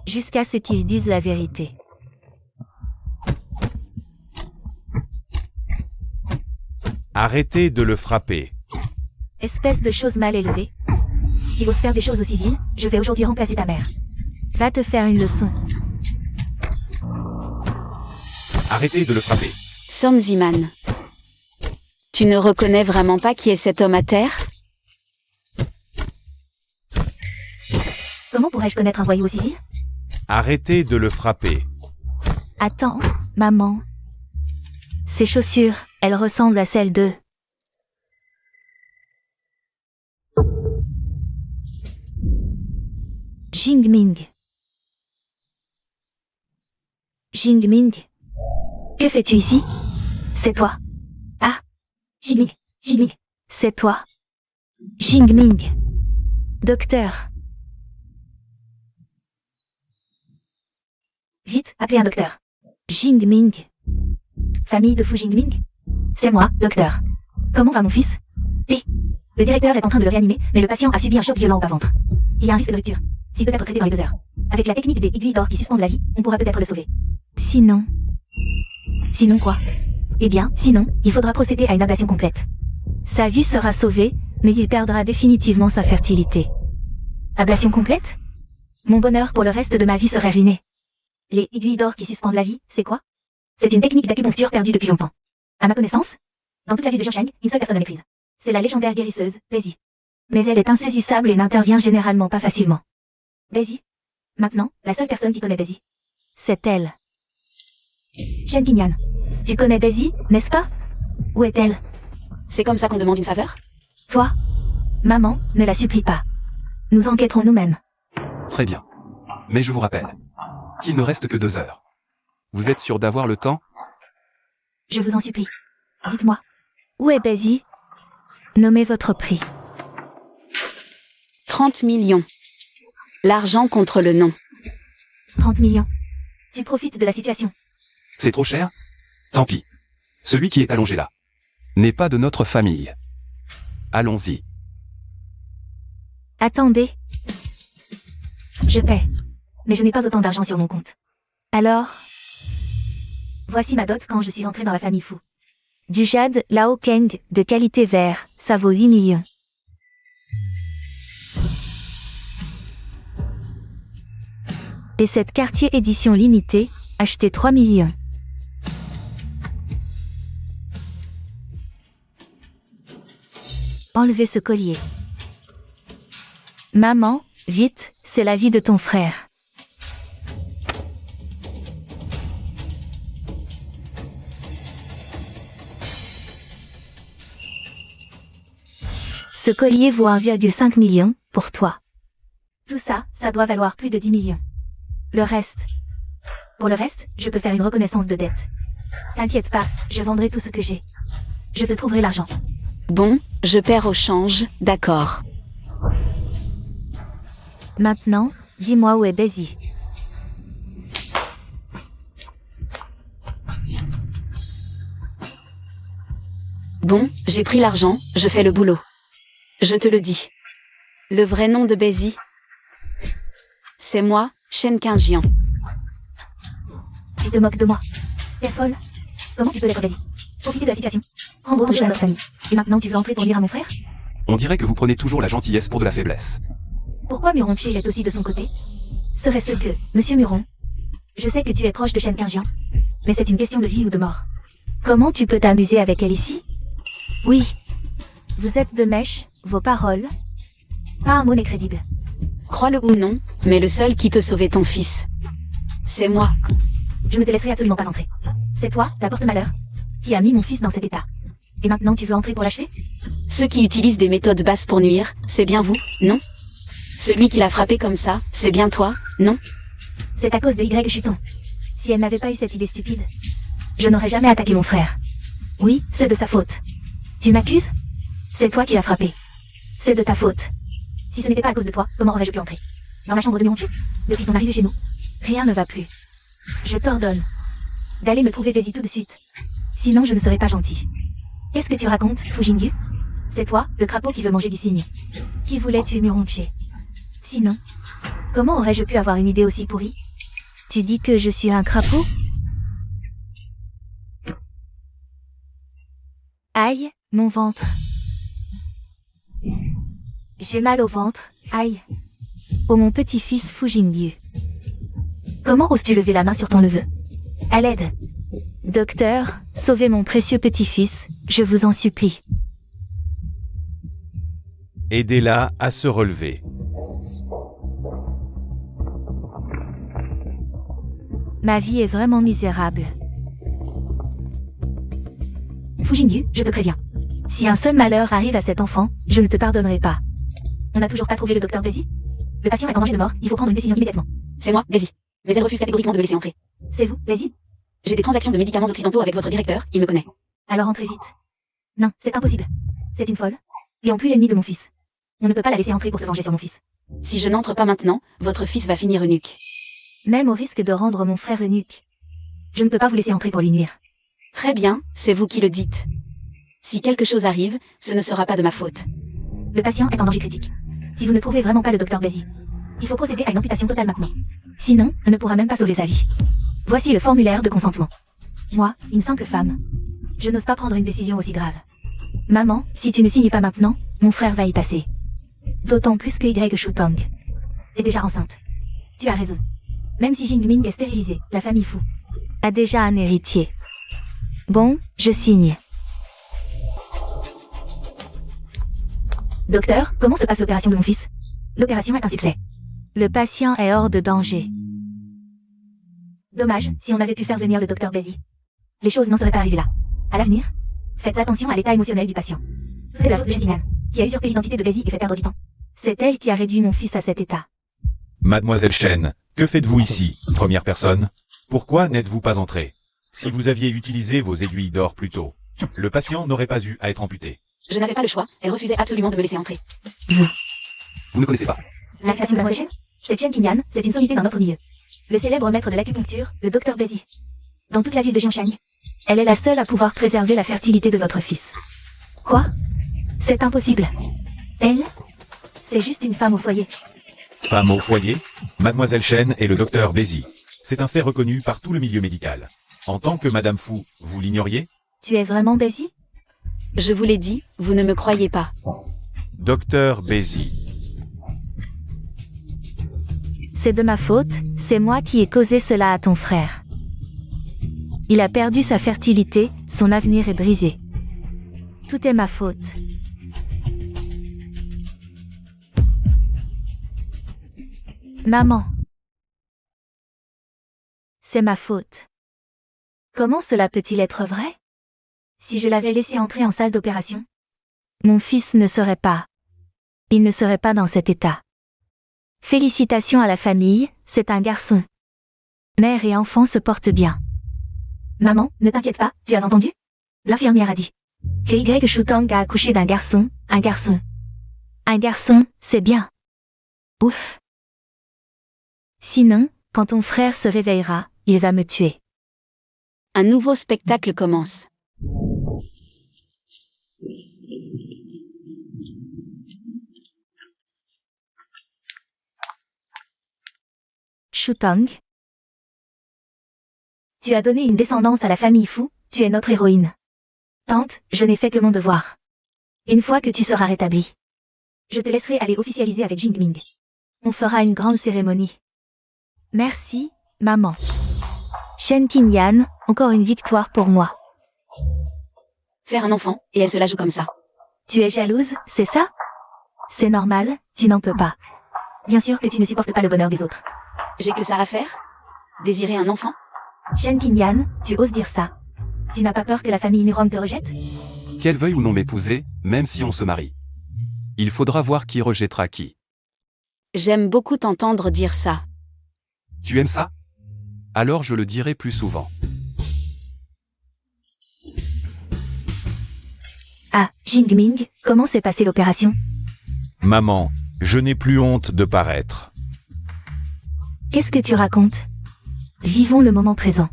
Jusqu'à ce qu'il dise la vérité. Arrêtez de le frapper. Espèce de chose mal élevée. Qui ose faire des choses aussi viles, je vais aujourd'hui remplacer ta mère. Va te faire une leçon. Arrêtez de le frapper. Son Ziman. Tu ne reconnais vraiment pas qui est cet homme à terre? Comment pourrais-je connaître un voyou aussi vil? Arrêtez de le frapper. Attends, maman. Ces chaussures, elles ressemblent à celles de... Jingming. Jingming. Que fais-tu ici? C'est toi. Ah. Jingming. Jingming. C'est toi. Jingming. Docteur. Vite, appelez un docteur. Jingming. Famille de Fu Jingming? C'est moi, docteur. Comment va mon fils? Le directeur est en train de le réanimer, mais le patient a subi un choc violent au bas-ventre. Il y a un risque de rupture. S'il peut être traité dans les 2 heures. Avec la technique des aiguilles d'or qui suspendent la vie, on pourra peut-être le sauver. Sinon... Sinon quoi? Eh bien, sinon, il faudra procéder à une ablation complète. Sa vie sera sauvée, mais il perdra définitivement sa fertilité. Ablation complète? Mon bonheur pour le reste de ma vie serait ruiné. Les aiguilles d'or qui suspendent la vie, c'est quoi? C'est une technique d'acupuncture perdue depuis longtemps. À ma connaissance, dans toute la ville de Jiangsheng, une seule personne la maîtrise. C'est la légendaire guérisseuse, Bézi. Mais elle est insaisissable et n'intervient généralement pas facilement. Bézi. Maintenant, la seule personne qui connaît Bézi. C'est elle. Shen Qingyan. Tu connais Bézi, n'est-ce pas? Où est-elle? C'est comme ça qu'on demande une faveur? Toi? Maman, ne la supplie pas. Nous enquêterons nous-mêmes. Très bien. Mais je vous rappelle qu'il ne reste que 2 heures. Vous êtes sûr d'avoir le temps? Je vous en supplie. Dites-moi. Où est Bézi? Nommez votre prix. 30 millions. L'argent contre le nom. 30 millions. Tu profites de la situation. C'est trop cher? Tant pis. Celui qui est allongé là n'est pas de notre famille. Allons-y. Attendez. Je paie. Mais je n'ai pas autant d'argent sur mon compte. Alors, voici ma dot quand je suis rentrée dans la famille Fu. Du jade Lao Keng de qualité vert, ça vaut 8 millions. Et cette quartier édition limitée, achetée 3 millions. Enlevez ce collier. Maman, vite, c'est la vie de ton frère. Ce collier vaut 1,5 million, pour toi. Tout ça, ça doit valoir plus de 10 millions. Le reste. Pour le reste, je peux faire une reconnaissance de dette. T'inquiète pas, je vendrai tout ce que j'ai. Je te trouverai l'argent. Bon, je perds au change, d'accord. Maintenant, dis-moi où est Bézi. Bon, j'ai pris l'argent, je fais le boulot. Je te le dis. Le vrai nom de Bézi, c'est moi, Shen Qingjian. Tu te moques de moi. T'es folle. Comment tu peux être Bézi? Profiter de la situation. Rendre autre chose à notre famille. Et maintenant tu veux entrer pour nuire à mon frère? On dirait que vous prenez toujours la gentillesse pour de la faiblesse. Pourquoi Muronchi est aussi de son côté? Serait-ce que, Monsieur Muron, je sais que tu es proche de Shen Qingjian, mais c'est une question de vie ou de mort. Comment tu peux t'amuser avec elle ici? Oui. Vous êtes de mèche, vos paroles. Pas un mot n'est crédible. Crois-le ou non, mais le seul qui peut sauver ton fils, c'est moi. Je ne te laisserai absolument pas entrer. C'est toi, la porte-malheur, qui a mis mon fils dans cet état. Et maintenant tu veux entrer pour l'achever? Ceux qui utilisent des méthodes basses pour nuire, c'est bien vous, non? Celui qui l'a frappé comme ça, c'est bien toi, non? C'est à cause de Y Chuton. Si elle n'avait pas eu cette idée stupide, je n'aurais jamais attaqué mon frère. Oui, c'est de sa faute. Tu m'accuses? C'est toi qui l'as frappé. C'est de ta faute. Si ce n'était pas à cause de toi, comment aurais-je pu entrer? Dans la chambre de Muronchi? Depuis ton arrivée chez nous. Rien ne va plus. Je t'ordonne d'aller me trouver Bézi tout de suite. Sinon je ne serai pas gentil. Qu'est-ce que tu racontes, Fujingyu? C'est toi, le crapaud qui veut manger du cygne. Qui voulait tuer Muronchi? Sinon, comment aurais-je pu avoir une idée aussi pourrie? Tu dis que je suis un crapaud? Aïe, mon ventre. J'ai mal au ventre, aïe. Oh mon petit-fils Fujingyu. Comment oses-tu lever la main sur ton neveu? À l'aide. Docteur, sauvez mon précieux petit-fils, je vous en supplie. Aidez-la à se relever. Ma vie est vraiment misérable. Fujingyu, je te préviens. Si un seul malheur arrive à cet enfant, je ne te pardonnerai pas. On n'a toujours pas trouvé le docteur Bézi? Le patient est en danger de mort, il faut prendre une décision immédiatement. C'est moi, Bézi. Mais elle refuse catégoriquement de me laisser entrer. C'est vous, Bézi? J'ai des transactions de médicaments occidentaux avec votre directeur, il me connaît. Alors entrez vite. Non, c'est impossible. C'est une folle. Et en plus l'ennemi de mon fils. On ne peut pas la laisser entrer pour se venger sur mon fils. Si je n'entre pas maintenant, votre fils va finir eunuque. Même au risque de rendre mon frère eunuque. Je ne peux pas vous laisser entrer pour lui nuire. Très bien, c'est vous qui le dites. Si quelque chose arrive, ce ne sera pas de ma faute. Le patient est en danger critique. Si vous ne trouvez vraiment pas le docteur Bézi, il faut procéder à une amputation totale maintenant. Sinon, on ne pourra même pas sauver sa vie. Voici le formulaire de consentement. Moi, une simple femme. Je n'ose pas prendre une décision aussi grave. Maman, si tu ne signes pas maintenant, mon frère va y passer. D'autant plus que Y Shutong est déjà enceinte. Tu as raison. Même si Jingming est stérilisée, la famille Fu a déjà un héritier. Bon, je signe. Docteur, comment se passe l'opération de mon fils? L'opération est un succès. Le patient est hors de danger. Dommage, si on avait pu faire venir le docteur Bézi, les choses n'en seraient pas arrivées là. À l'avenir, Faites attention à l'état émotionnel du patient. Tout est de la faute de Shen, qui a usurpé l'identité de Bézi et fait perdre du temps. C'est elle qui a réduit mon fils à cet état. Mademoiselle Chen, que faites-vous ici, première personne? Pourquoi n'êtes-vous pas entrée? Si vous aviez utilisé vos aiguilles d'or plus tôt, le patient n'aurait pas eu à être amputé. Je n'avais pas le choix, elle refusait absolument de me laisser entrer. Vous ne connaissez pas. La création de Mademoiselle Chen, c'est Chen Qingyan, c'est une sommité dans notre milieu. Le célèbre maître de l'acupuncture, le docteur Bézi. Dans toute la ville de Jiangshang, elle est la seule à pouvoir préserver la fertilité de votre fils. Quoi? C'est impossible. Elle? C'est juste une femme au foyer. Femme au foyer? Mademoiselle Chen et le docteur Bézi. C'est un fait reconnu par tout le milieu médical. En tant que Madame Fu, vous l'ignoriez? Tu es vraiment Bézi? Je vous l'ai dit, vous ne me croyez pas. Docteur Bézi. C'est de ma faute, c'est moi qui ai causé cela à ton frère. Il a perdu sa fertilité, son avenir est brisé. Tout est ma faute. Maman. C'est ma faute. Comment cela peut-il être vrai? Si je l'avais laissé entrer en salle d'opération, mon fils ne serait pas. Il ne serait pas dans cet état. Félicitations à la famille, c'est un garçon. Mère et enfant se portent bien. Maman, ne t'inquiète pas, tu as entendu? L'infirmière a dit que Y Shutong a accouché d'un garçon, un garçon. Un garçon, c'est bien. Ouf. Sinon, quand ton frère se réveillera, il va me tuer. Un nouveau spectacle commence. Shutong. Tu as donné une descendance à la famille Fu, tu es notre héroïne. Tante, je n'ai fait que mon devoir. Une fois que tu seras rétablie, je te laisserai aller officialiser avec Jingming. On fera une grande cérémonie. Merci, maman. Shen Qingyan, encore une victoire pour moi. Faire un enfant, et elle se la joue comme ça. Tu es jalouse, c'est ça? C'est normal, tu n'en peux pas. Bien sûr que tu ne supportes pas le bonheur des autres. J'ai que ça à faire? Désirer un enfant? Shen Qingyan, tu oses dire ça? Tu n'as pas peur que la famille Nurong te rejette? Qu'elle veuille ou non m'épouser, même si on se marie. Il faudra voir qui rejettera qui. J'aime beaucoup t'entendre dire ça. Tu aimes ça? Alors je le dirai plus souvent. Ah, Jingming, comment s'est passée l'opération? Maman, je n'ai plus honte de paraître. Qu'est-ce que tu racontes? Vivons le moment présent.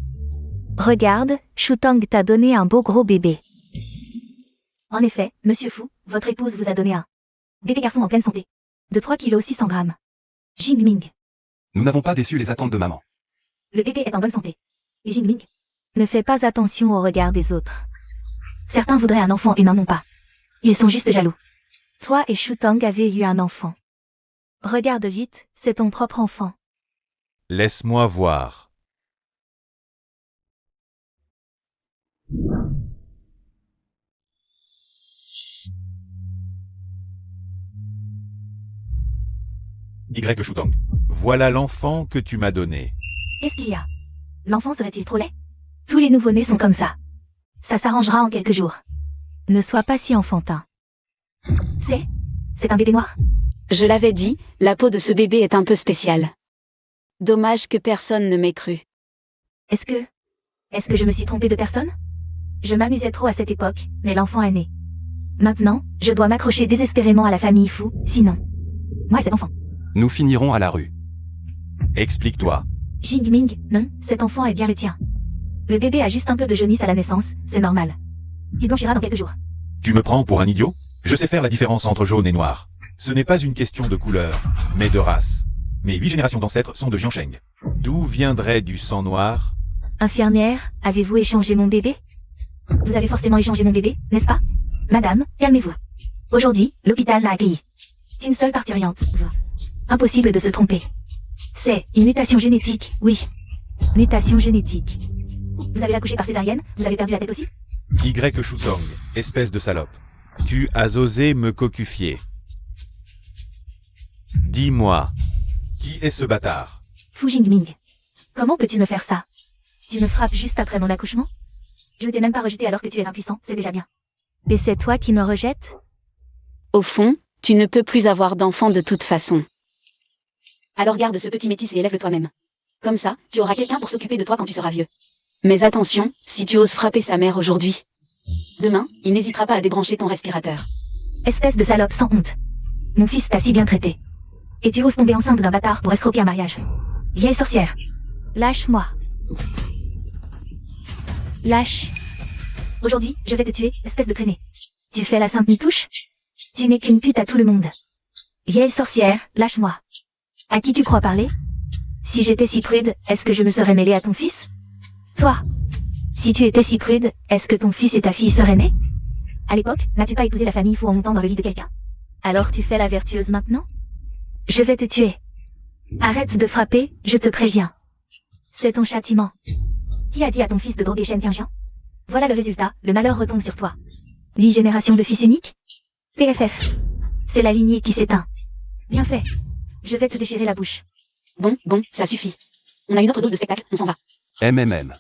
Regarde, Shutong t'a donné un beau gros bébé. En effet, Monsieur Fu, votre épouse vous a donné un bébé garçon en pleine santé. De 3 kg 600 grammes. Jingming, Nous n'avons pas déçu les attentes de maman. le bébé est en bonne santé. Et Jingming, ne fais pas attention au regard des autres. Certains voudraient un enfant et n'en ont pas. Ils sont juste jaloux. Toi et Shutong avez eu un enfant. Regarde vite, c'est ton propre enfant. Laisse-moi voir. Y Shutong. Voilà l'enfant que tu m'as donné. Qu'est-ce qu'il y a? L'enfant serait-il trop laid? Tous les nouveau-nés sont comme ça. Ça s'arrangera en quelques jours. Ne sois pas si enfantin. C'est un bébé noir. Je l'avais dit, la peau de ce bébé est un peu spéciale. Dommage que personne ne m'ait cru. Est-ce que je me suis trompée de personne? Je m'amusais trop à cette époque, mais l'enfant est né. Maintenant, je dois m'accrocher désespérément à la famille Fu, sinon. Moi et cet enfant. Nous finirons à la rue. Explique-toi. Jingming, non, cet enfant est bien le tien. Le bébé a juste un peu de jaunisse à la naissance, c'est normal. Il blanchira dans quelques jours. Tu me prends pour un idiot? Je sais faire la différence entre jaune et noir. Ce n'est pas une question de couleur, mais de race. Mes 8 générations d'ancêtres sont de Jiangsheng. D'où viendrait du sang noir? Infirmière, avez-vous échangé mon bébé? Vous avez forcément échangé mon bébé, n'est-ce pas? Madame, calmez-vous. Aujourd'hui, l'hôpital n'a accueilli qu'une seule parturiente, vous. Impossible de se tromper. C'est une mutation génétique, oui. Mutation génétique. Vous avez accouché par césarienne? Vous avez perdu la tête aussi? Y Shutong, espèce de salope. Tu as osé me cocufier. Dis-moi, qui est ce bâtard? Fu Jingming. Comment peux-tu me faire ça? Tu me frappes juste après mon accouchement? Je ne t'ai même pas rejeté alors que tu es impuissant, c'est déjà bien. Et c'est toi qui me rejettes? Au fond, tu ne peux plus avoir d'enfant de toute façon. Alors garde ce petit métis et élève-le toi-même. Comme ça, tu auras quelqu'un pour s'occuper de toi quand tu seras vieux. Mais attention, si tu oses frapper sa mère aujourd'hui, demain, il n'hésitera pas à débrancher ton respirateur. Espèce de salope sans honte. Mon fils t'a si bien traité. Et tu oses tomber enceinte d'un bâtard pour escroquer un mariage. Vieille sorcière. Lâche-moi. Lâche. Aujourd'hui, je vais te tuer, espèce de traînée. Tu fais la sainte nitouche? Tu n'es qu'une pute à tout le monde. Vieille sorcière, lâche-moi. À qui tu crois parler? Si j'étais si prude, est-ce que je me serais mêlée à ton fils? Toi. Si tu étais si prude, est-ce que ton fils et ta fille seraient nés? À l'époque, n'as-tu pas épousé la famille fou en montant dans le lit de quelqu'un? Alors tu fais la vertueuse maintenant? Je vais te tuer. Arrête de frapper, je te préviens. C'est ton châtiment. Qui a dit à ton fils de droguer Shen Qingjian? Voilà le résultat, le malheur retombe sur toi. 8 générations de fils uniques? PFF. C'est la lignée qui s'éteint. Bien fait. Je vais te déchirer la bouche. Bon, ça suffit. On a une autre dose de spectacle, on s'en va. MMM.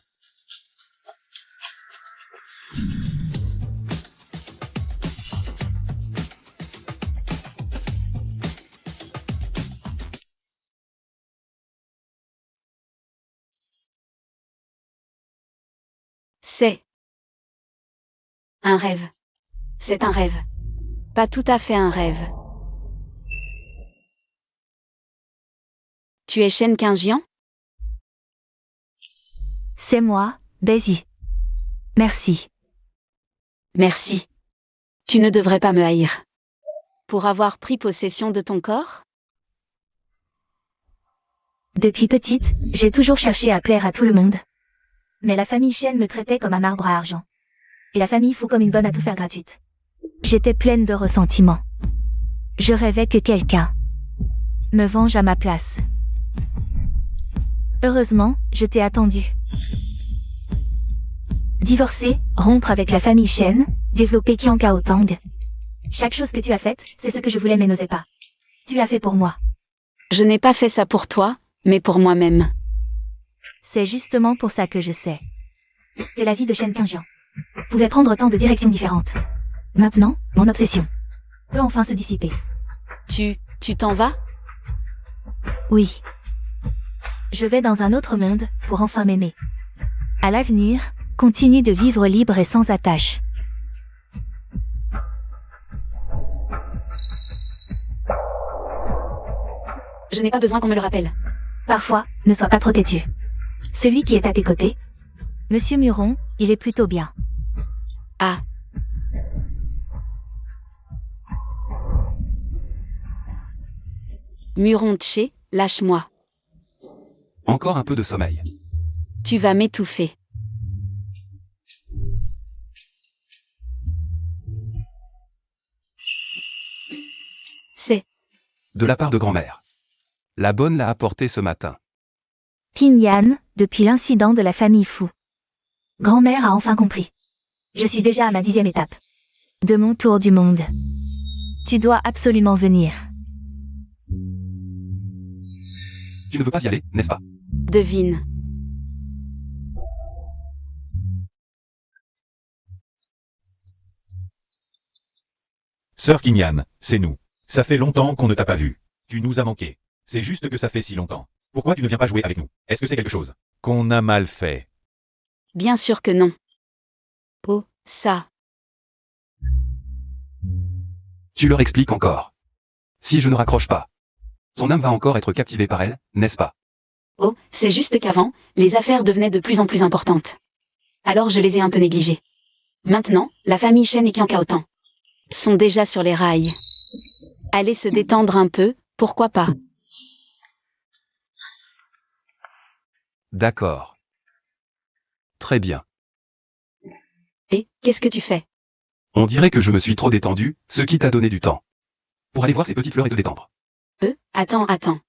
C'est un rêve. C'est un rêve. Pas tout à fait un rêve. Tu es Shen Qingjian? C'est moi, Bézi. Merci. Merci. Tu ne devrais pas me haïr. Pour avoir pris possession de ton corps? Depuis petite, j'ai toujours cherché à plaire à tout le monde. Mais la famille Shen me traitait comme un arbre à argent. Et la famille fou comme une bonne à tout faire gratuite. J'étais pleine de ressentiment. Je rêvais que quelqu'un me venge à ma place. Heureusement, je t'ai attendu. Divorcer, rompre avec la famille Shen, développer Qian Kao Tang. Chaque chose que tu as faite, c'est ce que je voulais mais n'osais pas. Tu l'as fait pour moi. Je n'ai pas fait ça pour toi, mais pour moi-même. C'est justement pour ça que je sais que la vie de Shen Qingjian pouvait prendre tant de directions différentes. Maintenant, mon obsession peut enfin se dissiper. Tu t'en vas? Oui. Je vais dans un autre monde pour enfin m'aimer. À l'avenir, continue de vivre libre et sans attache. Je n'ai pas besoin qu'on me le rappelle. Parfois, ne sois pas trop têtu. Celui qui est à tes côtés, Monsieur Muron, il est plutôt bien. Ah. Muron Tché, lâche-moi. Encore un peu de sommeil. Tu vas m'étouffer. C'est De la part de grand-mère. La bonne l'a apporté ce matin. Qingyan, depuis l'incident de la famille fou. Grand-mère a enfin compris. Je suis déjà à ma 10e étape de mon tour du monde. Tu dois absolument venir. Tu ne veux pas y aller, n'est-ce pas? devine. Sœur Qingyan, c'est nous. Ça fait longtemps qu'on ne t'a pas vu. Tu nous as manqué. C'est juste que ça fait si longtemps. Pourquoi tu ne viens pas jouer avec nous? Est-ce que c'est quelque chose qu'on a mal fait? Bien sûr que non. Oh, ça. Tu leur expliques encore. Si je ne raccroche pas, ton âme va encore être captivée par elle, n'est-ce pas? Oh, c'est juste qu'avant, les affaires devenaient de plus en plus importantes. Alors je les ai un peu négligées. Maintenant, la famille Shen et Qian Kaotan sont déjà sur les rails. Allez se détendre un peu, pourquoi pas? D'accord. Très bien. Et, qu'est-ce que tu fais? On dirait que je me suis trop détendu, ce qui t'a donné du temps. Pour aller voir ces petites fleurs et te détendre. Attends.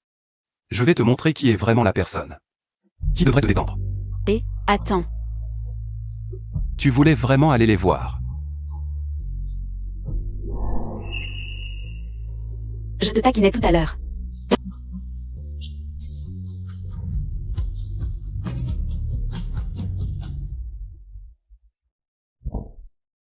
Je vais te montrer qui est vraiment la personne. Qui devrait te détendre. Attends. Tu voulais vraiment aller les voir. Je te taquinais tout à l'heure.